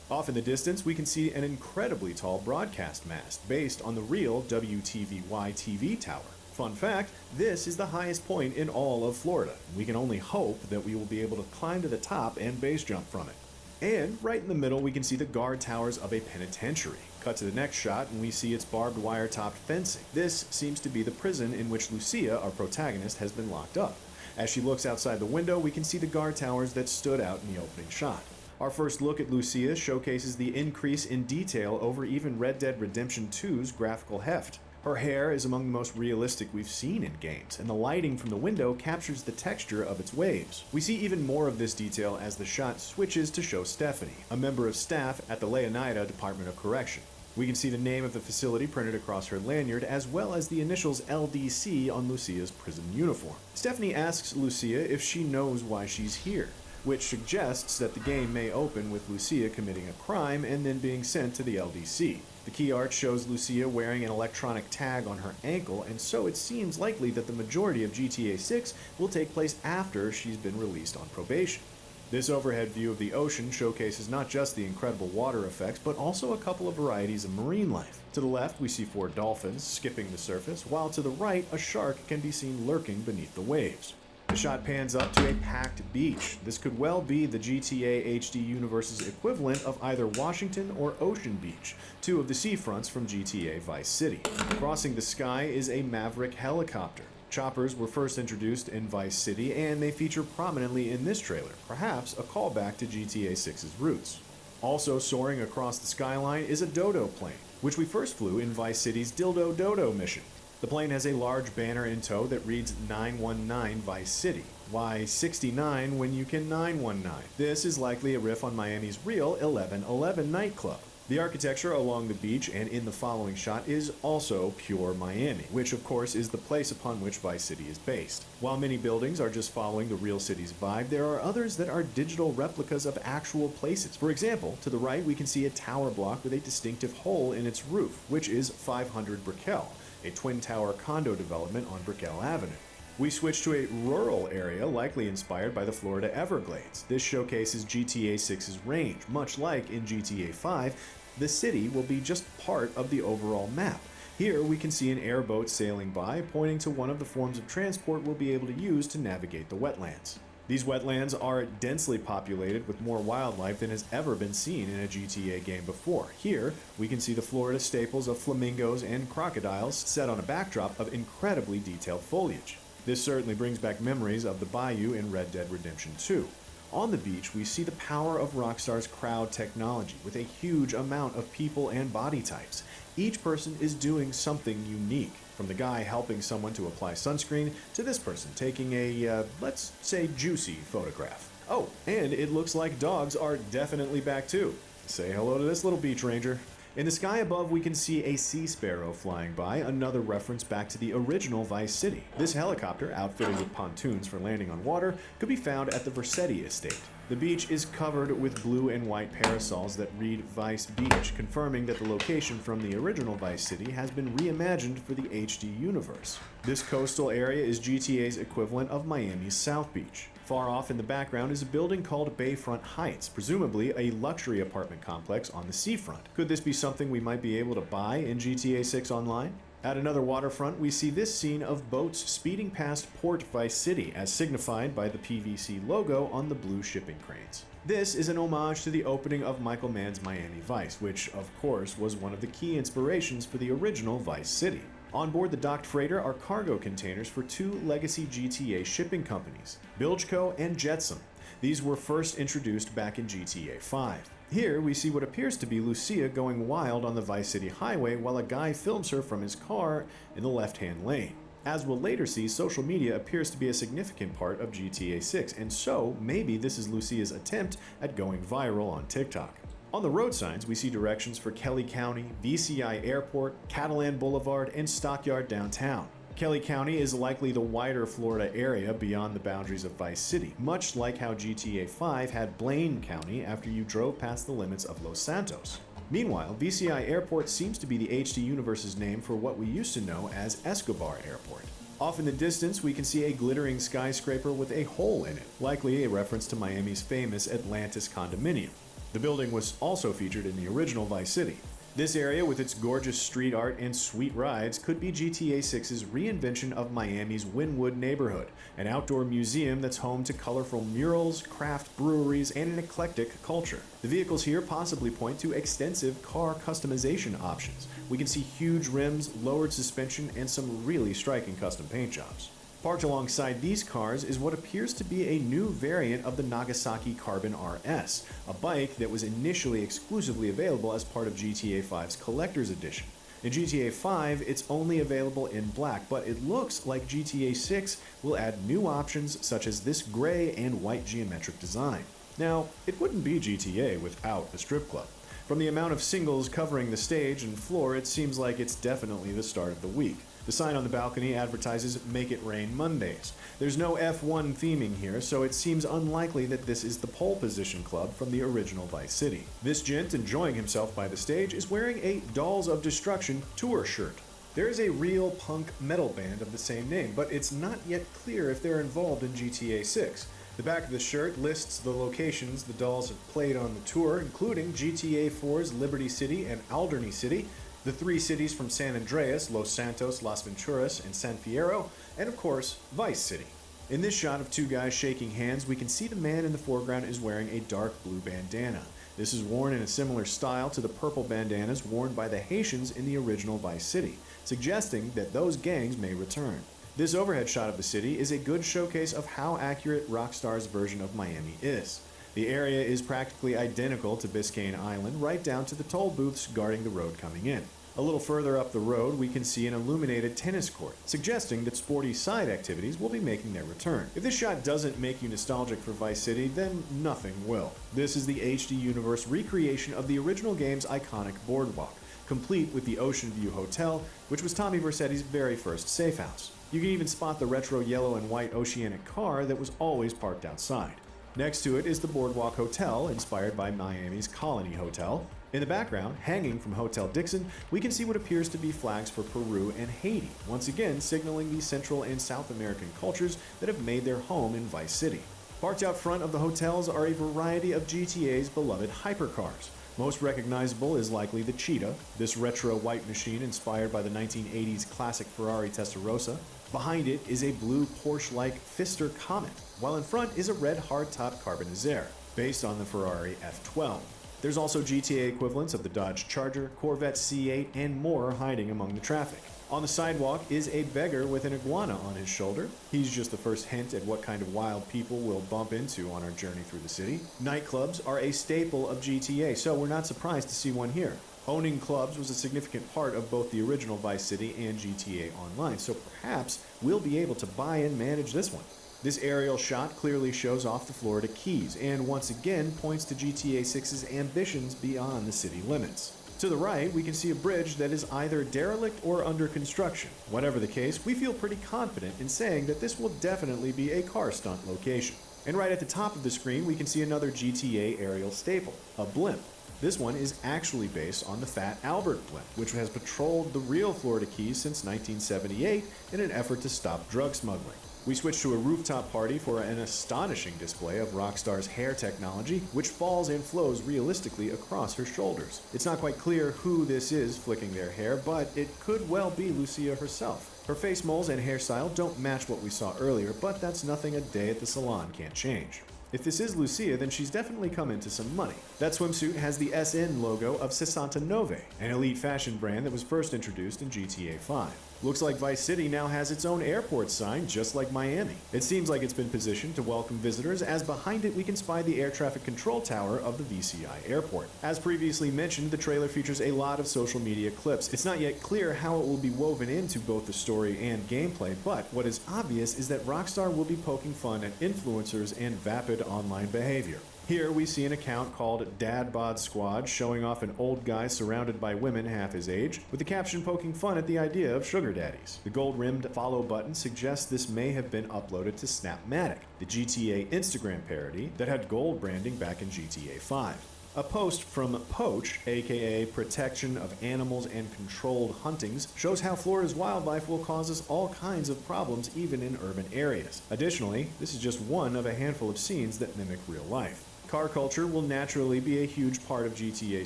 Off in the distance, we can see an incredibly tall broadcast mast based on the real WTVY TV tower. Fun fact, this is the highest point in all of Florida. We can only hope that we will be able to climb to the top and base jump from it. And right in the middle, we can see the guard towers of a penitentiary. Cut to the next shot, and we see its barbed wire topped fencing. This seems to be the prison in which Lucia, our protagonist, has been locked up. As she looks outside the window, we can see the guard towers that stood out in the opening shot. Our first look at Lucia showcases the increase in detail over even Red Dead Redemption 2's graphical heft. Her hair is among the most realistic we've seen in games, and the lighting from the window captures the texture of its waves. We see even more of this detail as the shot switches to show Stephanie, a member of staff at the Leonida Department of Correction. We can see the name of the facility printed across her lanyard, as well as the initials LDC on Lucia's prison uniform. Stephanie asks Lucia if she knows why she's here, which suggests that the game may open with Lucia committing a crime and then being sent to the LDC. The key art shows Lucia wearing an electronic tag on her ankle, and so it seems likely that the majority of GTA 6 will take place after she's been released on probation. This overhead view of the ocean showcases not just the incredible water effects, but also a couple of varieties of marine life. To the left, we see 4 dolphins skipping the surface, while to the right, a shark can be seen lurking beneath the waves. The shot pans up to a packed beach. This could well be the GTA HD universe's equivalent of either Washington or Ocean Beach, 2 of the seafronts from GTA Vice City. Crossing the sky is a Maverick helicopter. Choppers were first introduced in Vice City, and they feature prominently in this trailer, perhaps a callback to GTA 6's roots. Also soaring across the skyline is a Dodo plane, which we first flew in Vice City's Dildo Dodo mission. The plane has a large banner in tow that reads 919 Vice City. Why 69 when you can 919? This is likely a riff on Miami's real 1111 nightclub. The architecture along the beach and in the following shot is also pure Miami, which of course is the place upon which Vice City is based. While many buildings are just following the real city's vibe, there are others that are digital replicas of actual places. For example, to the right we can see a tower block with a distinctive hole in its roof, which is 500 Brickell, a twin-tower condo development on Brickell Avenue. We switch to a rural area likely inspired by the Florida Everglades. This showcases GTA 6's range. Much like in GTA 5, the city will be just part of the overall map. Here we can see an airboat sailing by, pointing to one of the forms of transport we'll be able to use to navigate the wetlands. These wetlands are densely populated with more wildlife than has ever been seen in a GTA game before. Here, we can see the Florida staples of flamingos and crocodiles set on a backdrop of incredibly detailed foliage. This certainly brings back memories of the bayou in Red Dead Redemption 2. On the beach, we see the power of Rockstar's crowd technology with a huge amount of people and body types. Each person is doing something unique, from the guy helping someone to apply sunscreen to this person taking a, let's say, juicy photograph. Oh, and it looks like dogs are definitely back too. Say hello to this little beach ranger. In the sky above, we can see a sea sparrow flying by, another reference back to the original Vice City. This helicopter, outfitted with pontoons for landing on water, could be found at the Vercetti estate. The beach is covered with blue and white parasols that read Vice Beach, confirming that the location from the original Vice City has been reimagined for the HD universe. This coastal area is GTA's equivalent of Miami's South Beach. Far off in the background is a building called Bayfront Heights, presumably a luxury apartment complex on the seafront. Could this be something we might be able to buy in GTA 6 Online? At another waterfront, we see this scene of boats speeding past Port Vice City, as signified by the PVC logo on the blue shipping cranes. This is an homage to the opening of Michael Mann's Miami Vice, which, of course, was one of the key inspirations for the original Vice City. On board the docked freighter are cargo containers for two legacy GTA shipping companies, Bilgeco and Jetsam. These were first introduced back in GTA 5. Here we see what appears to be Lucia going wild on the Vice City highway while a guy films her from his car in the left-hand lane. As we'll later see, social media appears to be a significant part of GTA 6, and so maybe this is Lucia's attempt at going viral on TikTok. On the road signs, we see directions for Kelly County, VCI Airport, Catalan Boulevard, and Stockyard Downtown. Kelly County is likely the wider Florida area beyond the boundaries of Vice City, much like how GTA 5 had Blaine County after you drove past the limits of Los Santos. Meanwhile, VCI Airport seems to be the HD Universe's name for what we used to know as Escobar Airport. Off in the distance, we can see a glittering skyscraper with a hole in it, likely a reference to Miami's famous Atlantis condominium. The building was also featured in the original Vice City. This area, with its gorgeous street art and sweet rides, could be GTA 6's reinvention of Miami's Wynwood neighborhood, an outdoor museum that's home to colorful murals, craft breweries, and an eclectic culture. The vehicles here possibly point to extensive car customization options. We can see huge rims, lowered suspension, and some really striking custom paint jobs. Parked alongside these cars is what appears to be a new variant of the Nagasaki Carbon RS, a bike that was initially exclusively available as part of GTA 5's Collector's Edition. In GTA 5, it's only available in black, but it looks like GTA 6 will add new options such as this gray and white geometric design. Now, it wouldn't be GTA without a strip club. From the amount of singles covering the stage and floor, it seems like it's definitely the start of the week. The sign on the balcony advertises Make It Rain Mondays. There's no F1 theming here, so it seems unlikely that this is the pole position club from the original Vice City. This gent enjoying himself by the stage is wearing a Dolls of Destruction tour shirt. There is a real punk metal band of the same name, but it's not yet clear if they're involved in GTA 6. The back of the shirt lists the locations the Dolls have played on the tour, including GTA 4's Liberty City and Alderney City, the three cities from San Andreas, Los Santos, Las Venturas, and San Fierro, and of course, Vice City. In this shot of two guys shaking hands, we can see the man in the foreground is wearing a dark blue bandana. This is worn in a similar style to the purple bandanas worn by the Haitians in the original Vice City, suggesting that those gangs may return. This overhead shot of the city is a good showcase of how accurate Rockstar's version of Miami is. The area is practically identical to Biscayne Island, right down to the toll booths guarding the road coming in. A little further up the road, we can see an illuminated tennis court, suggesting that sporty side activities will be making their return. If this shot doesn't make you nostalgic for Vice City, then nothing will. This is the HD Universe recreation of the original game's iconic boardwalk, complete with the Ocean View Hotel, which was Tommy Vercetti's very first safe house. You can even spot the retro yellow and white Oceanic car that was always parked outside. Next to it is the Boardwalk Hotel, inspired by Miami's Colony Hotel. In the background, hanging from Hotel Dixon, we can see what appears to be flags for Peru and Haiti, once again signaling the Central and South American cultures that have made their home in Vice City. Parked out front of the hotels are a variety of GTA's beloved hypercars. Most recognizable is likely the Cheetah, this retro white machine inspired by the 1980s classic Ferrari Testarossa. Behind it is a blue Porsche-like Pfister Comet, while in front is a red hardtop Carbonizere, based on the Ferrari F12. There's also GTA equivalents of the Dodge Charger, Corvette C8, and more hiding among the traffic. On the sidewalk is a beggar with an iguana on his shoulder. He's just the first hint at what kind of wild people we'll bump into on our journey through the city. Nightclubs are a staple of GTA, so we're not surprised to see one here. Owning clubs was a significant part of both the original Vice City and GTA Online, so perhaps we'll be able to buy and manage this one. This aerial shot clearly shows off the Florida Keys, and once again points to GTA 6's ambitions beyond the city limits. To the right, we can see a bridge that is either derelict or under construction. Whatever the case, we feel pretty confident in saying that this will definitely be a car stunt location. And right at the top of the screen, we can see another GTA aerial staple, a blimp. This one is actually based on the Fat Albert blimp, which has patrolled the real Florida Keys since 1978 in an effort to stop drug smuggling. We switch to a rooftop party for an astonishing display of Rockstar's hair technology, which falls and flows realistically across her shoulders. It's not quite clear who this is flicking their hair, but it could well be Lucia herself. Her face moles and hairstyle don't match what we saw earlier, but that's nothing a day at the salon can't change. If this is Lucia, then she's definitely come into some money. That swimsuit has the SN logo of 69, an elite fashion brand that was first introduced in GTA 5. Looks like Vice City now has its own airport sign, just like Miami. It seems like it's been positioned to welcome visitors, as behind it we can spy the air traffic control tower of the VCI airport. As previously mentioned, the trailer features a lot of social media clips. It's not yet clear how it will be woven into both the story and gameplay, but what is obvious is that Rockstar will be poking fun at influencers and vapid online behavior. Here we see an account called Dad Bod Squad showing off an old guy surrounded by women half his age, with the caption poking fun at the idea of sugar daddies. The gold-rimmed follow button suggests this may have been uploaded to Snapmatic, the GTA Instagram parody that had gold branding back in GTA 5. A post from Poach, aka Protection of Animals and Controlled Huntings, shows how Florida's wildlife will cause us all kinds of problems even in urban areas. Additionally, this is just one of a handful of scenes that mimic real life. Car culture will naturally be a huge part of GTA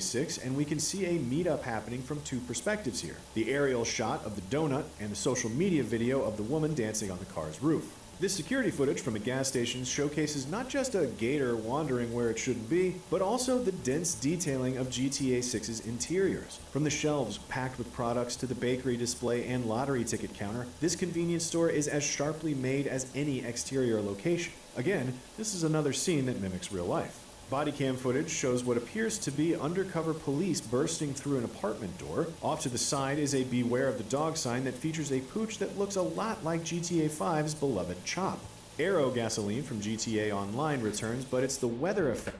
6, and we can see a meetup happening from two perspectives here. The aerial shot of the donut and the social media video of the woman dancing on the car's roof. This security footage from a gas station showcases not just a gator wandering where it shouldn't be, but also the dense detailing of GTA 6's interiors. From the shelves packed with products to the bakery display and lottery ticket counter, this convenience store is as sharply made as any exterior location. Again, this is another scene that mimics real life. Bodycam footage shows what appears to be undercover police bursting through an apartment door. Off to the side is a Beware of the Dog sign that features a pooch that looks a lot like GTA 5's beloved Chop. Aero gasoline from GTA Online returns, but it's the weather effect.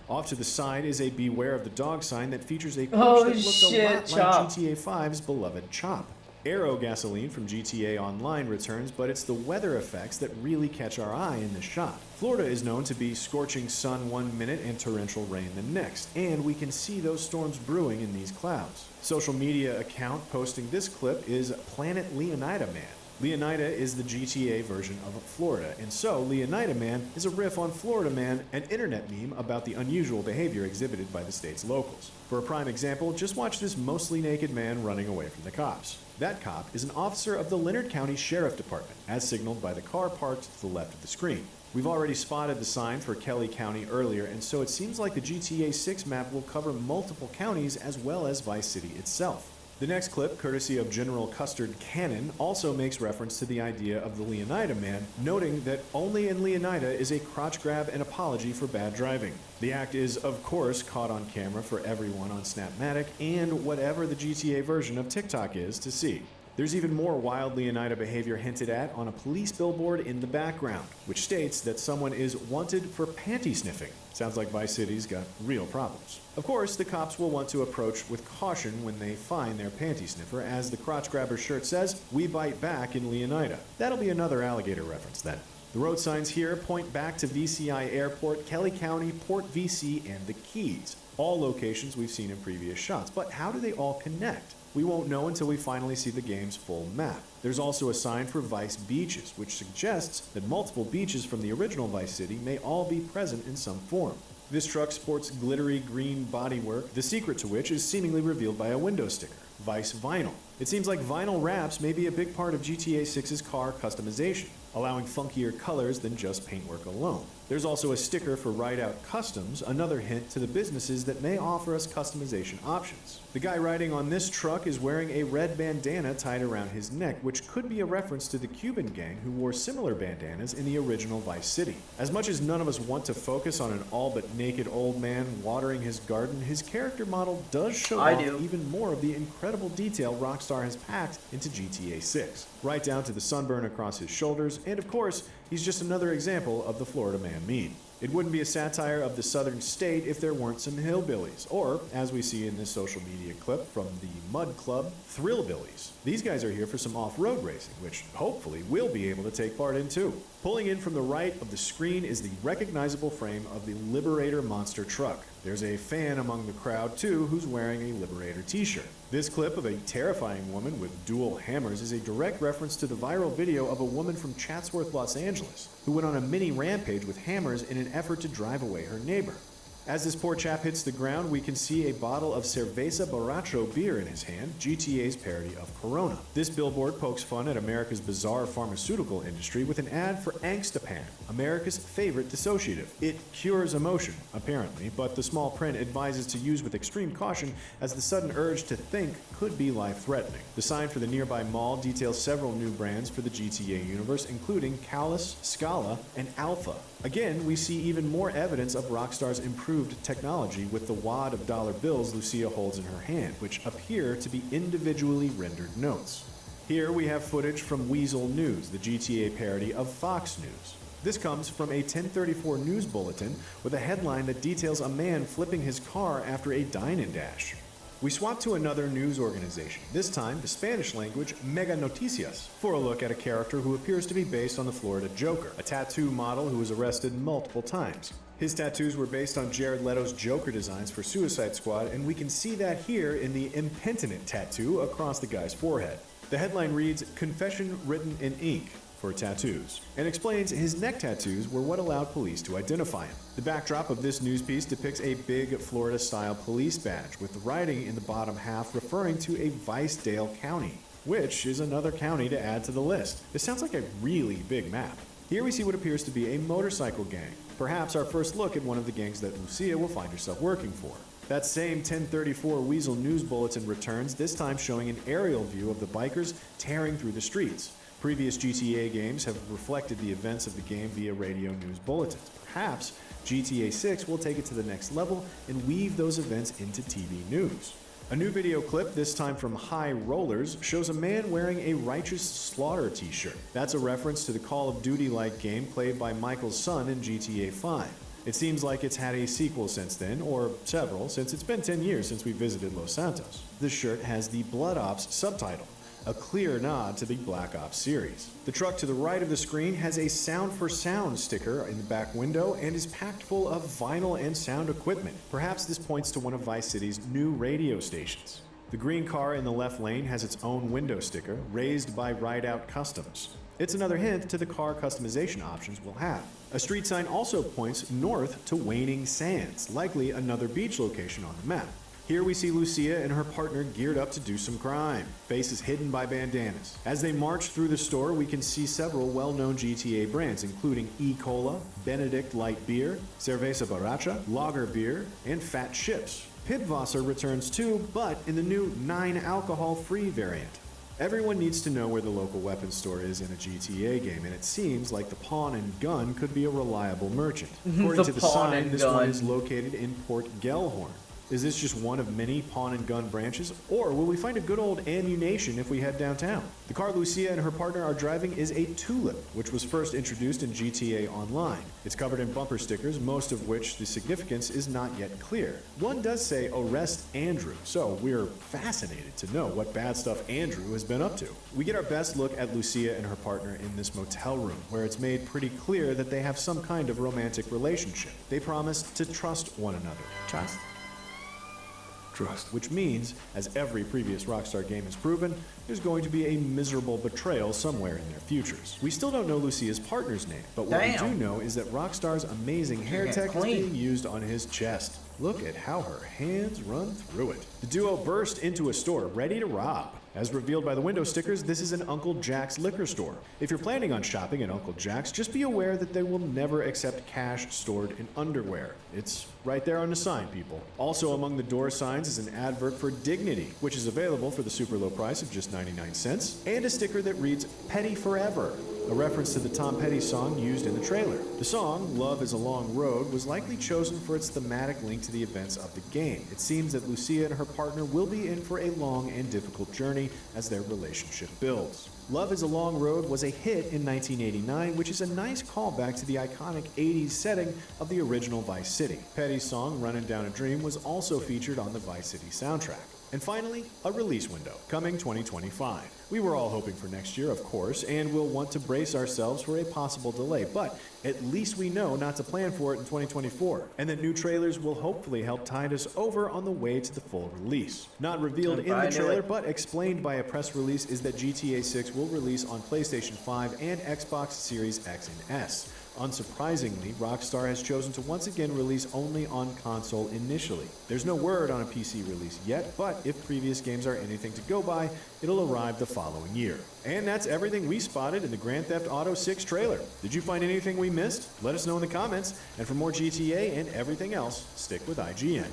Off to the side is a Beware of the Dog sign that features a pooch that looks a lot Chop. like GTA 5's beloved Chop. Aero gasoline from GTA Online returns, but it's the weather effects that really catch our eye in this shot. Florida is known to be scorching sun 1 minute and torrential rain the next, and we can see those storms brewing in these clouds. Social media account posting this clip is Planet Leonida Man. Leonida is the GTA version of Florida, and so Leonida Man is a riff on Florida Man, an internet meme about the unusual behavior exhibited by the state's locals. For a prime example, just watch this mostly naked man running away from the cops. That cop is an officer of the Leonard County Sheriff Department, as signaled by the car parked to the left of the screen. We've already spotted the sign for Kelly County earlier, and so it seems like the GTA 6 map will cover multiple counties as well as Vice City itself. The next clip, courtesy of General Custard Cannon, also makes reference to the idea of the Leonida Man, noting that only in Leonida is a crotch grab and apology for bad driving. The act is, of course, caught on camera for everyone on Snapmatic and whatever the GTA version of TikTok is to see. There's even more wild Leonida behavior hinted at on a police billboard in the background, which states that someone is wanted for panty sniffing. Sounds like Vice City's got real problems. Of course, the cops will want to approach with caution when they find their panty sniffer, as the crotch grabber shirt says, "We bite back in Leonida." That'll be another alligator reference then. The road signs here point back to VCI Airport, Kelly County, Port VC, and the Keys. All locations we've seen in previous shots, but how do they all connect? We won't know until we finally see the game's full map. There's also a sign for Vice Beaches, which suggests that multiple beaches from the original Vice City may all be present in some form. This truck sports glittery green bodywork, the secret to which is seemingly revealed by a window sticker, Vice Vinyl. It seems like vinyl wraps may be a big part of GTA 6's car customization, allowing funkier colors than just paintwork alone. There's also a sticker for Ride Out Customs, another hint to the businesses that may offer us customization options. The guy riding on this truck is wearing a red bandana tied around his neck, which could be a reference to the Cuban gang who wore similar bandanas in the original Vice City. As much as none of us want to focus on an all but naked old man watering his garden, his character model does show off even more of the incredible detail Rockstar has packed into GTA 6, right down to the sunburn across his shoulders, and of course, he's just another example of the Florida Man meme. It wouldn't be a satire of the southern state if there weren't some hillbillies, or, as we see in this social media clip from the Mud Club, thrillbillies. These guys are here for some off-road racing, which hopefully we'll be able to take part in too. Pulling in from the right of the screen is the recognizable frame of the Liberator monster truck. There's a fan among the crowd too who's wearing a Liberator t-shirt. This clip of a terrifying woman with dual hammers is a direct reference to the viral video of a woman from Chatsworth, Los Angeles, who went on a mini rampage with hammers in an effort to drive away her neighbor. As this poor chap hits the ground, we can see a bottle of Cerveza Borracho beer in his hand, GTA's parody of Corona. This billboard pokes fun at America's bizarre pharmaceutical industry with an ad for Angstapan, America's favorite dissociative. It cures emotion, apparently, but the small print advises to use with extreme caution as the sudden urge to think could be life-threatening. The sign for the nearby mall details several new brands for the GTA universe, including Callus, Scala, and Alpha. Again, we see even more evidence of Rockstar's improved technology with the wad of dollar bills Lucia holds in her hand, which appear to be individually rendered notes. Here we have footage from Weasel News, the GTA parody of Fox News. This comes from a 1034 news bulletin with a headline that details a man flipping his car after a dine-and-dash. We swap to another news organization, this time the Spanish language Mega Noticias, for a look at a character who appears to be based on the Florida Joker, a tattoo model who was arrested multiple times. His tattoos were based on Jared Leto's Joker designs for Suicide Squad, and we can see that here in the impenitent tattoo across the guy's forehead. The headline reads, "Confession written in ink," for tattoos, and explains his neck tattoos were what allowed police to identify him. The backdrop of this news piece depicts a big Florida-style police badge with writing in the bottom half referring to a Vicedale County, which is another county to add to the list. This sounds like a really big map. Here we see what appears to be a motorcycle gang, perhaps our first look at one of the gangs that Lucia will find herself working for. That same 1034 Weasel News Bulletin returns, this time showing an aerial view of the bikers tearing through the streets. Previous GTA games have reflected the events of the game via radio news bulletins. Perhaps GTA 6 will take it to the next level and weave those events into TV news. A new video clip, this time from High Rollers, shows a man wearing a Righteous Slaughter t-shirt. That's a reference to the Call of Duty-like game played by Michael's son in GTA 5. It seems like it's had a sequel since then, or several, since it's been 10 years since we visited Los Santos. The shirt has the Blood Ops subtitle, a clear nod to the Black Ops series. The truck to the right of the screen has a Sound for Sound sticker in the back window and is packed full of vinyl and sound equipment. Perhaps this points to one of Vice City's new radio stations. The green car in the left lane has its own window sticker, raised by Rideout Customs. It's another hint to the car customization options we'll have. A street sign also points north to Waning Sands, likely another beach location on the map. Here we see Lucia and her partner geared up to do some crime, faces hidden by bandanas. As they march through the store, we can see several well-known GTA brands, including E-Cola, Benedict Light Beer, Cerveza Borracha, Lager Beer, and Fat Chips. Pibwasser returns too, but in the new 9-alcohol-free variant. Everyone needs to know where the local weapons store is in a GTA game, and it seems like the Pawn and Gun could be a reliable merchant. According to the sign, this one is located in Port Gellhorn. Is this just one of many pawn and gun branches, or will we find a good old ammunition if we head downtown? The car Lucia and her partner are driving is a Tulip, which was first introduced in GTA Online. It's covered in bumper stickers, most of which the significance is not yet clear. One does say arrest Andrew, so we're fascinated to know what bad stuff Andrew has been up to. We get our best look at Lucia and her partner in this motel room, where it's made pretty clear that they have some kind of romantic relationship. They promise to trust one another. Trust? Which means, as every previous Rockstar game has proven, there's going to be a miserable betrayal somewhere in their futures. We still don't know Lucia's partner's name, but what we do know is that Rockstar's amazing hair tech is being used on his chest. Look at how her hands run through it. The duo burst into a store ready to rob. As revealed by the window stickers, this is an Uncle Jack's liquor store. If you're planning on shopping at Uncle Jack's, just be aware that they will never accept cash stored in underwear. It's right there on the sign, people. Also among the door signs is an advert for Dignity, which is available for the super low price of just 99 cents, and a sticker that reads Petty Forever, a reference to the Tom Petty song used in the trailer. The song, Love is a Long Road, was likely chosen for its thematic link to the events of the game. It seems that Lucia and her partner will be in for a long and difficult journey as their relationship builds. Love is a Long Road was a hit in 1989, which is a nice callback to the iconic 80s setting of the original Vice City. Petty's song Runnin' Down a Dream was also featured on the Vice City soundtrack. And finally, a release window, coming 2025. We were all hoping for next year, of course, and we'll want to brace ourselves for a possible delay, but at least we know not to plan for it in 2024, and that new trailers will hopefully help tide us over on the way to the full release. Not revealed in the trailer, but explained by a press release, is that GTA 6 will release on PlayStation 5 and Xbox Series X and S. Unsurprisingly, Rockstar has chosen to once again release only on console initially. There's no word on a PC release yet, but if previous games are anything to go by, it'll arrive the following year. And that's everything we spotted in the Grand Theft Auto 6 trailer. Did you find anything we missed? Let us know in the comments. And for more GTA and everything else, stick with IGN.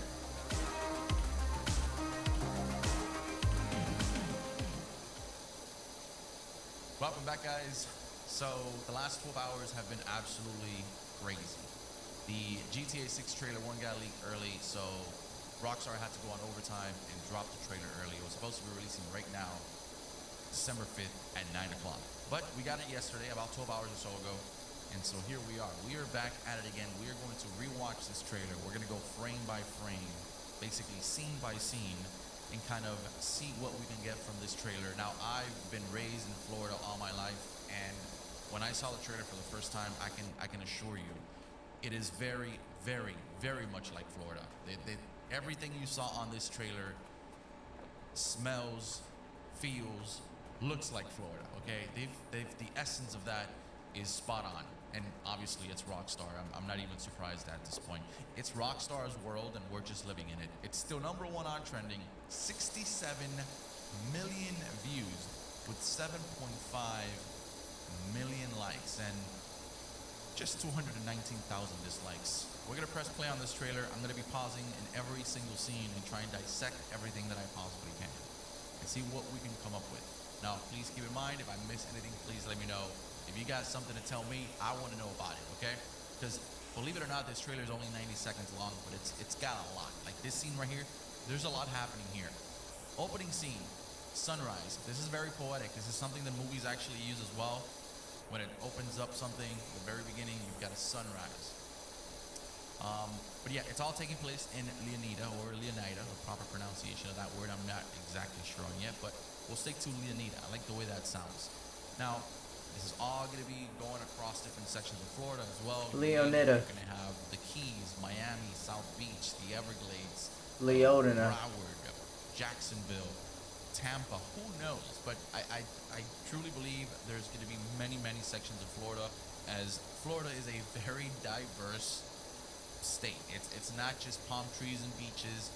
Welcome back, guys. So the last 12 hours have been absolutely crazy. The GTA 6 trailer got leaked early, so Rockstar had to go on overtime and drop the trailer early. It was supposed to be releasing right now, December 5th at 9 o'clock. But we got it yesterday, about 12 hours or so ago. And so here we are. We are back at it again. We are going to rewatch this trailer. We're going to go frame by frame, basically scene by scene, and kind of see what we can get from this trailer. Now, I've been raised in Florida all my life, and when I saw the trailer for the first time, I can assure you, it is very, very, very much like Florida. Everything you saw on this trailer smells, feels, looks like Florida. Okay, the essence of that is spot on, and obviously it's Rockstar. I'm not even surprised at this point. It's Rockstar's world, and we're just living in it. It's still #1 on trending, 67 million views with 7.5 million likes and just 219,000 dislikes. We're gonna press play on this trailer. I'm gonna be pausing in every single scene and try and dissect everything that I possibly can and see what we can come up with. Now, please keep in mind, if I miss anything, please let me know. If you got something to tell me, I want to know about it, okay? Because believe it or not, this trailer is only 90 seconds long, but it's got a lot. Like this scene right here, there's a lot happening here. Opening scene, sunrise. This is very poetic. This is something that movies actually use as well. When it opens up something, the very beginning, you've got a sunrise. But yeah, it's all taking place in Leonida, or Leonida, the proper pronunciation of that word. I'm not exactly sure on yet, but we'll stick to Leonida. I like the way that sounds. Now, this is all going to be going across different sections of Florida as well. Leonida. You're going to have the Keys, Miami, South Beach, the Everglades, Leonida. Broward, Jacksonville, Tampa, who knows? But I truly believe there's going to be many, many sections of Florida, as Florida is a very diverse state. It's not just palm trees and beaches.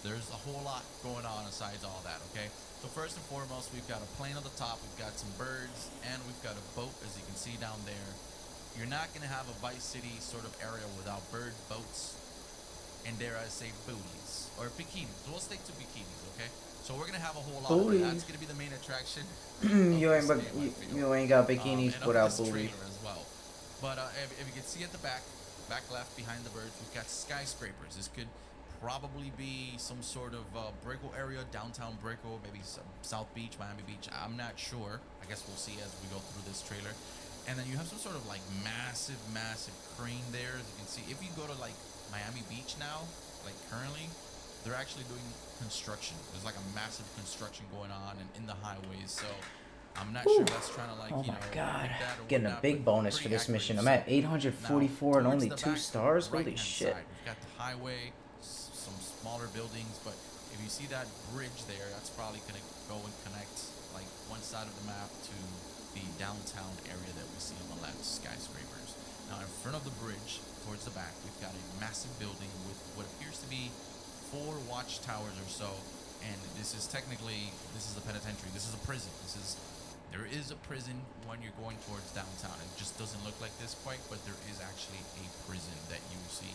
There's a whole lot going on besides all that, okay? So first and foremost, we've got a plane on the top, we've got some birds, and we've got a boat, as you can see down there. You're not going to have a Vice City sort of area without bird boats, and dare I say booties, or bikinis. We'll stick to bikinis, okay? So we're going to have a whole lot of it. That's going to be the main attraction. you ain't got bikinis without booties. As well. But if you can see at the back left behind the birds, we've got skyscrapers. This could probably be some sort of Brickell area, downtown Brickell, maybe some South Beach, Miami Beach. I'm not sure. I guess we'll see as we go through this trailer. And then you have some sort of like massive crane there. As you can see, if you go to like Miami Beach now, like currently, they're actually doing construction. There's like a massive construction going on in the highways. So I'm not sure that's trying to like, oh you my know, god, getting getting a big bonus for this mission. I'm at 844 and only 2 stars. Holy shit. We've got the highway, some smaller buildings, but if you see that bridge there, that's probably going to go and connect like one side of the map to the downtown area that we see on the left, skyscrapers. Now in front of the bridge, towards the back, we've got a massive building with what appears to be 4 watchtowers or so, and this is a penitentiary. This is a prison. There is a prison when you're going towards downtown. It just doesn't look like this quite, but there is actually a prison that you see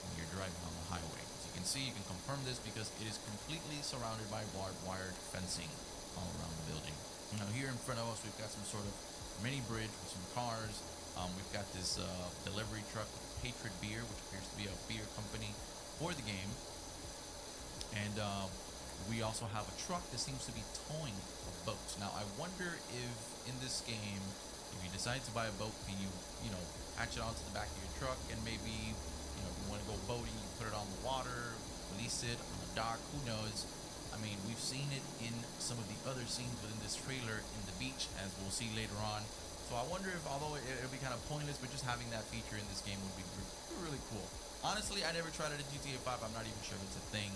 when you're driving on the highway. As you can see, you can confirm this because it is completely surrounded by barbed wire fencing all around the building. Now here in front of us, we've got some sort of mini bridge with some cars. We've got this delivery truck with Patriot Beer, which appears to be a beer company for the game. And We also have a truck that seems to be towing a boat. Now, I wonder if in this game, if you decide to buy a boat, can you know, hatch it onto the back of your truck and maybe, you know, if you want to go boating, you put it on the water, release it on the dock, who knows? I mean, we've seen it in some of the other scenes within this trailer in the beach, as we'll see later on. So I wonder if, although it'll be kind of pointless, but just having that feature in this game would be really cool. Honestly, I never tried it in GTA 5. I'm not even sure if it's a thing,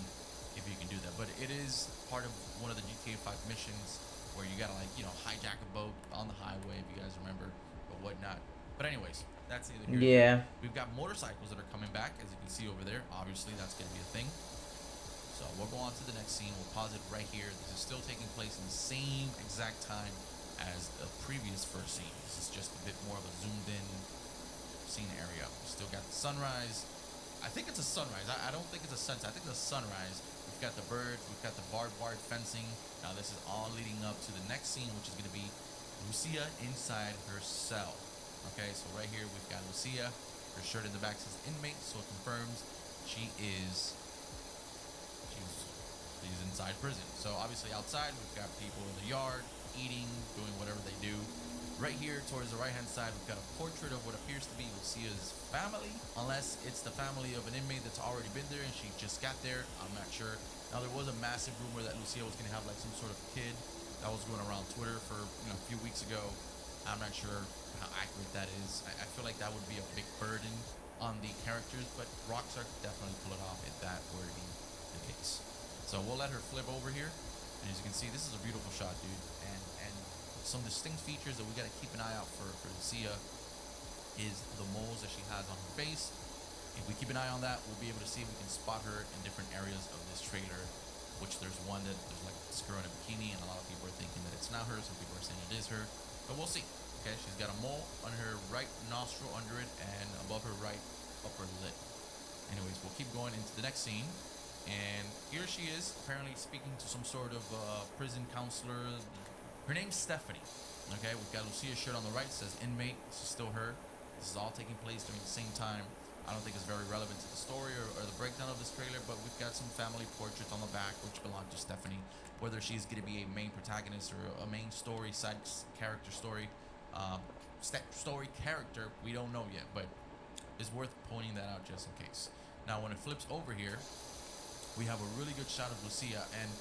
if you can do that. But it is part of one of the GTA 5 missions where you gotta, like, you know, hijack a boat on the highway, if you guys remember, or whatnot. But anyways, that's either here or Yeah. there. We've got motorcycles that are coming back, as you can see over there. Obviously, that's gonna be a thing. So we'll go on to the next scene. We'll pause it right here. This is still taking place in the same exact time as the previous first scene. This is just a bit more of a zoomed in scene area. We still got the sunrise. I think it's a sunrise. I don't think it's a sunset. I think it's a sunrise. We've got the birds. We've got the barbed wire fencing. Now this is all leading up to the next scene, which is going to be Lucia inside her cell. Okay, so right here we've got Lucia. Her shirt in the back says inmate, so it confirms she's inside prison. So obviously outside we've got people in the yard eating, doing whatever they do. Right here towards the right hand side we've got a portrait of what appears to be Lucia's family, unless it's the family of an inmate that's already been there and she just got there. I'm not sure. Now there was a massive rumor that Lucia was going to have like some sort of kid that was going around Twitter for, you know, a few weeks ago. I'm not sure how accurate that is. I feel like that would be a big burden on the characters, but Rockstar could definitely pull it off if that were to be the case. So we'll let her flip over here, and as you can see, this is a beautiful shot, dude. And some distinct features that we got to keep an eye out for Lucia is the moles that she has on her face. If we keep an eye on that, we'll be able to see if we can spot her in different areas of this trailer, which there's one that there's like this girl in a bikini, and a lot of people are thinking that it's not her. Some people are saying it is her, but we'll see. Okay, she's got a mole on her right nostril under it and above her right upper lip. Anyways, we'll keep going into the next scene. And here she is, apparently speaking to some sort of prison counselor. Her name's Stephanie. Okay, we've got Lucia's shirt on the right, says inmate. This is still her. This is all taking place during the same time. I don't think it's very relevant to the story or the breakdown of this trailer, but we've got some family portraits on the back which belong to Stephanie. Whether she's going to be a main protagonist or a main story, side character story, story character, we don't know yet, but it's worth pointing that out just in case. Now, when it flips over here, we have a really good shot of Lucia, and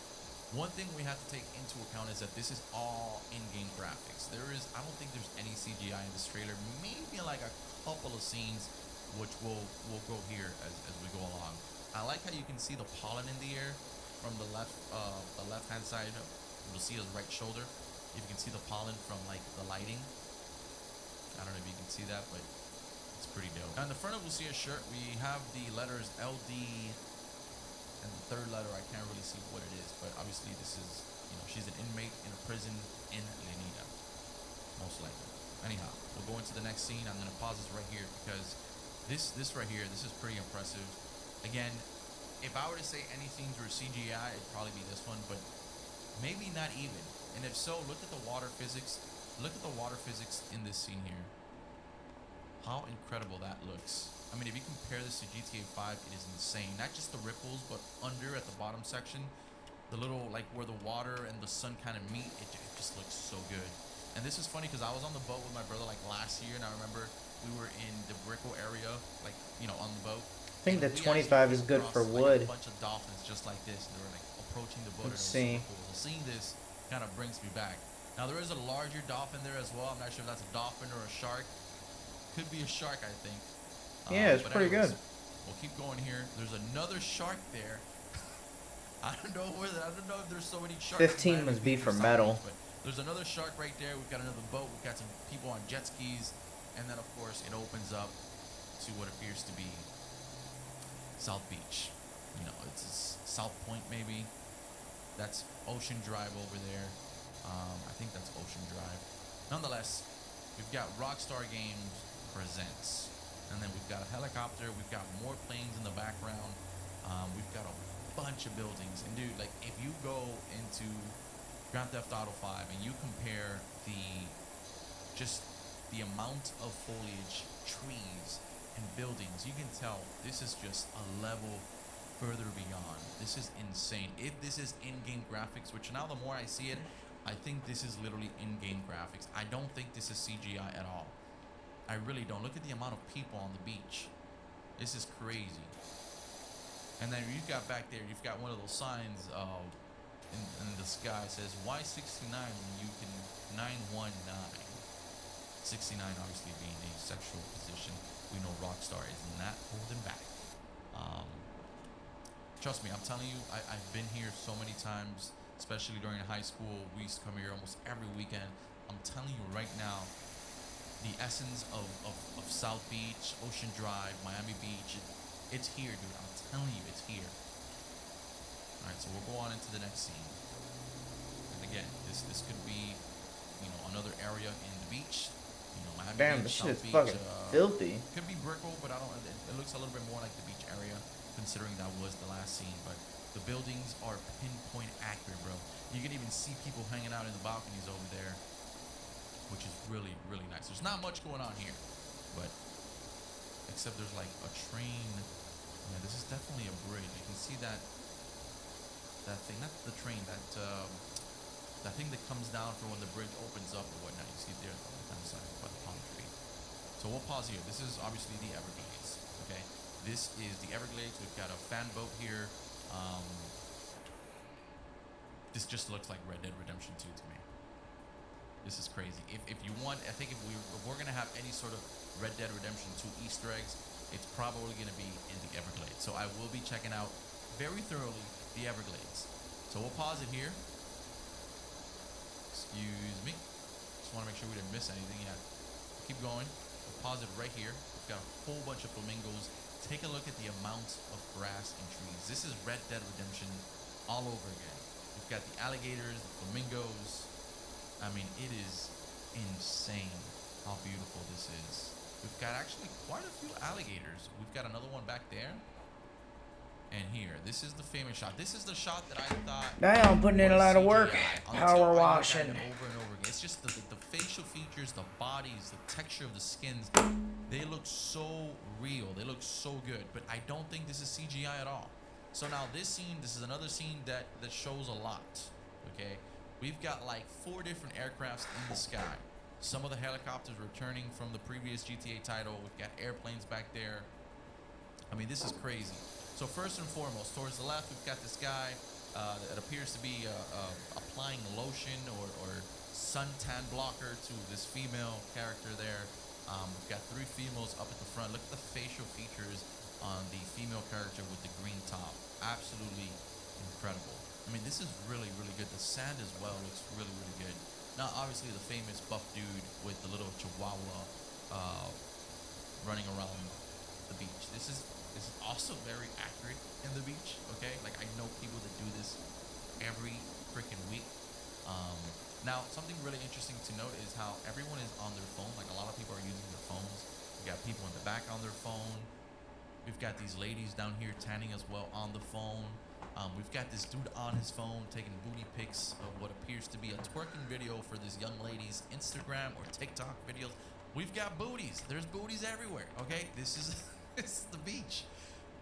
one thing we have to take into account is that this is all in-game graphics. I don't think there's any CGI in this trailer, maybe like a couple of scenes, which we'll go here as we go along. I like how you can see the pollen in the air from the left-hand side of Lucia's right shoulder. If you can see the pollen from like the lighting. I don't know if you can see that, but it's pretty dope. Now, on the front of Lucia's shirt, we have the letters LD. And the third letter, I can't really see what it is, but obviously this is, you know, she's an inmate in a prison in Lenina, most likely. Anyhow, we'll go into the next scene. I'm going to pause this right here because this right here, this is pretty impressive. Again, if I were to say any scenes were CGI, it'd probably be this one, but maybe not even. And if so, look at the water physics. Look at the water physics in this scene here. How incredible that looks. I mean, if you compare this to GTA 5, it is insane. Not just the ripples, but under at the bottom section, the little, like, where the water and the sun kind of meet, it just looks so good. And this is funny because I was on the boat with my brother, like, last year, and I remember we were in the Brickle area, like, you know, on the boat. I think the 25 is good for wood. Like, a bunch of dolphins just like this, and they were, like, approaching the boat. Let's see. Super cool. So seeing this kind of brings me back. Now, there is a larger dolphin there as well. I'm not sure if that's a dolphin or a shark. Could be a shark, I think. Yeah, it's pretty good. We'll keep going here. There's another shark there. I don't know if there's so many sharks. 15 must be for metal. But there's another shark right there. We've got another boat. We've got some people on jet skis, and then of course it opens up to what appears to be South Beach. You know, it's South Point maybe. That's Ocean Drive over there. I think that's Ocean Drive. Nonetheless, we've got Rockstar Games Presents. And then we've got a helicopter, we've got more planes in the background, we've got a bunch of buildings. And dude, like, if you go into Grand Theft Auto 5 and you compare the amount of foliage, trees, and buildings, you can tell this is just a level further beyond. This is insane. If this is in-game graphics, which now the more I see it, I think this is literally in-game graphics. I don't think this is CGI at all. I really don't. Look at the amount of people on the beach. This is crazy. And then you've got back there, you've got one of those signs in the sky says, why 69 when you can 919? 69 obviously being a sexual position. We know Rockstar is not holding back. Trust me, I'm telling you, I've been here so many times, especially during high school. We used to come here almost every weekend. I'm telling you right now, the essence of South Beach, Ocean Drive, Miami Beach, it's here, dude. I'm telling you, it's here. All right, so we'll go on into the next scene. And again, this could be, you know, another area in the beach. You know, Miami Damn, Beach, this shit's South Beach, fucking filthy. Could be Brickell, but I don't. It looks a little bit more like the beach area, considering that was the last scene. But the buildings are pinpoint accurate, bro. You can even see people hanging out in the balconies over there, which is really, really nice. There's not much going on here, but except there's like a train. Yeah, this is definitely a bridge. You can see that thing, not the train, that thing that comes down for when the bridge opens up or whatnot. You see there on the left side by the palm tree. So we'll pause here. This is obviously the Everglades. Okay, this is the Everglades. We've got a fan boat here. This just looks like Red Dead Redemption 2 to me. This is crazy. If you want, I think if we're gonna have any sort of Red Dead Redemption 2 Easter eggs, it's probably gonna be in the Everglades. So I will be checking out very thoroughly the Everglades. So we'll pause it here. Excuse me. Just want to make sure we didn't miss anything yet. Keep going. We'll pause it right here. We've got a whole bunch of flamingos. Take a look at the amount of grass and trees. This is Red Dead Redemption all over again. We've got the alligators, the flamingos. I mean, it is insane how beautiful this is. We've got actually quite a few alligators. We've got another one back there. And here, this is the famous shot. This is the shot that I thought. Damn, I'm putting in a lot of work. CGI, Power until I looked at washing. it over and over again. It's just the facial features, the bodies, the texture of the skins. They look so real. They look so good. But I don't think this is CGI at all. So now this scene, this is another scene that shows a lot. Okay, we've got like 4 different aircrafts in the sky. Some of the helicopters returning from the previous GTA title. We've got airplanes back there. I mean, this is crazy. So first and foremost, towards the left, we've got this guy that appears to be applying lotion or suntan blocker to this female character there. We've got 3 females up at the front. Look at the facial features on the female character with the green top. Absolutely incredible. I mean, this is really, really good. The sand as well looks really, really good. Now, obviously, the famous buff dude with the little chihuahua running around the beach. This is also very accurate in the beach, okay? Like, I know people that do this every freaking week. Now, something really interesting to note is how everyone is on their phone. Like, a lot of people are using their phones. We got people in the back on their phone. We've got these ladies down here tanning as well on the phone. We've got this dude on his phone taking booty pics of what appears to be a twerking video for this young lady's Instagram or TikTok videos. We've got booties. There's booties everywhere, okay? This is the beach.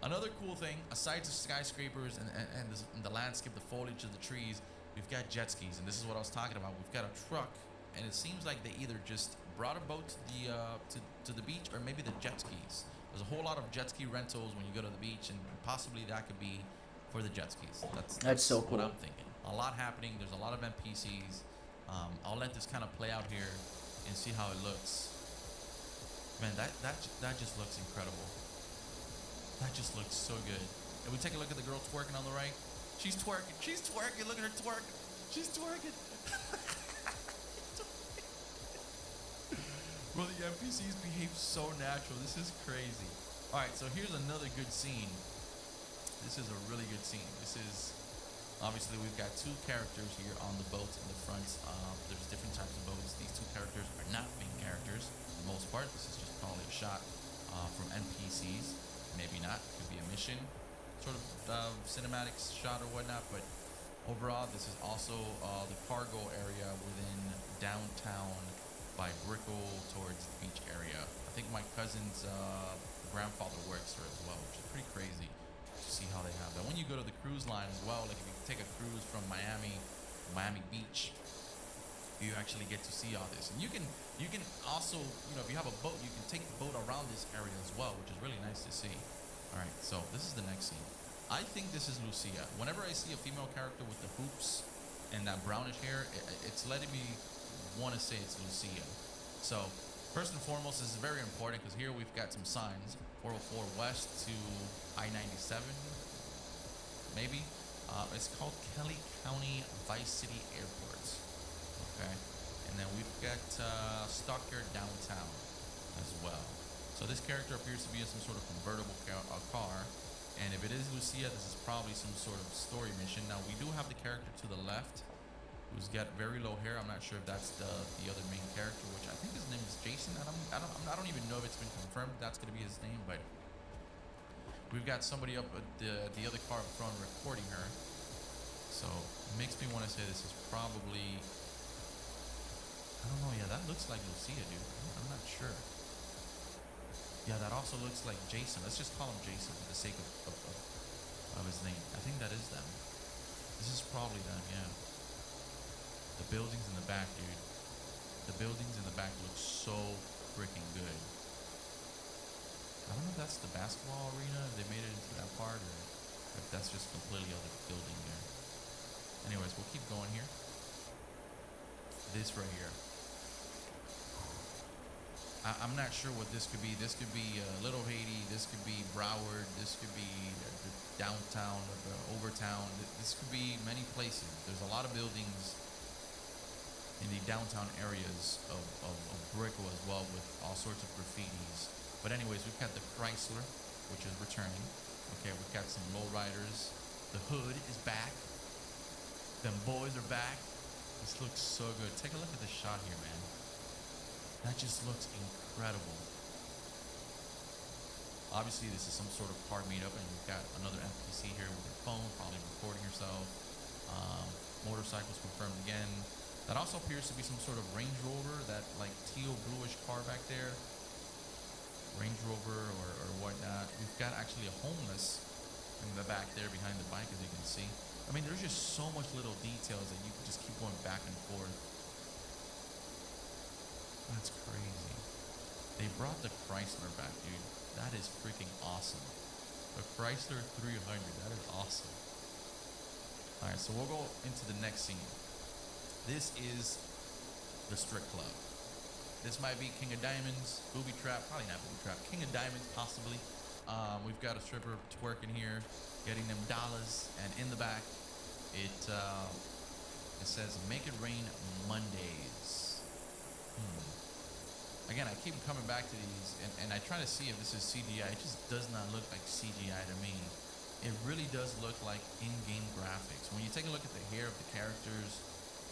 Another cool thing, aside from skyscrapers and the landscape, the foliage of the trees, we've got jet skis, and this is what I was talking about. We've got a truck, and it seems like they either just brought a boat to the beach, or maybe the jet skis. There's a whole lot of jet ski rentals when you go to the beach, and possibly that could be for the jet skis. That's so cool. what I'm thinking. A lot happening. There's a lot of NPCs. I'll let this kind of play out here and see how it looks. Man, that just looks incredible. That just looks so good. And we take a look at the girl twerking on the right. She's twerking. She's twerking. Look at her twerk. She's twerking. Bro, the NPCs behave so natural. This is crazy. All right, so here's another good scene. This is a really good scene. This is, obviously, we've got 2 characters here on the boat in the front. There's different types of boats. These 2 characters are not main characters for the most part. This is just probably a shot from NPCs. Maybe not. Could be a mission, sort of cinematic shot or whatnot. But overall, this is also the cargo area within downtown by Brickell towards the beach area. I think my cousin's grandfather works there as well, which is pretty crazy. to see how they have that. When you go to the cruise line as well, like if you take a cruise from Miami Beach, you actually get to see all this. And you can also, you know, if you have a boat, you can take the boat around this area as well, which is really nice to see. All right, so this is the next scene. I think this is Lucia. Whenever I see a female character with the hoops and that brownish hair, it's letting me want to say it's Lucia. So first and foremost, this is very important because here we've got some signs. 404 West to I-97, maybe. It's called Kelly County Vice City Airport. Okay, and then we've got Stockyard Downtown as well. So this character appears to be in some sort of convertible car, and if it is Lucia, this is probably some sort of story mission. Now we do have the character to the left, who's got very low hair. I'm not sure if that's the other main character, which I think his name is Jason. I don't even know if it's been confirmed that's going to be his name, but we've got somebody up at the other car up front recording her. So it makes me want to say this is probably, I don't know. Yeah, that looks like Lucia, dude. I'm not sure. Yeah, that also looks like Jason. Let's just call him Jason for the sake of his name. I think that is them. This is probably them, yeah. The buildings in the back, dude. The buildings in the back look so freaking good. I don't know if that's the basketball arena, if they made it into that part, or if that's just completely other building there. Anyways, we'll keep going here. This right here. I'm not sure what this could be. This could be Little Haiti. This could be Broward. This could be the downtown or the Overtown. This could be many places. There's a lot of buildings in the downtown areas of Brickell as well, with all sorts of graffitis. But anyways, we've got the Chrysler, which is returning. Okay, we've got some lowriders. The hood is back. Them boys are back. This looks so good. Take a look at the shot here, man. That just looks incredible. Obviously, this is some sort of car meetup, and we've got another NPC here with her phone, probably recording herself. Motorcycles confirmed again. That also appears to be some sort of Range Rover, that like teal bluish car back there. Range Rover or whatnot. We've got actually a homeless in the back there behind the bike, as you can see. I mean, there's just so much little details that you can just keep going back and forth. That's crazy. They brought the Chrysler back, dude. That is freaking awesome. The Chrysler 300, that is awesome. Alright, so we'll go into the next scene. This is the strip club. This might be King of Diamonds, Booby Trap, probably not Booby Trap, King of Diamonds possibly. We've got a stripper twerking here, getting them dollars, and in the back, it says, "Make it rain Mondays." Again, I keep coming back to these, and I try to see if this is CGI. It just does not look like CGI to me. It really does look like in-game graphics. When you take a look at the hair of the characters,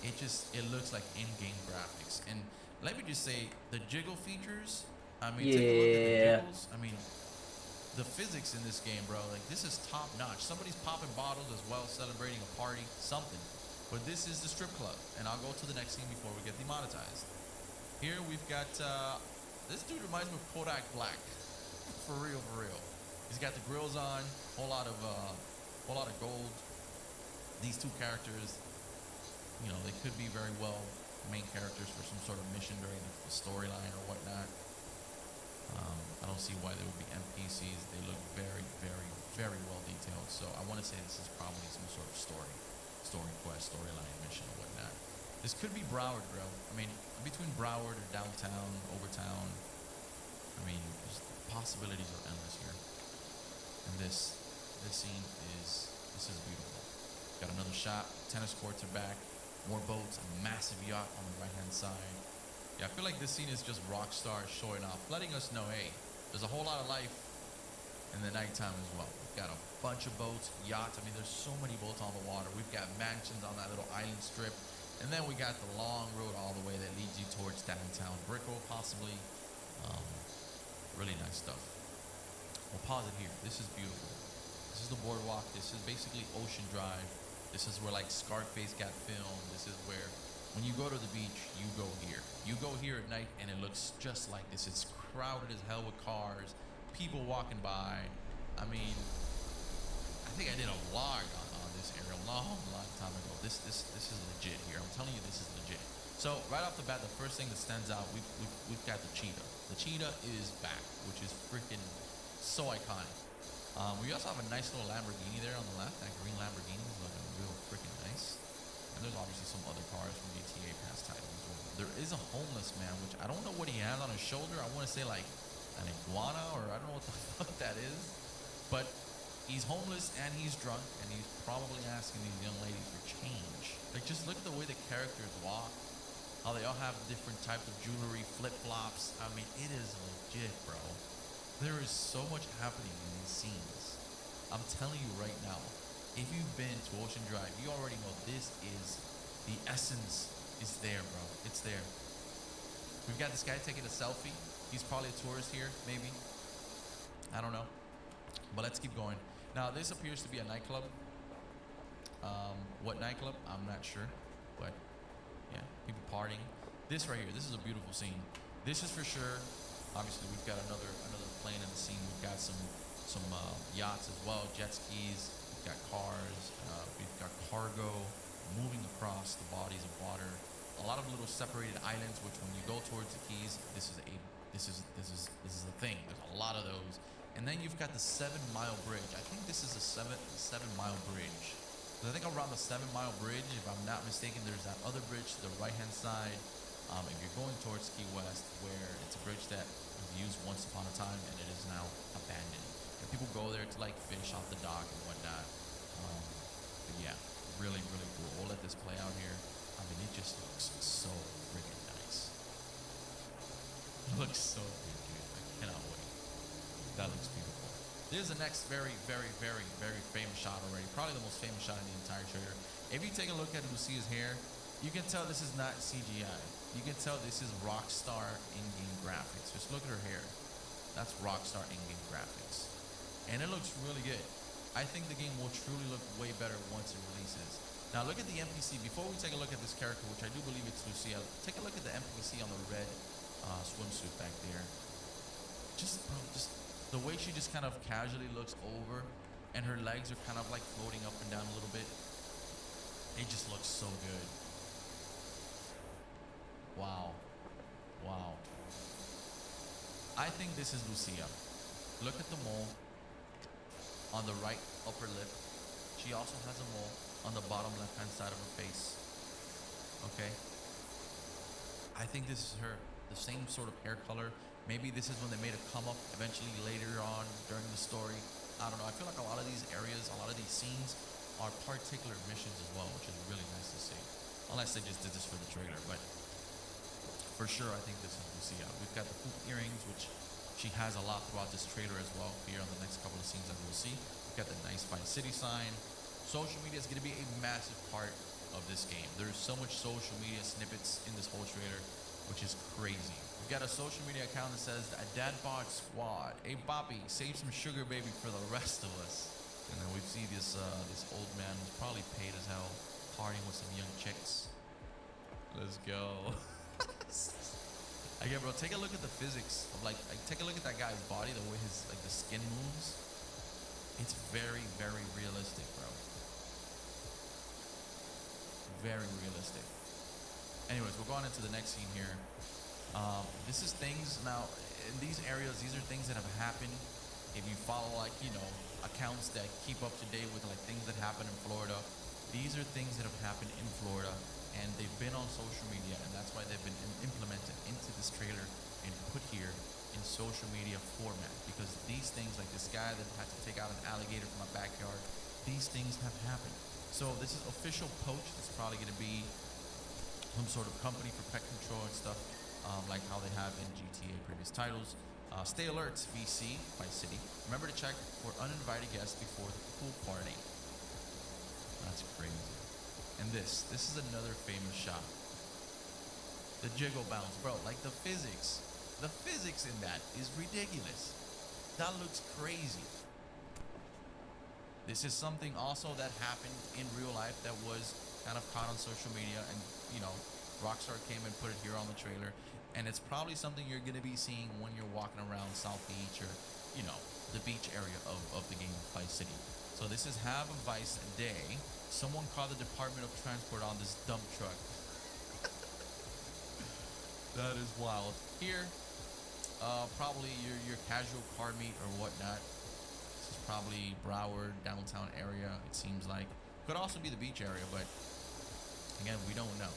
it looks like in-game graphics. And let me just say, the jiggle features, I mean, take a look at the jiggles. I mean, the physics in this game, bro, like, this is top notch. Somebody's popping bottles as well, celebrating a party, something. But this is the strip club, and I'll go to the next scene before we get demonetized. Here we've got, this dude reminds me of Kodak Black. For real, for real. He's got the grills on, whole lot of gold. These two characters, you know, they could be very well main characters for some sort of mission during the storyline or whatnot. I don't see why they would be NPCs. They look very, very, very well detailed. So I want to say this is probably some sort of story quest, storyline mission or whatnot. This could be Broward, bro. I mean, between Broward or downtown, Overtown, I mean, just possibilities are endless here. And this scene is beautiful. Got another shot. Tennis courts are back. More boats. A massive yacht on the right-hand side. Yeah, I feel like this scene is just Rockstar showing off, letting us know, hey, there's a whole lot of life in the nighttime as well. We've got a bunch of boats, yachts. I mean, there's so many boats on the water. We've got mansions on that little island strip. And then we got the long road all the way that leads you towards downtown Brickell, possibly. Really nice stuff. We'll pause it here. This is beautiful. This is the boardwalk. This is basically Ocean Drive. This is where, like, Scarface got filmed. This is where, when you go to the beach, you go here. You go here at night, and it looks just like this. It's crowded as hell with cars, people walking by. I mean, I think I did a vlog on this area a long time ago. This is legit here. I'm telling you, this is legit. So right off the bat, the first thing that stands out, we've got the cheetah. The cheetah is back, which is freaking so iconic. We also have a nice little Lamborghini there on the left. That green Lamborghini is looking real freaking nice. And there's obviously some other cars from GTA past titles as well. There is a homeless man, which I don't know what he has on his shoulder. I want to say like an iguana, or I don't know what the fuck that is. But he's homeless and he's drunk, and he's probably asking these young ladies for change. Like, just look at the way the characters walk. How they all have different types of jewelry, flip-flops. I mean, it is legit, bro. There is so much happening in these scenes. I'm telling you right now, if you've been to Ocean Drive, you already know this is, the essence is there, bro. It's there. We've got this guy taking a selfie. He's probably a tourist here, maybe. I don't know. But let's keep going. Now, this appears to be a nightclub. What nightclub? I'm not sure. But yeah, people partying. This right here, this is a beautiful scene. This is for sure. Obviously, we've got another plane in the scene. We've got some yachts as well, jet skis. We've got cars. We've got cargo moving across the bodies of water. A lot of little separated islands, which when you go towards the keys, this is the thing. There's a lot of those. And then you've got the 7 Mile Bridge. I think this is a 7 Mile Bridge. So I think around the 7 Mile Bridge, if I'm not mistaken, there's that other bridge to the right-hand side. If you're going towards Key West, where it's a bridge that was used once upon a time and it is now abandoned. And people go there to like fish off the dock and whatnot. But yeah, really, really cool. We'll let this play out here. I mean, it just looks so freaking nice. It looks so good, dude. I cannot wait. That looks beautiful. There's the next very, very, very, very famous shot already. Probably the most famous shot in the entire trailer. If you take a look at Lucia's hair, you can tell this is not CGI. You can tell this is Rockstar in-game graphics. Just look at her hair. That's Rockstar in-game graphics. And it looks really good. I think the game will truly look way better once it releases. Now look at the NPC. Before we take a look at this character, which I do believe it's Lucia, take a look at the NPC on the red swimsuit back there. Just the way she just kind of casually looks over, and her legs are kind of like floating up and down a little bit. It just looks so good. Wow. Wow. I think this is Lucia. Look at the mole on the right upper lip. She also has a mole on the bottom left-hand side of her face. Okay. I think this is her. The same sort of hair color. Maybe this is when they made a come up eventually later on during the story. I don't know. I feel like a lot of these areas, a lot of these scenes are particular missions as well, which is really nice to see. Unless they just did this for the trailer, but for sure I think this is Lucia. We've got the hoop earrings, which she has a lot throughout this trailer as well. Here on the next couple of scenes that we'll see. We've got the nice Vice City sign. Social media is going to be a massive part of this game. There's so much social media snippets in this whole trailer, which is crazy. We've got a social media account that says a dad bod squad. Hey Bobby, save some sugar baby for the rest of us. And then we see this old man who's probably paid as hell, partying with some young chicks. Let's go. Again, bro, take a look at the physics of like take a look at that guy's body, the way his the skin moves. It's very, very realistic, bro. Very realistic. Anyways, we'll go on into the next scene here. This is things now in these areas. These are things that have happened. If you follow accounts that keep up to date with things that happen in Florida, these are things that have happened in Florida, and they've been on social media, and that's why they've been implemented into this trailer and put here in social media format. Because these things, like this guy that had to take out an alligator from my backyard, these things have happened. So this is official poach. It's probably going to be some sort of company for pet control and stuff, like how they have in GTA previous titles. Stay alert, VC, Vice City. Remember to check for uninvited guests before the pool party. That's crazy. And this is another famous shot. The jiggle bounce, bro. Like the physics in that is ridiculous. That looks crazy. This is something also that happened in real life that was kind of caught on social media, and Rockstar came and put it here on the trailer, and it's probably something you're going to be seeing when you're walking around South Beach or the beach area of the game Vice City. So this is have a vice day. Someone call the Department of Transport on this dump truck. That is wild. Here, probably your casual car meet or whatnot. This is probably Broward, downtown area, it seems like. Could also be the beach area, but again, we don't know.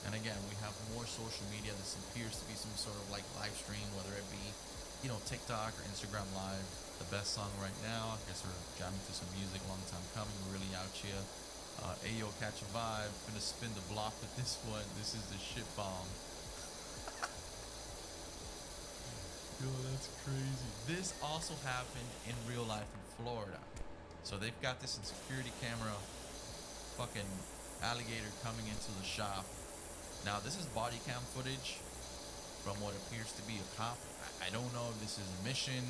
And again, we have more social media. This appears to be some sort of like live stream, whether it be, you know, TikTok or Instagram Live. The best song right now. I guess we're jamming to some music, long time coming. We're really out here. Ayo, catch a vibe. Gonna spin the block with this one. This is the shit bomb. Yo, that's crazy. This also happened in real life in Florida. So they've got this in security camera. Fucking alligator coming into the shop. Now this is body cam footage from what appears to be a cop. I don't know if this is a mission.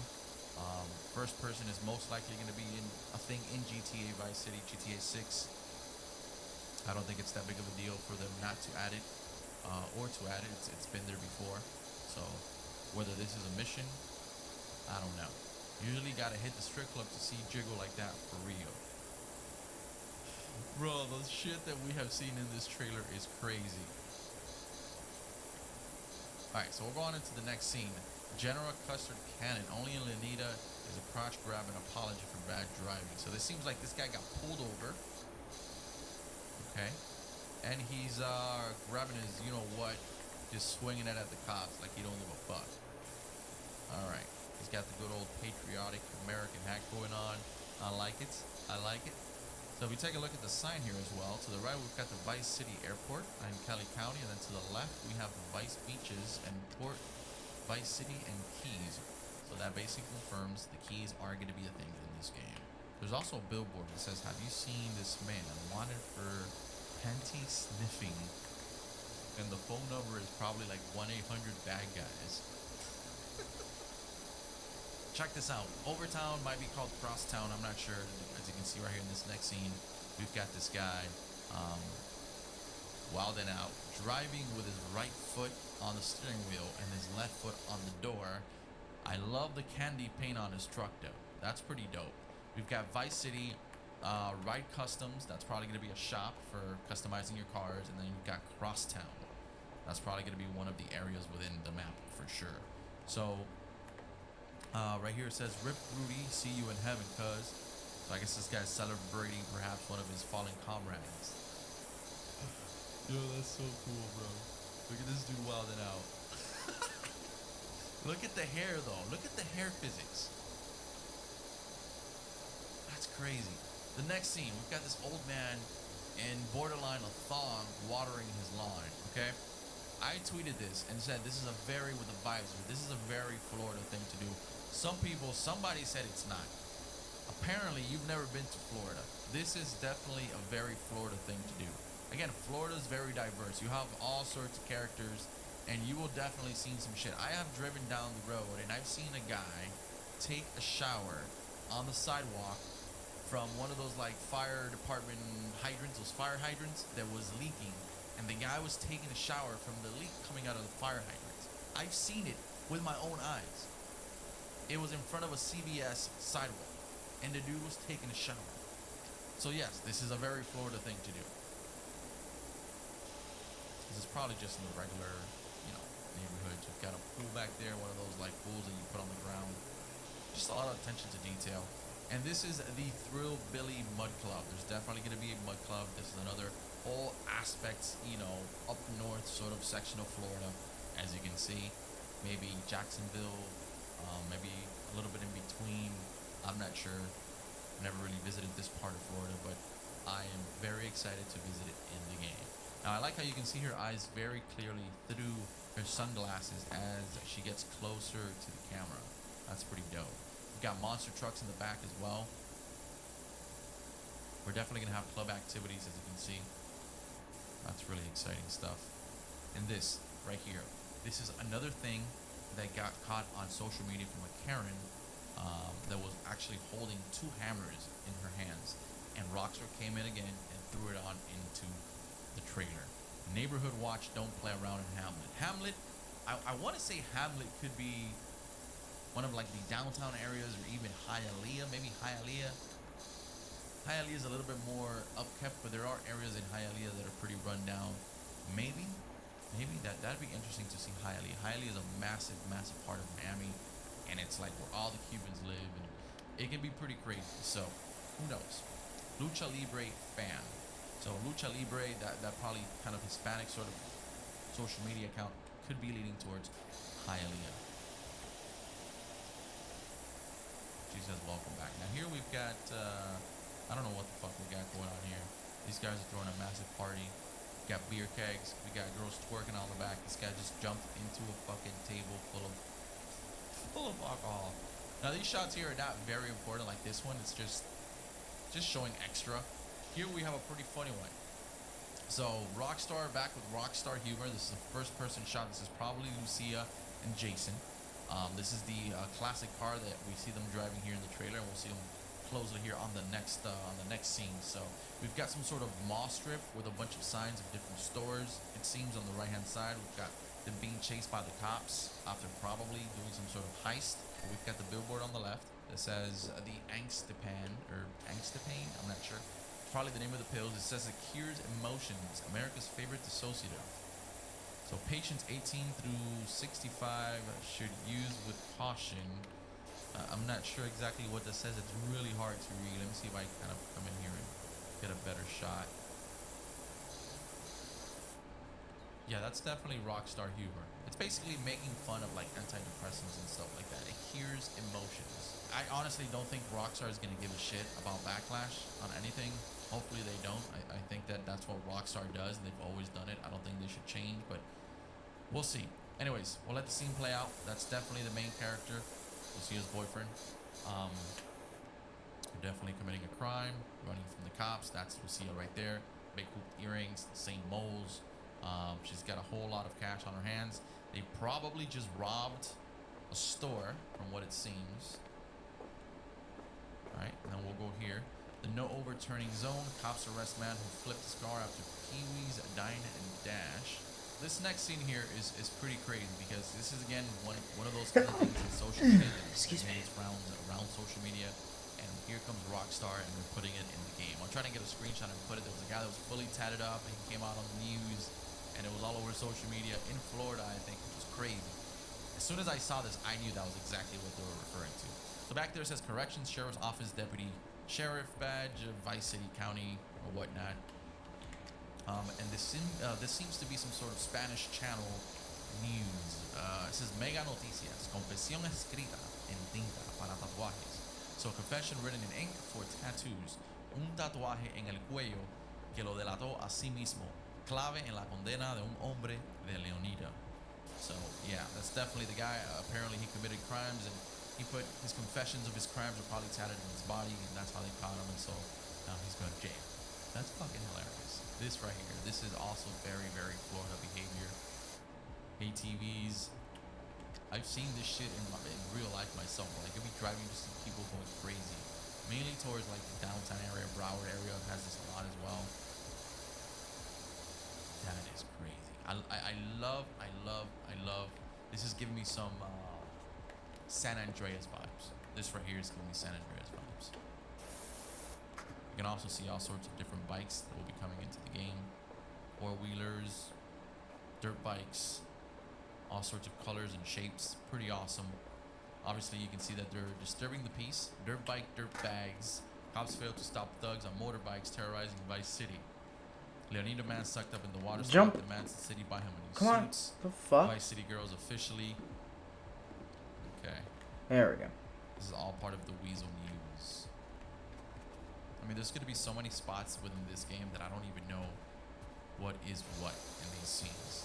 First person is most likely going to be in a thing in GTA Vice City, GTA 6. I don't think it's that big of a deal for them not to add it, or to add it. It's been there before. So whether this is a mission, I don't know. Usually got to hit the strip club to see jiggle like that for real. Bro, the shit that we have seen in this trailer is crazy. Alright, so we're going into the next scene. General Custard Cannon, only in Lenita, is a crotch grab and apology for bad driving. So this seems like this guy got pulled over. Okay. And he's grabbing his, you know what, just swinging it at the cops like he don't give a fuck. Alright. He's got the good old patriotic American hat going on. I like it. I like it. So if we take a look at the sign here as well, to the right we've got the Vice City Airport in Cali County, and then to the left we have the Vice Beaches and Port, Vice City, and Keys. So that basically confirms the Keys are going to be a thing in this game. There's also a billboard that says, have you seen this man wanted for panty sniffing? And the phone number is probably like 1-800-BAD-GUYS. Check this out. Overtown might be called Crosstown. I'm not sure. As you can see right here in this next scene, we've got this guy wilding out, driving with his right foot on the steering wheel and his left foot on the door. I love the candy paint on his truck though. That's pretty dope. We've got Vice City, Ride Customs. That's probably going to be a shop for customizing your cars. And then you've got Crosstown. That's probably going to be one of the areas within the map for sure. So right here it says, Rip Rudy, see you in heaven, cuz. So I guess this guy's celebrating perhaps one of his fallen comrades. Yo, that's so cool, bro. Look at this dude wilding out. Look at the hair, though. Look at the hair physics. That's crazy. The next scene, we've got this old man in borderline a thong watering his lawn, okay? I tweeted this and said this is a very, with the vibes, this is a very Florida thing to do. Some people, somebody said it's not. Apparently, you've never been to Florida. This is definitely a very Florida thing to do. Again, Florida is very diverse. You have all sorts of characters, and you will definitely see some shit. I have driven down the road, and I've seen a guy take a shower on the sidewalk from one of those like fire department hydrants, those fire hydrants that was leaking, and the guy was taking a shower from the leak coming out of the fire hydrants. I've seen it with my own eyes. It was in front of a CVS sidewalk, and the dude was taking a shower. So yes, this is a very Florida thing to do. This is probably just in the regular, you know, neighborhood. You've got a pool back there, one of those like pools that you put on the ground. Just a lot of attention to detail. And this is the Thrill Billy Mud Club. There's definitely going to be a mud club. This is another whole aspect, you know, up north sort of section of Florida, as you can see. Maybe Jacksonville, maybe a little bit in between. I'm not sure. Never really visited this part of Florida, but I am very excited to visit it in the game. Now, I like how you can see her eyes very clearly through her sunglasses as she gets closer to the camera. That's pretty dope. We've got monster trucks in the back as well. We're definitely going to have club activities, as you can see. That's really exciting stuff. And this, right here, this is another thing that got caught on social media from a Karen that was actually holding 2 hammers in her hands. And Rockstar came in again and threw it on into the trailer. Neighborhood watch, don't play around in Hamlet. Hamlet, I want to say Hamlet could be one of like the downtown areas, or even Hialeah, maybe Hialeah. Hialeah is a little bit more upkept, but there are areas in Hialeah that are pretty run down. Maybe that'd be interesting to see Hialeah. Hialeah is a massive part of Miami, and it's like where all the Cubans live, and it can be pretty crazy. So who knows? Lucha Libre fan. So Lucha Libre, that probably kind of Hispanic sort of social media account, could be leaning towards Hialeah. She says welcome back. Now here we've got I don't know what the fuck we got going on here. These guys are throwing a massive party. We got beer kegs. We got girls twerking on the back. This guy just jumped into a fucking table full of alcohol. Now these shots here are not very important like this one. It's just showing extra. Here we have a pretty funny one. So Rockstar back with Rockstar humor. This is a first person shot. This is probably Lucia and Jason. This is the classic car that we see them driving here in the trailer, and we'll see them closely here on the next scene. So we've got some sort of mall strip with a bunch of signs of different stores. It seems on the right hand side we've got them being chased by the cops after probably doing some sort of heist. We've got the billboard on the left that says the Angstipane, I'm not sure. Probably the name of the pills. It says it cures emotions, America's favorite dissociative. So patients 18 through 65 should use with caution. I'm not sure exactly what this says. It's really hard to read. Let me see if I kind of come in here and get a better shot. Yeah, that's definitely Rockstar humor. It's basically making fun of like antidepressants and stuff like that. It cures emotions. I honestly don't think Rockstar is going to give a shit about backlash on anything. Hopefully they don't. I think that's what Rockstar does, and they've always done it. I don't think they should change, but we'll see. Anyways, we'll let the scene play out. That's definitely the main character. Lucia's boyfriend. They're definitely committing a crime, running from the cops. That's Lucia right there. Big hoop earrings, same moles. She's got a whole lot of cash on her hands. They probably just robbed a store, from what it seems. All right, and then we'll go here. The no overturning zone. Cops arrest man who flipped his car after Pee-wee's dine and dash. This next scene here is pretty crazy, because this is again one of those kind of things in social media that around social media. And here comes Rockstar, and we're putting it in the game. I'm trying to get a screenshot and put it. There was a guy that was fully tatted up, and he came out on the news, and it was all over social media in Florida, I think, which was crazy. As soon as I saw this, I knew that was exactly what they were referring to. So back there it says Corrections Sheriff's Office Deputy Sheriff badge of Vice City County or whatnot. And this seems to be some sort of Spanish channel news. It says Mega Noticias, confesión escrita en tinta para tatuajes. So confession written in ink for tattoos. Un tatuaje en el cuello que lo delató a sí mismo. Clave en la condena de un hombre de Leonida. So yeah, that's definitely the guy. Apparently he committed crimes, and he put his confessions of his crimes were probably tatted in his body, and that's how they caught him, and so now he's going to jail. That's fucking hilarious. This right here, this is also very, very Florida behavior. ATVs. I've seen this shit in real life myself. Like, you'll be driving, just see people going crazy. Mainly towards like the downtown area, Broward area has this a lot as well. That is crazy. I love. This is giving me some San Andreas vibes. This right here is giving me San Andreas vibes. You can also see all sorts of different bikes that will be coming into the game. Four-wheelers, dirt bikes, all sorts of colors and shapes. Pretty awesome. Obviously, you can see that they're disturbing the peace. Dirt bike, dirt bags. Cops failed to stop thugs on motorbikes terrorizing Vice City. Leonida man sucked up in the water. Jump. Demands the city buy him a new Come on. suits. The fuck? Vice City girls officially. Okay. There we go. This is all part of the Weasel News. I mean, there's going to be so many spots within this game that I don't even know what is what in these scenes.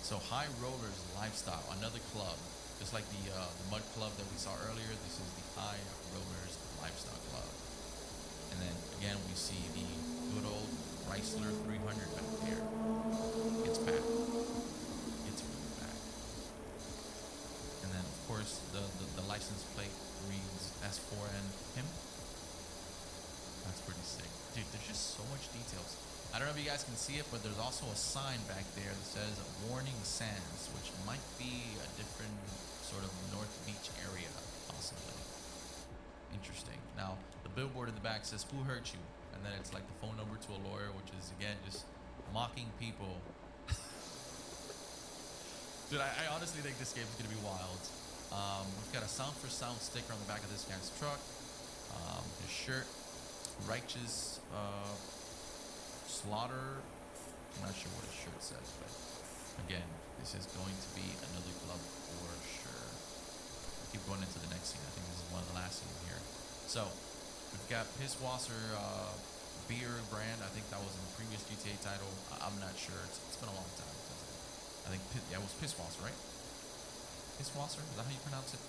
So High Rollers Lifestyle, another club. Just like the Mud Club that we saw earlier, this is the High Rollers Lifestyle Club. And then again, we see the good old Chrysler 300 back there. It's back. It's really back. And then, of course, the license plate reads S4N Pimp. That's pretty sick. Dude, there's just so much details. I don't know if you guys can see it, but there's also a sign back there that says Warning Sands, which might be a different sort of North Beach area, possibly. Interesting. Now, the billboard in the back says, "Who hurt you?" And then it's like the phone number to a lawyer, which is, again, just mocking people. Dude, I honestly think this game is going to be wild. We've got a Sound for Sound sticker on the back of this guy's truck. His shirt, Righteous Slaughter. I'm not sure what his shirt says, but again, this is going to be another club for sure. Keep going into the next scene. I think this is one of the last scenes here. So, we've got Pisswasser beer brand. I think that was in the previous GTA title. I'm not sure. It's been a long time. I think, yeah, it was Pisswasser, right? Pisswasser? Is that how you pronounce it?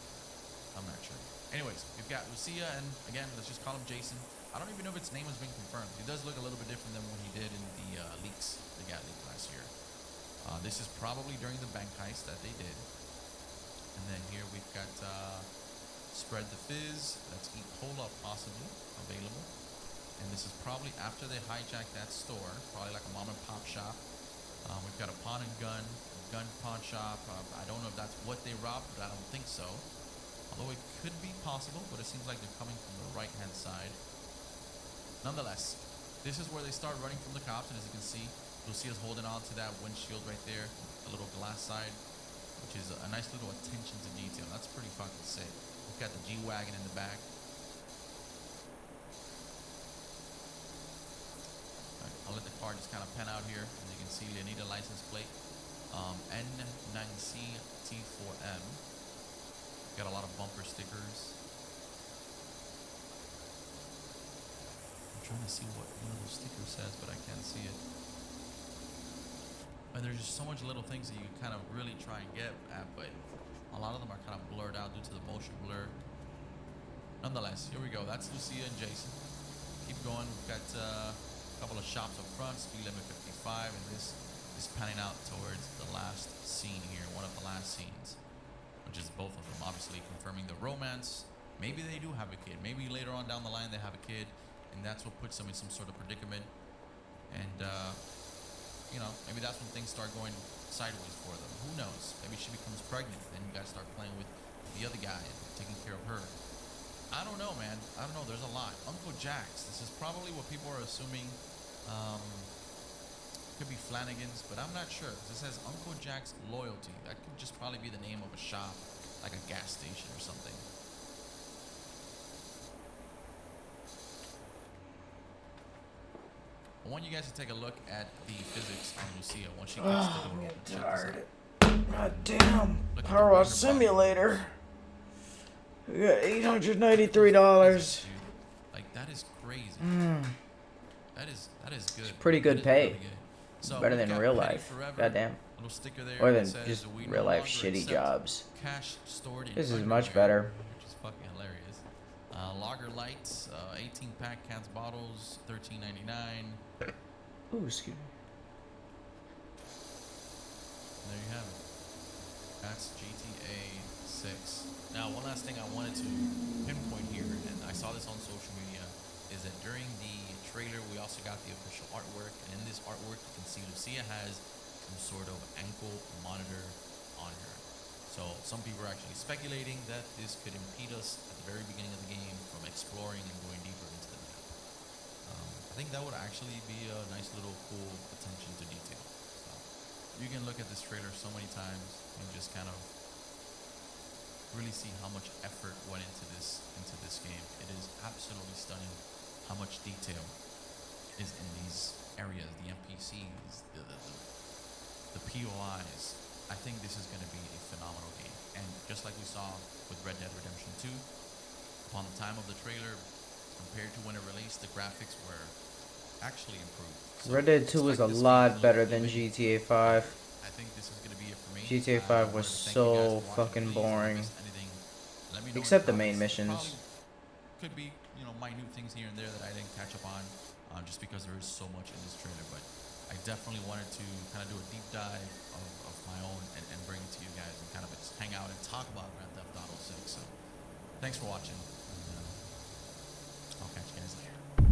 I'm not sure. Anyways, we've got Lucia, and again, let's just call him Jason. I don't even know if its name has been confirmed. It does look a little bit different than what he did in the leaks that got leaked last year. This is probably during the bank heist that they did. And then here we've got Spread the Fizz. That's Eat Cola, possibly available. And this is probably after they hijacked that store, probably like a mom and pop shop. We've got a pawn and gun pawn shop. I don't know if that's what they robbed, but I don't think so. Although it could be possible, but it seems like they're coming from the right-hand side. Nonetheless, this is where they start running from the cops, and as you can see, Lucia's holding on to that windshield right there, the little glass side, which is a nice little attention to detail. That's pretty fucking sick. We've got the G-Wagon in the back. Right, I'll let the car just kind of pan out here, and you can see Leonida license plate, N9CT4M. Got a lot of bumper stickers. Trying to see what one of those stickers says, but I can't see it. And there's just so much little things that you kind of really try and get at, but a lot of them are kind of blurred out due to the motion blur. Nonetheless, here we go. That's Lucia and Jason. Keep going. We've got a couple of shops up front, speed limit 55, and this is panning out towards the last scene here, one of the last scenes, which is both of them, obviously confirming the romance. Maybe they do have a kid. Maybe later on down the line they have a kid, and that's what puts them in some sort of predicament. And, you know, maybe that's when things start going sideways for them. Who knows? Maybe she becomes pregnant, and you guys start playing with the other guy and taking care of her. I don't know, man. I don't know. There's a lot. Uncle Jack's. This is probably what people are assuming. Could be Flanagan's, but I'm not sure. This says Uncle Jack's Loyalty. That could just probably be the name of a shop, like a gas station or something. I want you guys to take a look at the physics on Lucia once she gets to the door. Check this out. God damn. PowerWash Simulator. We got $893. Like, that is crazy. That is good. It's pretty good pay. Really good. So better than real life. Goddamn. Little sticker there Or than that says, just "We no real life longer shitty accept jobs. Cash stored in This is underwear," much better. which is fucking hilarious. Lager lights, 18 pack cans bottles, $13.99. Ooh, excuse me. There you have it. That's GTA 6. Now, one last thing I wanted to pinpoint here, and I saw this on social media, is that during the trailer, we also got the official artwork, and in this artwork, you can see Lucia has some sort of ankle monitor on her. So, some people are actually speculating that this could impede us at the very beginning of the game from exploring and going deeper into the map. I think that would actually be a nice little cool attention to detail. So, you can look at this trailer so many times and just kind of really see how much effort went into this game. It is absolutely stunning how much detail is in these areas, the NPCs, the POIs. I think this is going to be a phenomenal game. And just like we saw with Red Dead Redemption 2, upon the time of the trailer, compared to when it released, the graphics were actually improved. So Red Dead 2 was a lot better than GTA 5. I think this is going to be it for me. GTA 5 was so fucking boring. Except the main missions. Could be, you know, minute things here and there that I didn't catch up on, just because there is so much in this trailer. But I definitely wanted to kind of do a deep dive of my own and bring it to you guys and kind of just hang out and talk about Grand Theft Auto 6. So, thanks for watching. And, 'I'll catch you guys later. Oh,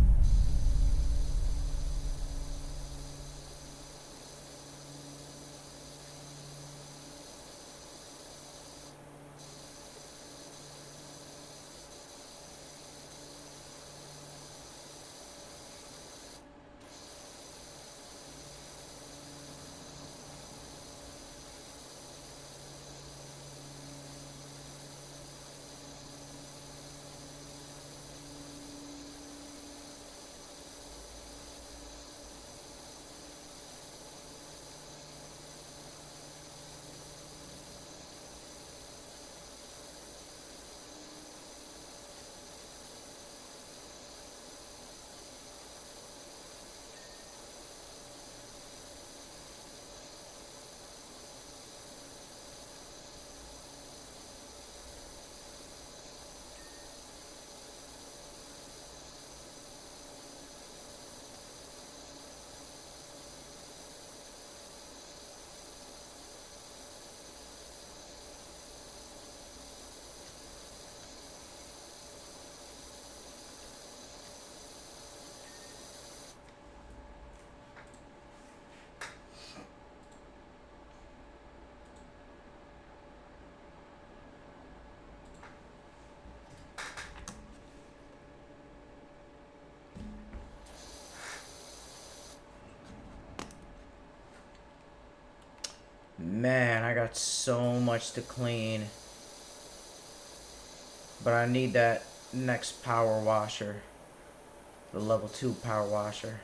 Man, I got so much to clean. But I need that next power washer. The level 2 power washer.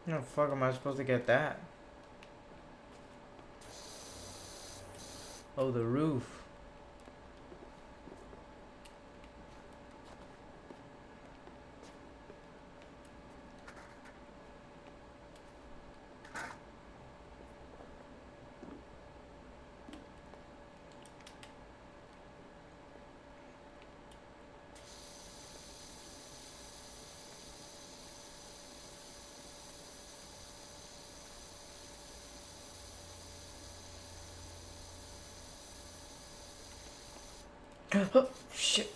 How the fuck am I supposed to get that? Oh, the roof. Oh, shit.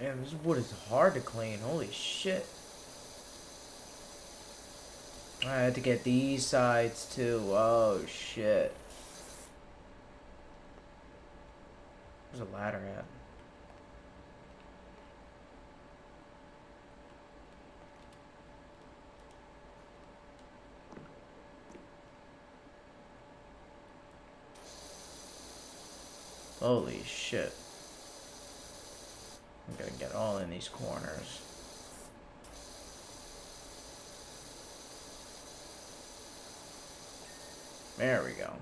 Man, this wood is hard to clean. Holy shit. I had to get these sides too. Oh shit. Where's a ladder at? Holy shit. I'm gonna get all in these corners. There we go.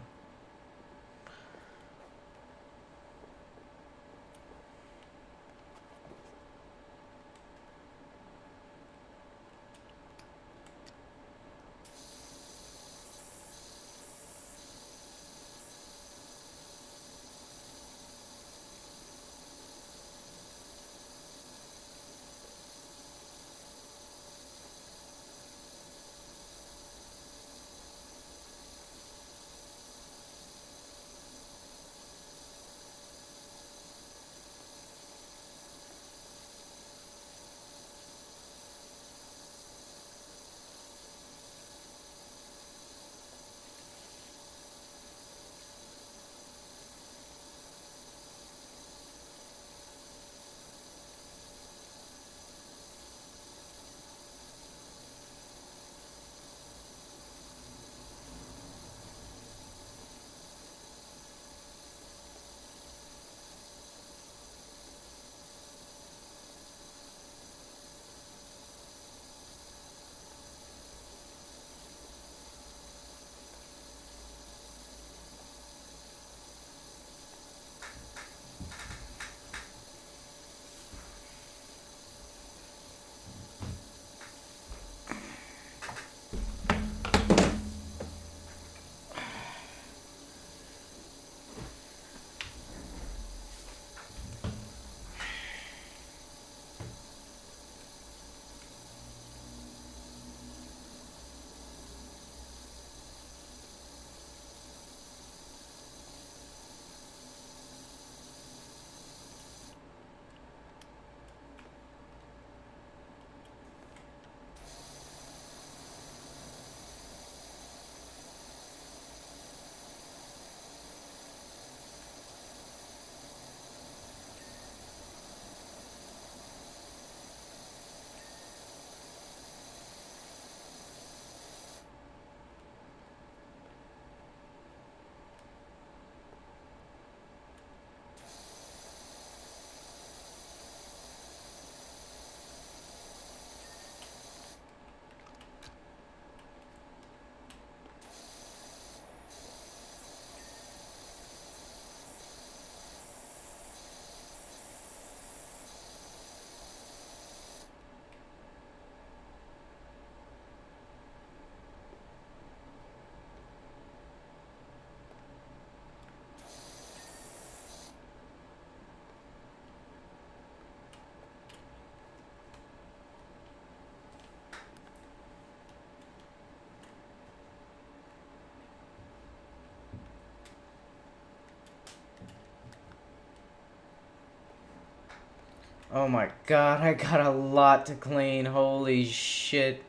Oh my god, I got a lot to clean. Holy shit.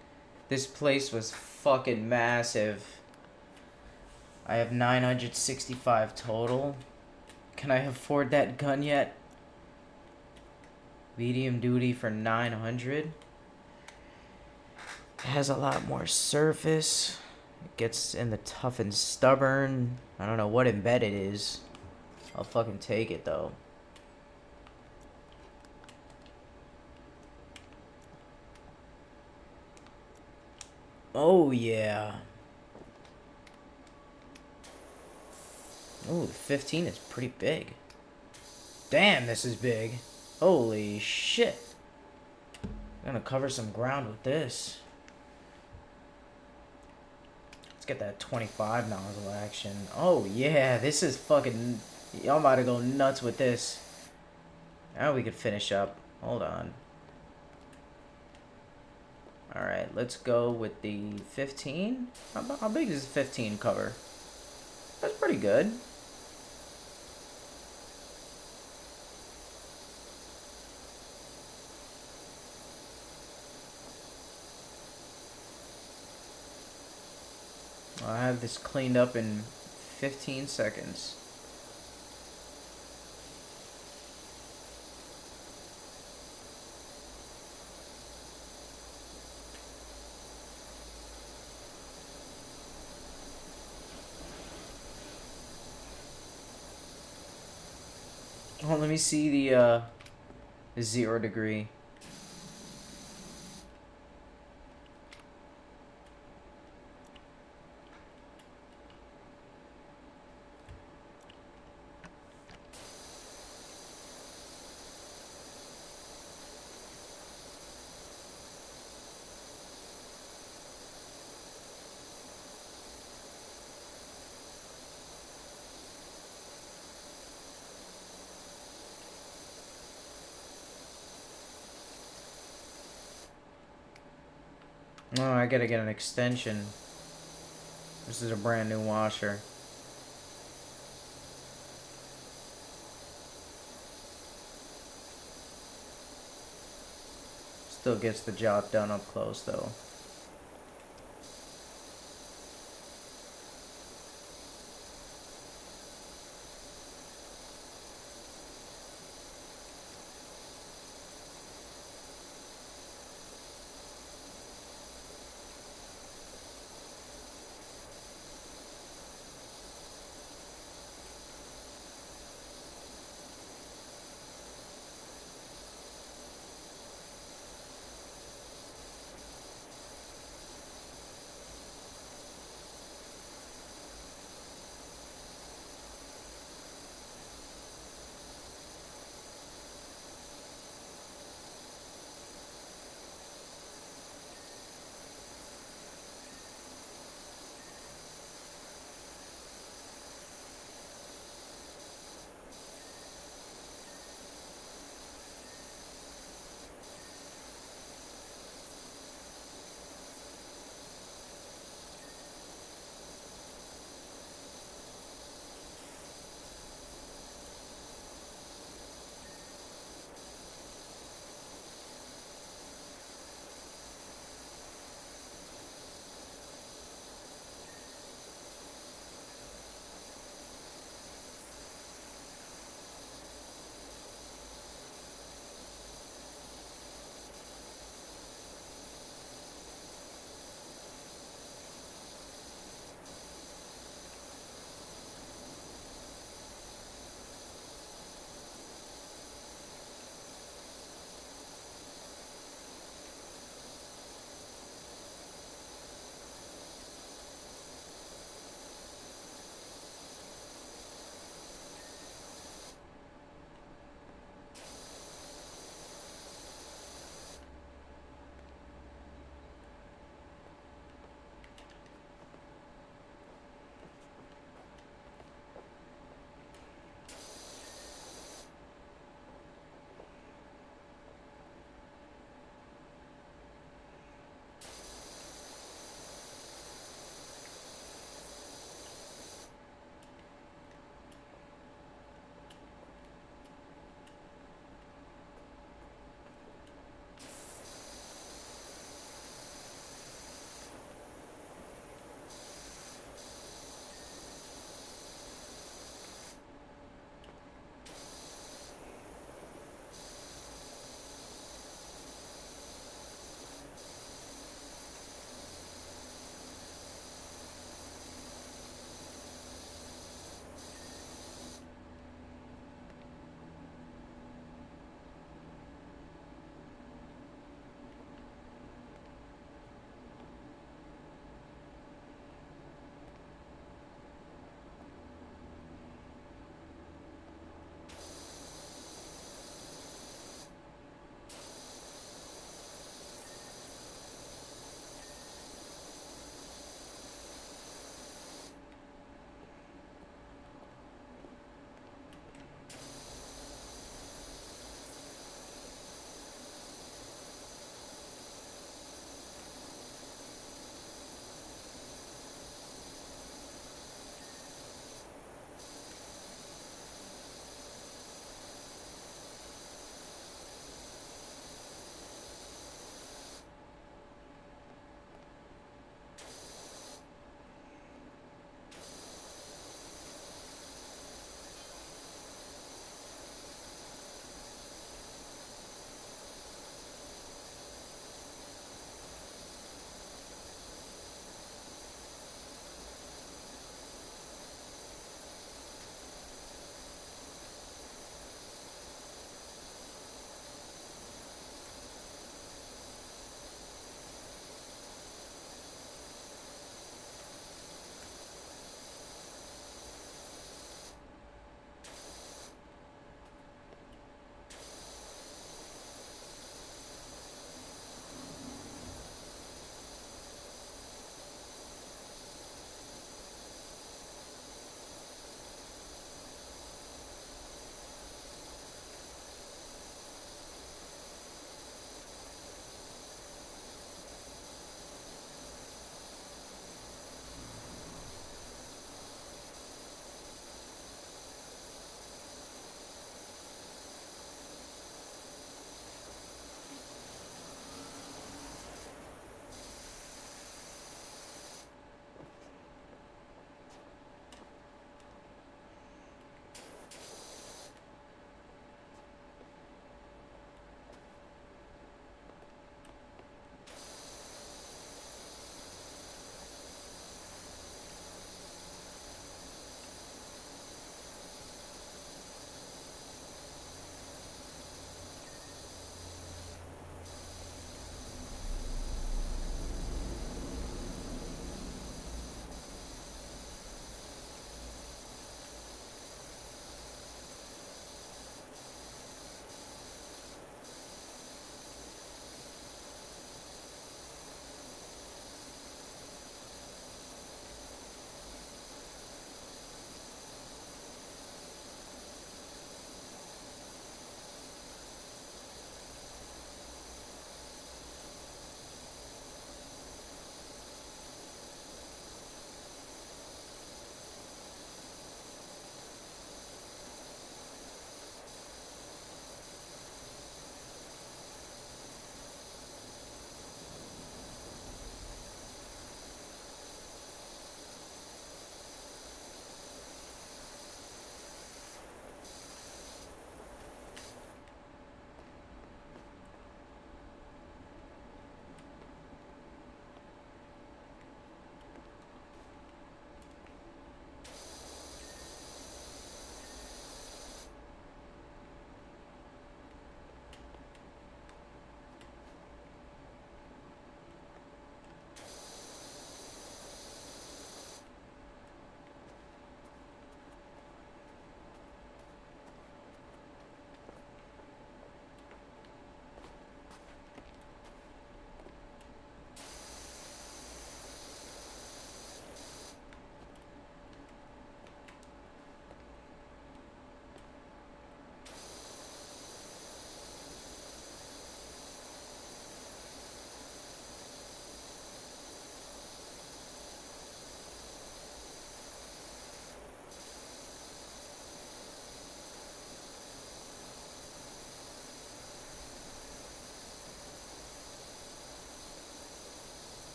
This place was fucking massive. I have 965 total. Can I afford that gun yet? Medium duty for 900. It has a lot more surface. It gets in the tough and stubborn. I don't know what embedded is. I'll fucking take it though. Oh yeah. Oh, 15 is pretty big. Damn, this is big. Holy shit. I'm gonna cover some ground with this. Let's get that 25 nozzle action. Oh yeah, this is fucking... Y'all about to go nuts with this. Now we could finish up. Hold on. Alright, let's go with the 15. How big does 15 cover? That's pretty good. I'll have this cleaned up in 15 seconds. Oh, let me see the 0 degree. Oh, I gotta get an extension. This is a brand new washer. Still gets the job done up close though.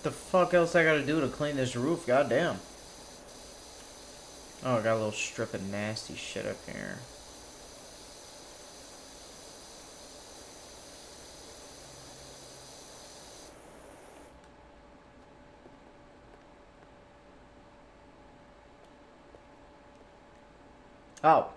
The fuck else I gotta do to clean this roof? Goddamn. Oh, I got a little strip of nasty shit up here. Oh.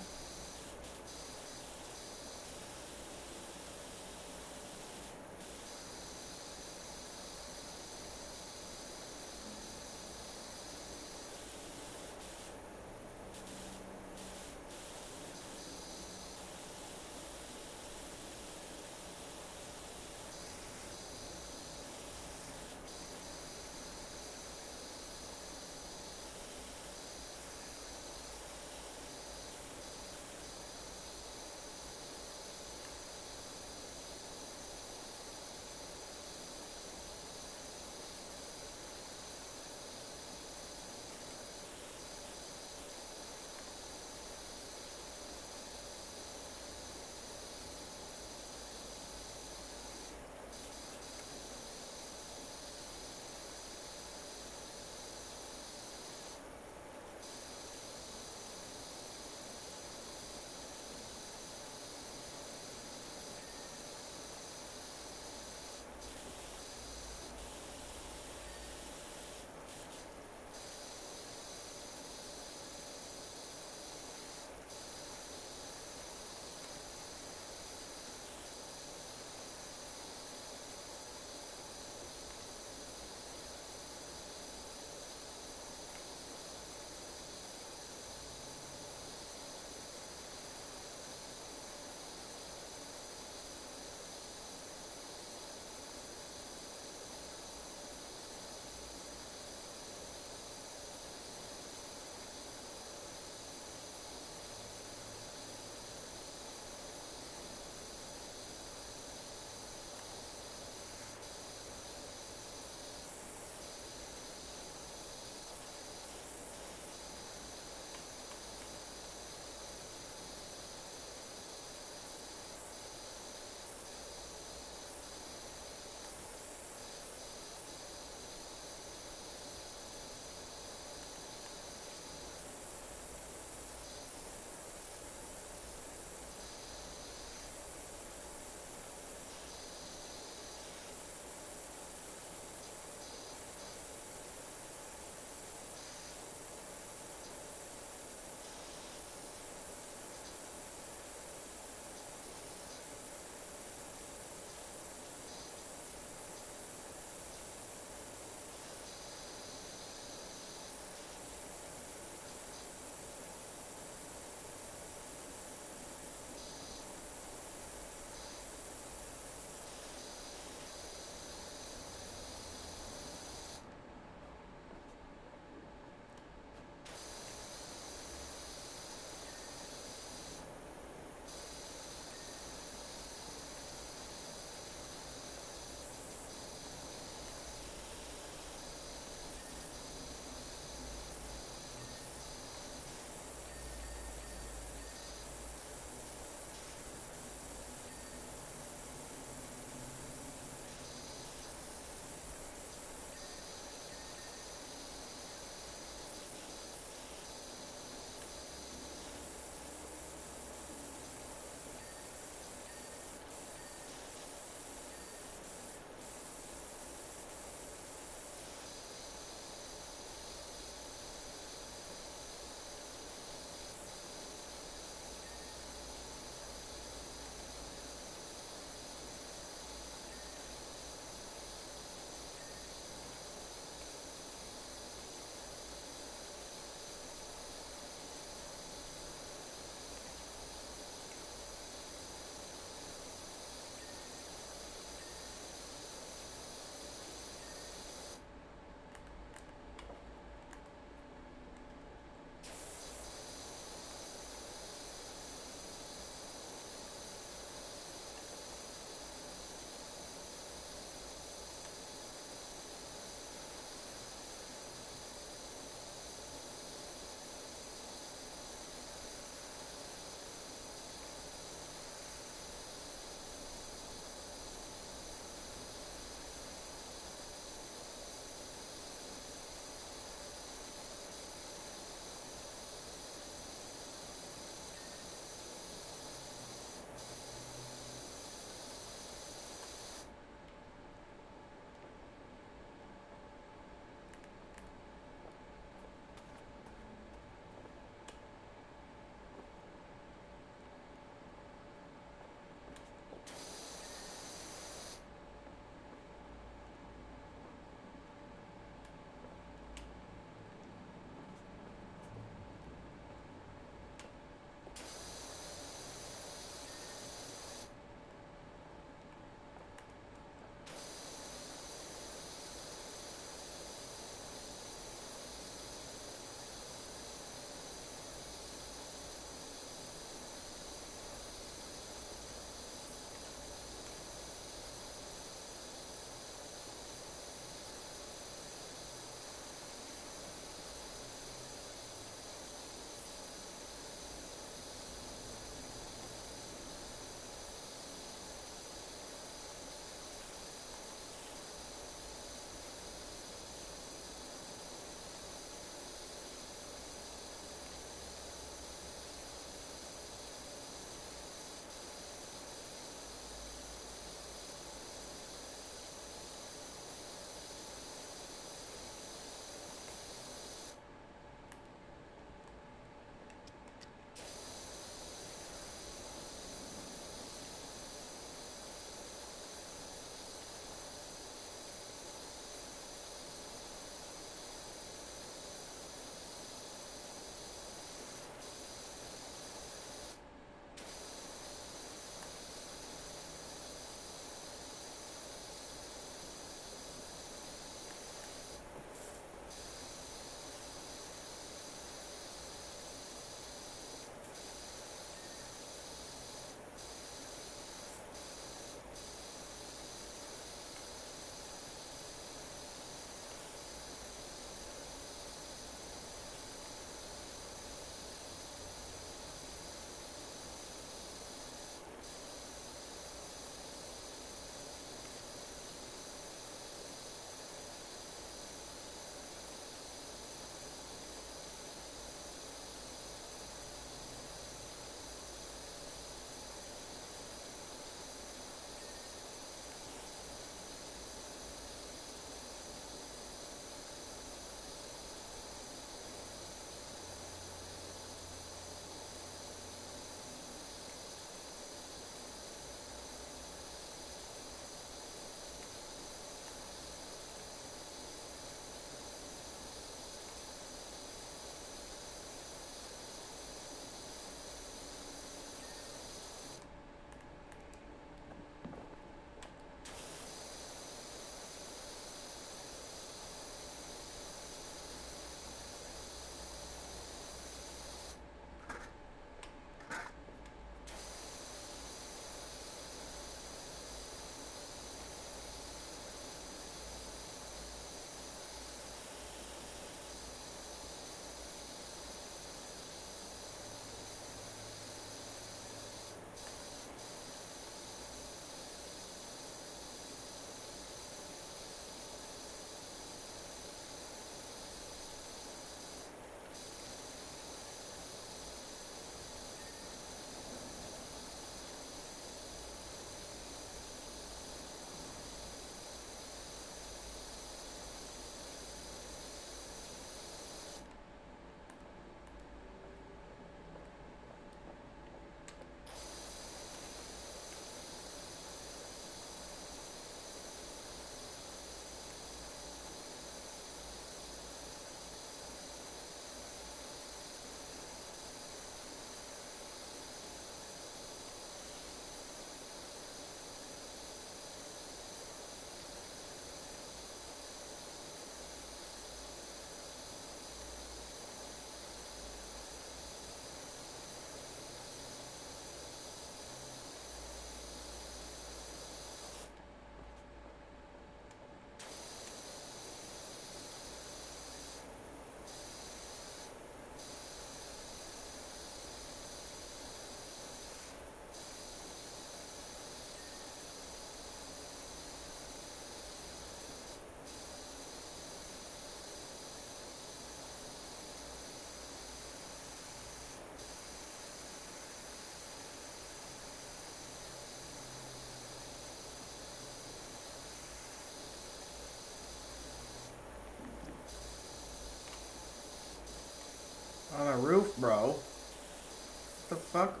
On the roof, bro. What the fuck?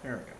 There we go.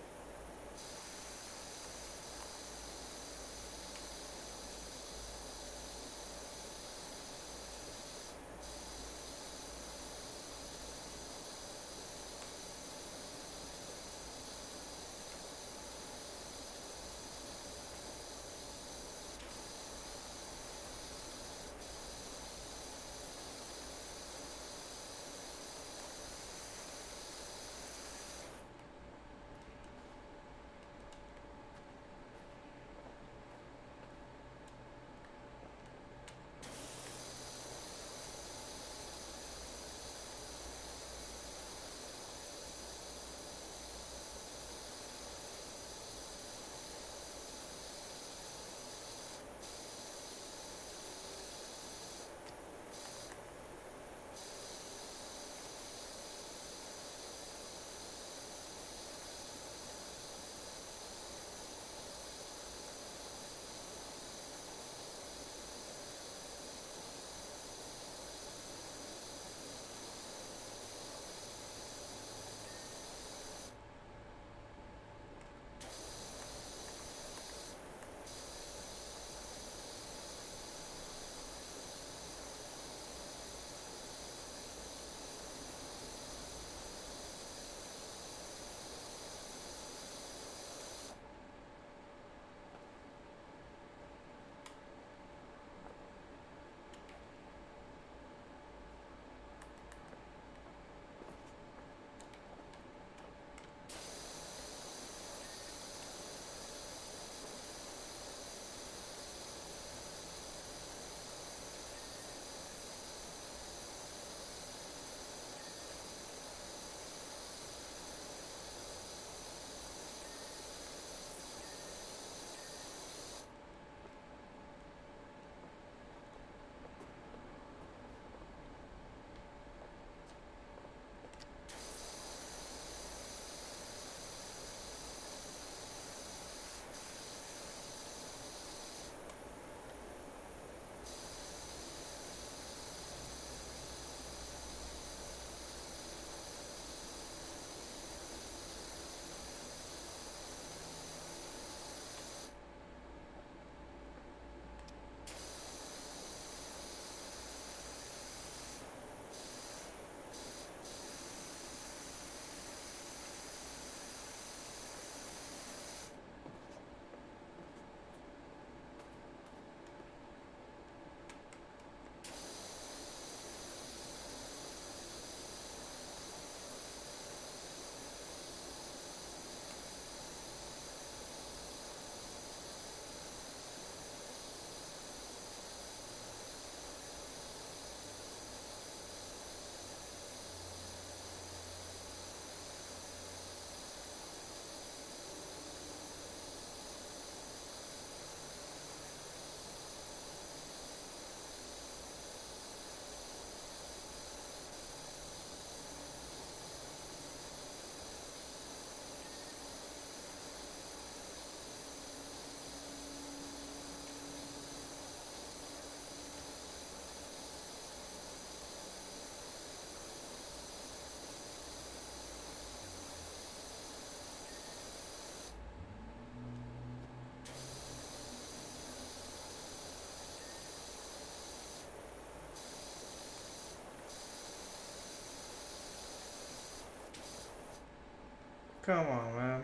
Come on, man.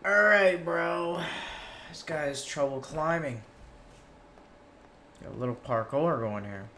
Alright, bro. This guy has trouble climbing. Got a little parkour going here.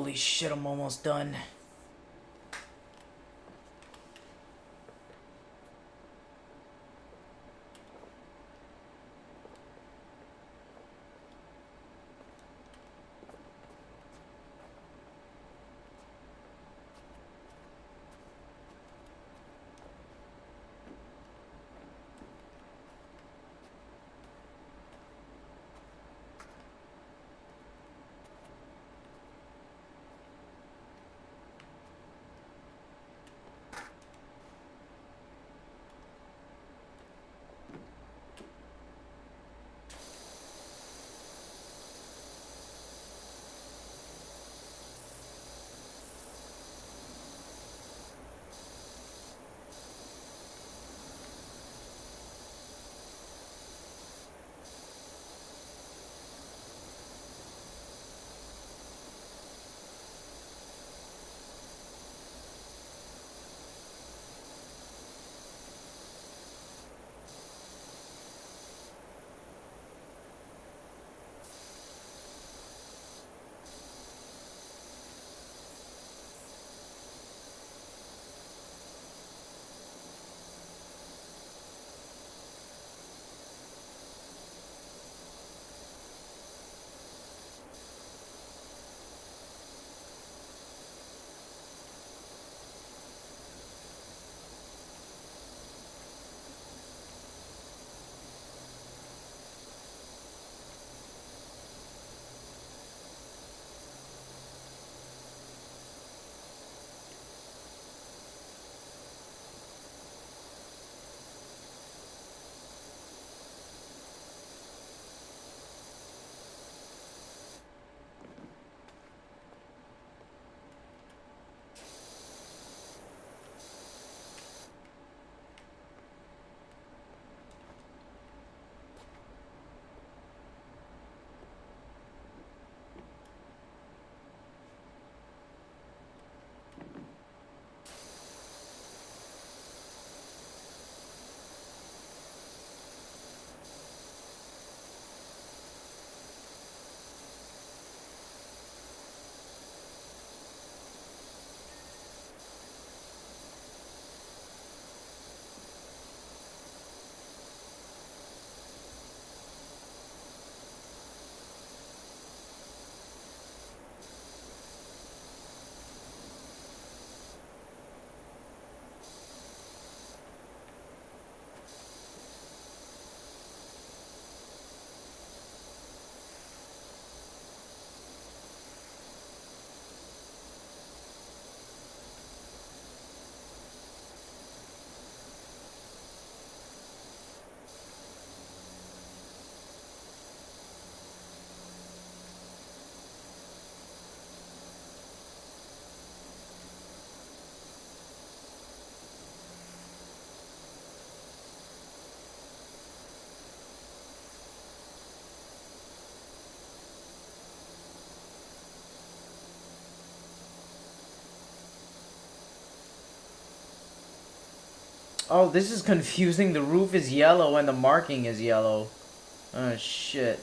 Holy shit, I'm almost done. Oh, this is confusing. The roof is yellow and the marking is yellow. Oh, shit.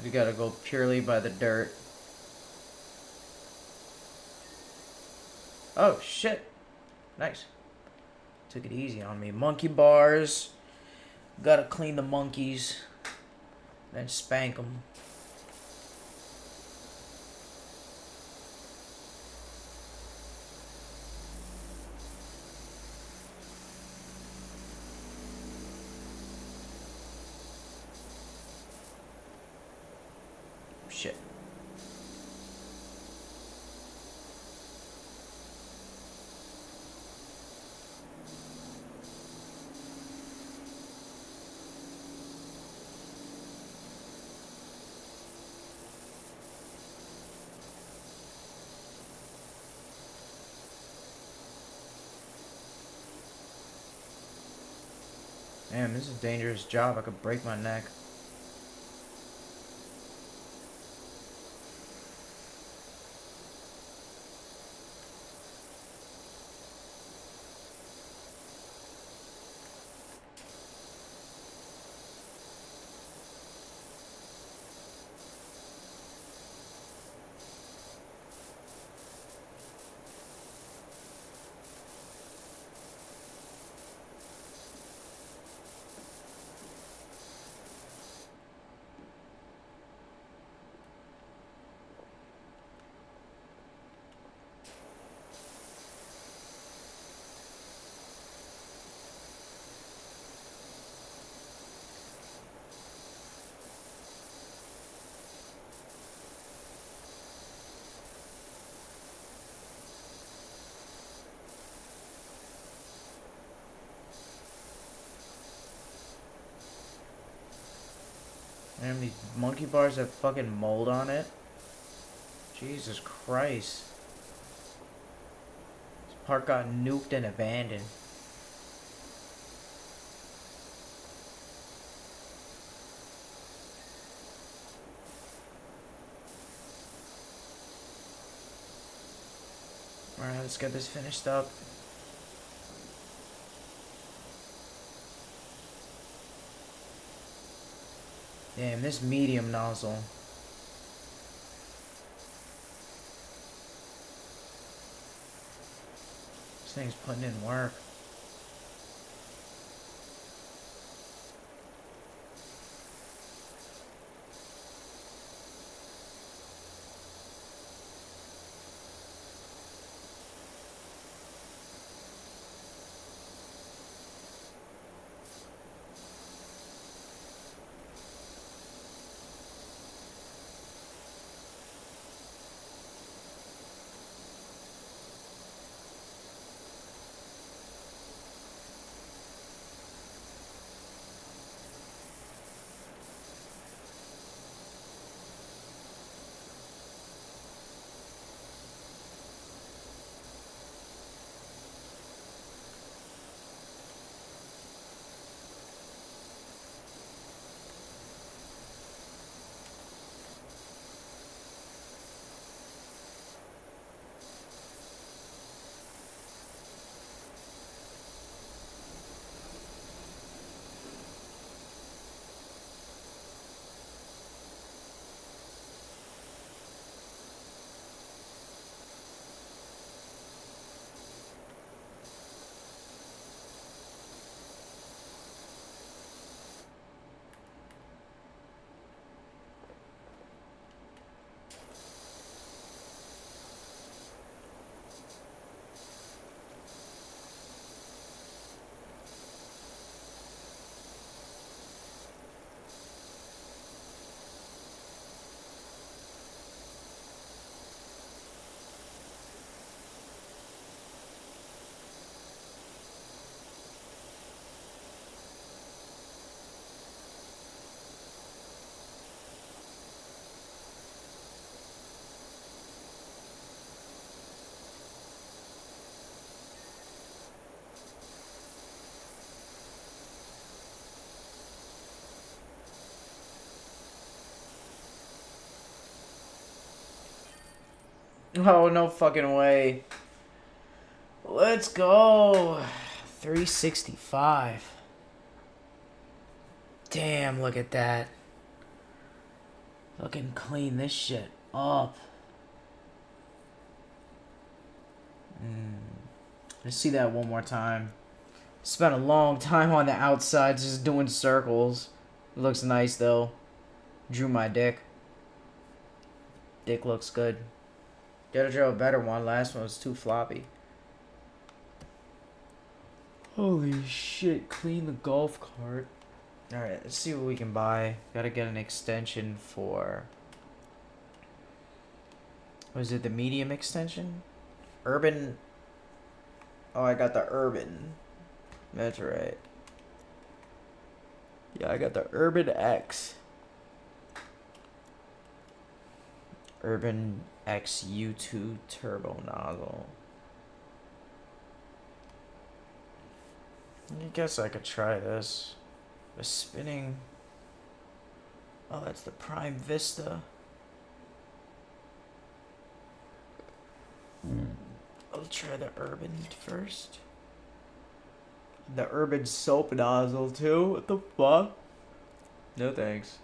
We gotta go purely by the dirt. Oh, shit. Nice. Took it easy on me. Monkey bars. Gotta clean the monkeys. Then spank them. Shit. Man, this is a dangerous job. I could break my neck. Damn, these monkey bars have fucking mold on it. Jesus Christ. This part got nuked and abandoned. Alright, let's get this finished up. Damn, this medium nozzle. This thing's putting in work. Oh, no fucking way. Let's go. 365. Damn, look at that. Fucking clean this shit up. Let's see that one more time. Spent a long time on the outside just doing circles. It looks nice though. Drew my dick. Dick looks good. Gotta draw a better one. Last one was too floppy. Holy shit, clean the golf cart. Alright, let's see what we can buy. Gotta get an extension for... Was it the medium extension? Urban... Oh, I got the urban. That's right. Yeah, I got the Urban X. Urban X U2 turbo nozzle. I guess I could try this. The spinning. Oh, that's the Prime Vista. I'll try the Urban first. The Urban soap nozzle too. What the fuck? No thanks.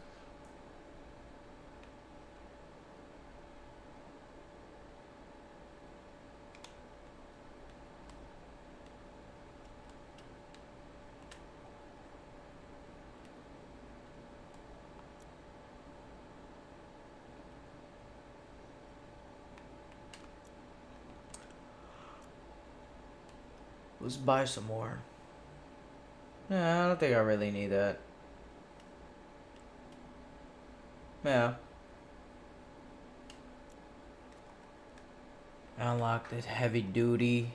Let's buy some more. Nah, I don't think I really need that. Yeah. Unlock this heavy duty.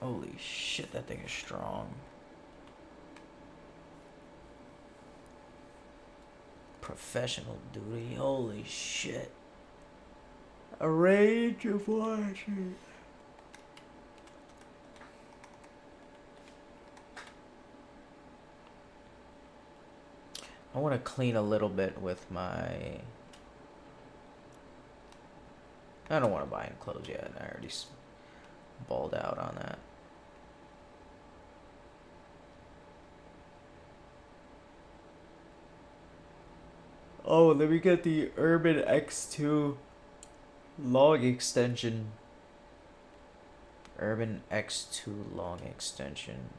Holy shit, that thing is strong. Professional duty. Holy shit. A range of washing. I want to clean a little bit with my... I don't want to buy any clothes yet. I already balled out on that. Oh, let me get the Urban X2 long extension. Urban X2 long extension.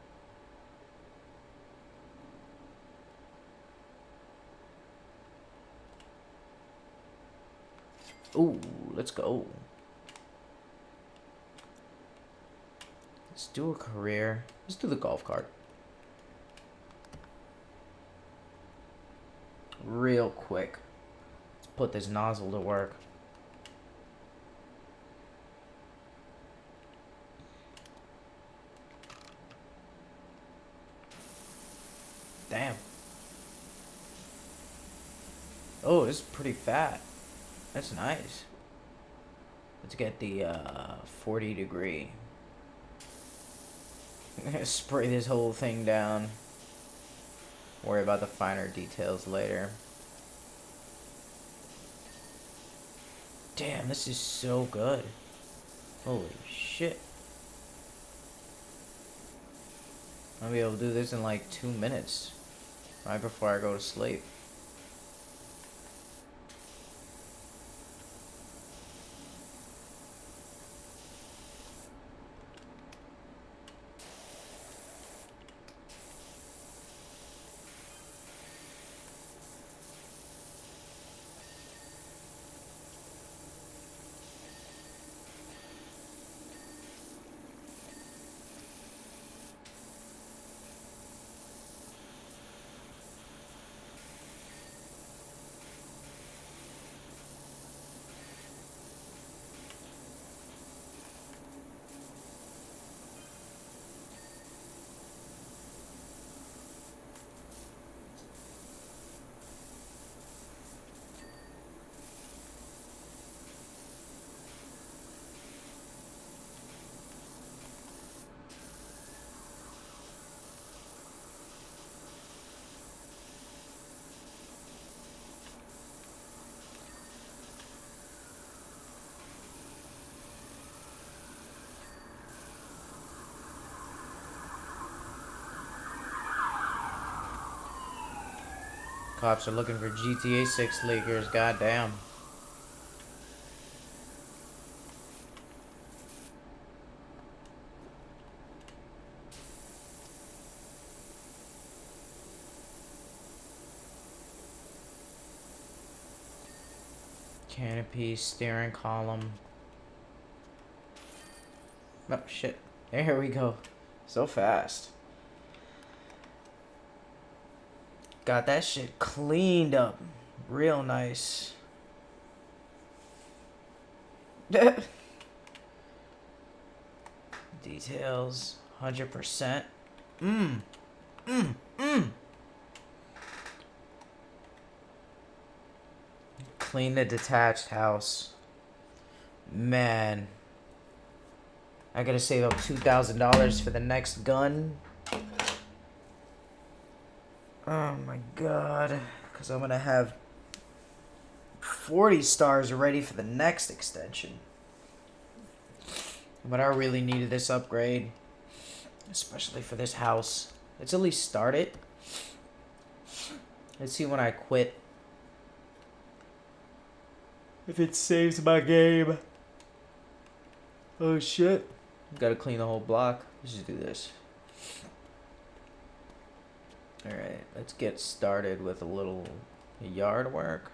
Ooh, let's go. Let's do a career. Let's do the golf cart. Real quick. Let's put this nozzle to work. Damn. Oh, it's pretty fat. That's nice. Let's get the 40 degree. Spray this whole thing down. Worry about the finer details later. Damn, this is so good. Holy shit. I'll be able to do this in like 2 minutes. Right before I go to sleep. Cops are looking for GTA 6 leakers, goddamn. Canopy, steering column. Oh shit. There we go. So fast. Got that shit cleaned up real nice. Details 100%. Clean the detached house. Man, I gotta save up $2,000 for the next gun. Oh my god, because I'm gonna have 40 stars ready for the next extension. But I really needed this upgrade, especially for this house. Let's at least start it. Let's see when I quit if it saves my game. Oh shit. Gotta clean the whole block. Let's just do this. Alright, let's get started with a little yard work.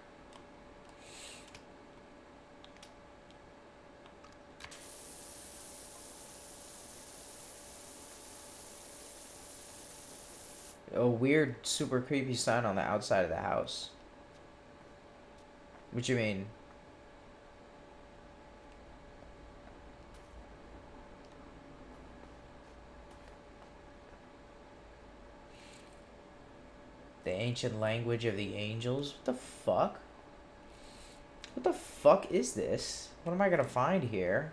A weird, super creepy sign on the outside of the house. What you mean? The ancient language of the angels? What the fuck? What the fuck is this? What am I gonna find here?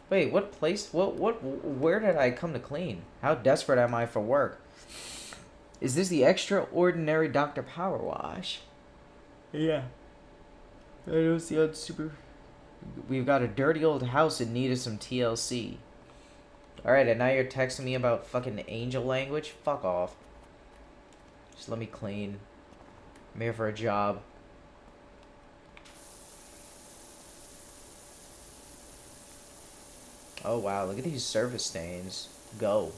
Wait, what place? Where did I come to clean? How desperate am I for work? Is this the extraordinary Dr. PowerWash? Yeah. I don't see how super. We've got a dirty old house in need of some TLC. Alright, and now you're texting me about fucking angel language? Fuck off. Just let me clean. I'm here for a job. Oh wow, look at these surface stains. Go.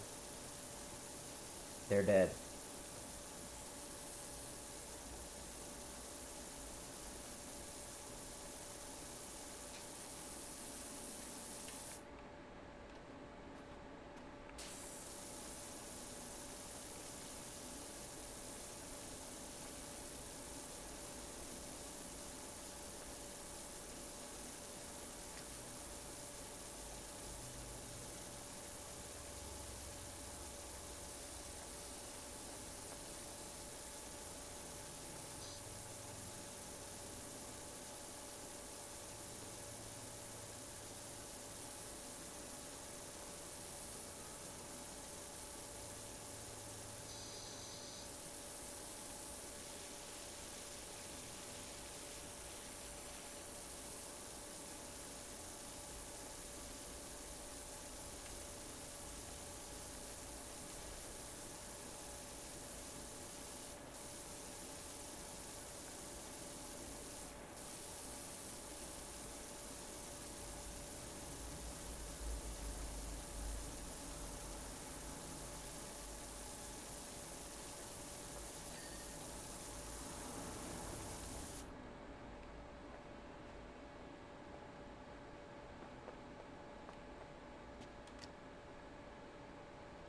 They're dead.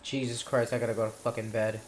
Jesus Christ, I gotta go to fucking bed.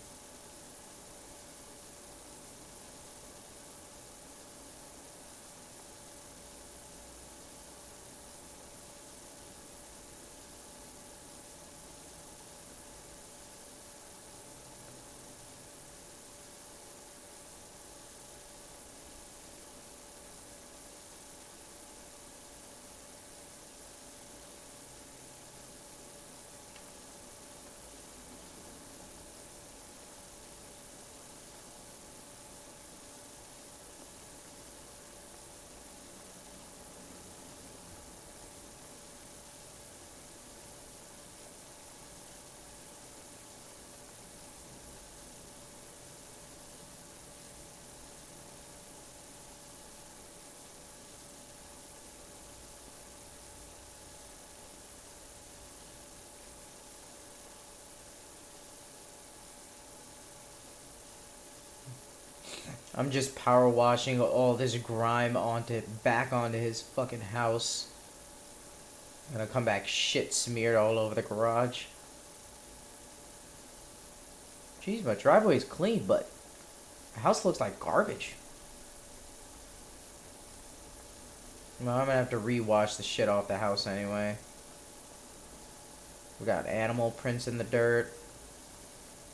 I'm just power washing all this grime back onto his fucking house. I'm gonna come back shit smeared all over the garage. Jeez, my driveway's clean, but my house looks like garbage. Well, I'm gonna have to rewash the shit off the house anyway. We got animal prints in the dirt.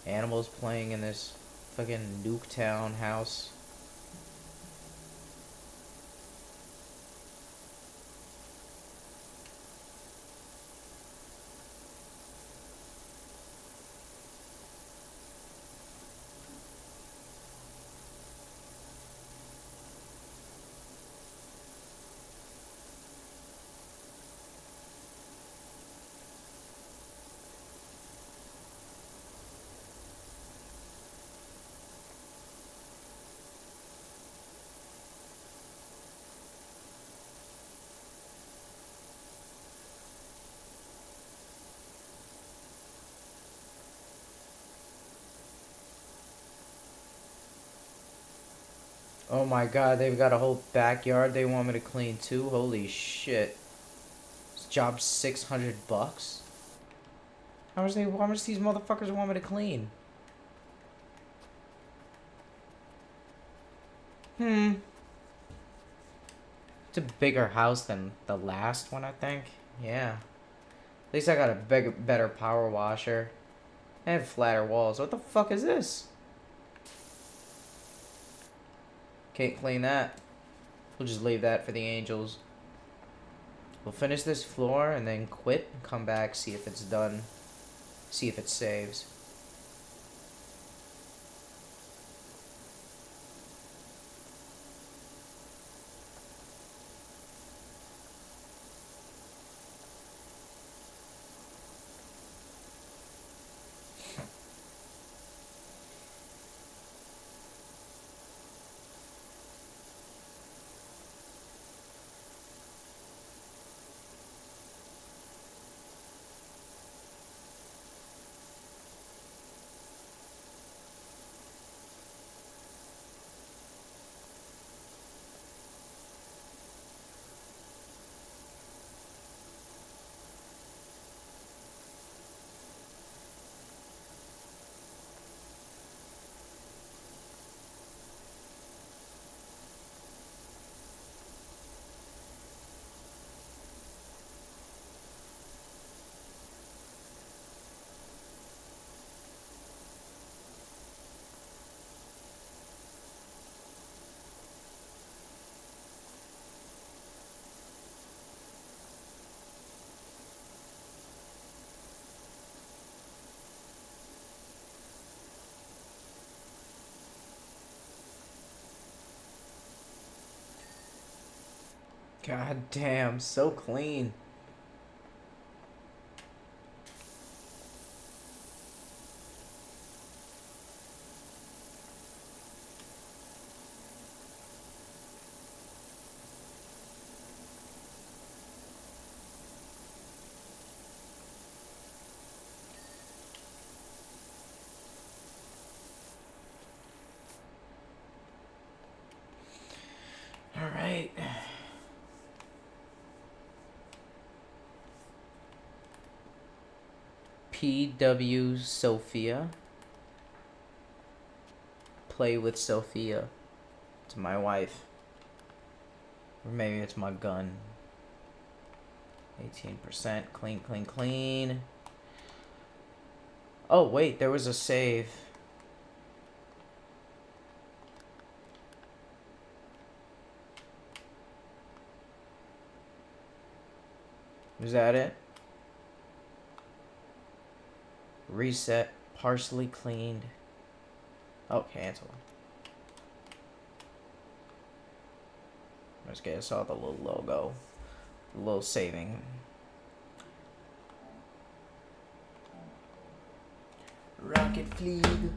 Animals playing in this fucking Nuketown house. Oh my god, they've got a whole backyard they want me to clean too? Holy shit. This job's $600? How much these motherfuckers want me to clean? It's a bigger house than the last one, I think. Yeah. At least I got a better power washer. And flatter walls. What the fuck is this? Can't clean that. We'll just leave that for the angels. We'll finish this floor and then quit and come back, see if it's done. See if it saves. God damn, so clean. All right. PW Sophia. Play with Sophia. It's my wife. Or maybe it's my gun. 18%. Clean, clean, clean. Oh, wait. There was a save. Is that it? Reset. Partially cleaned. Oh, cancel. Let's get us all the little logo. The little saving. Rocket League.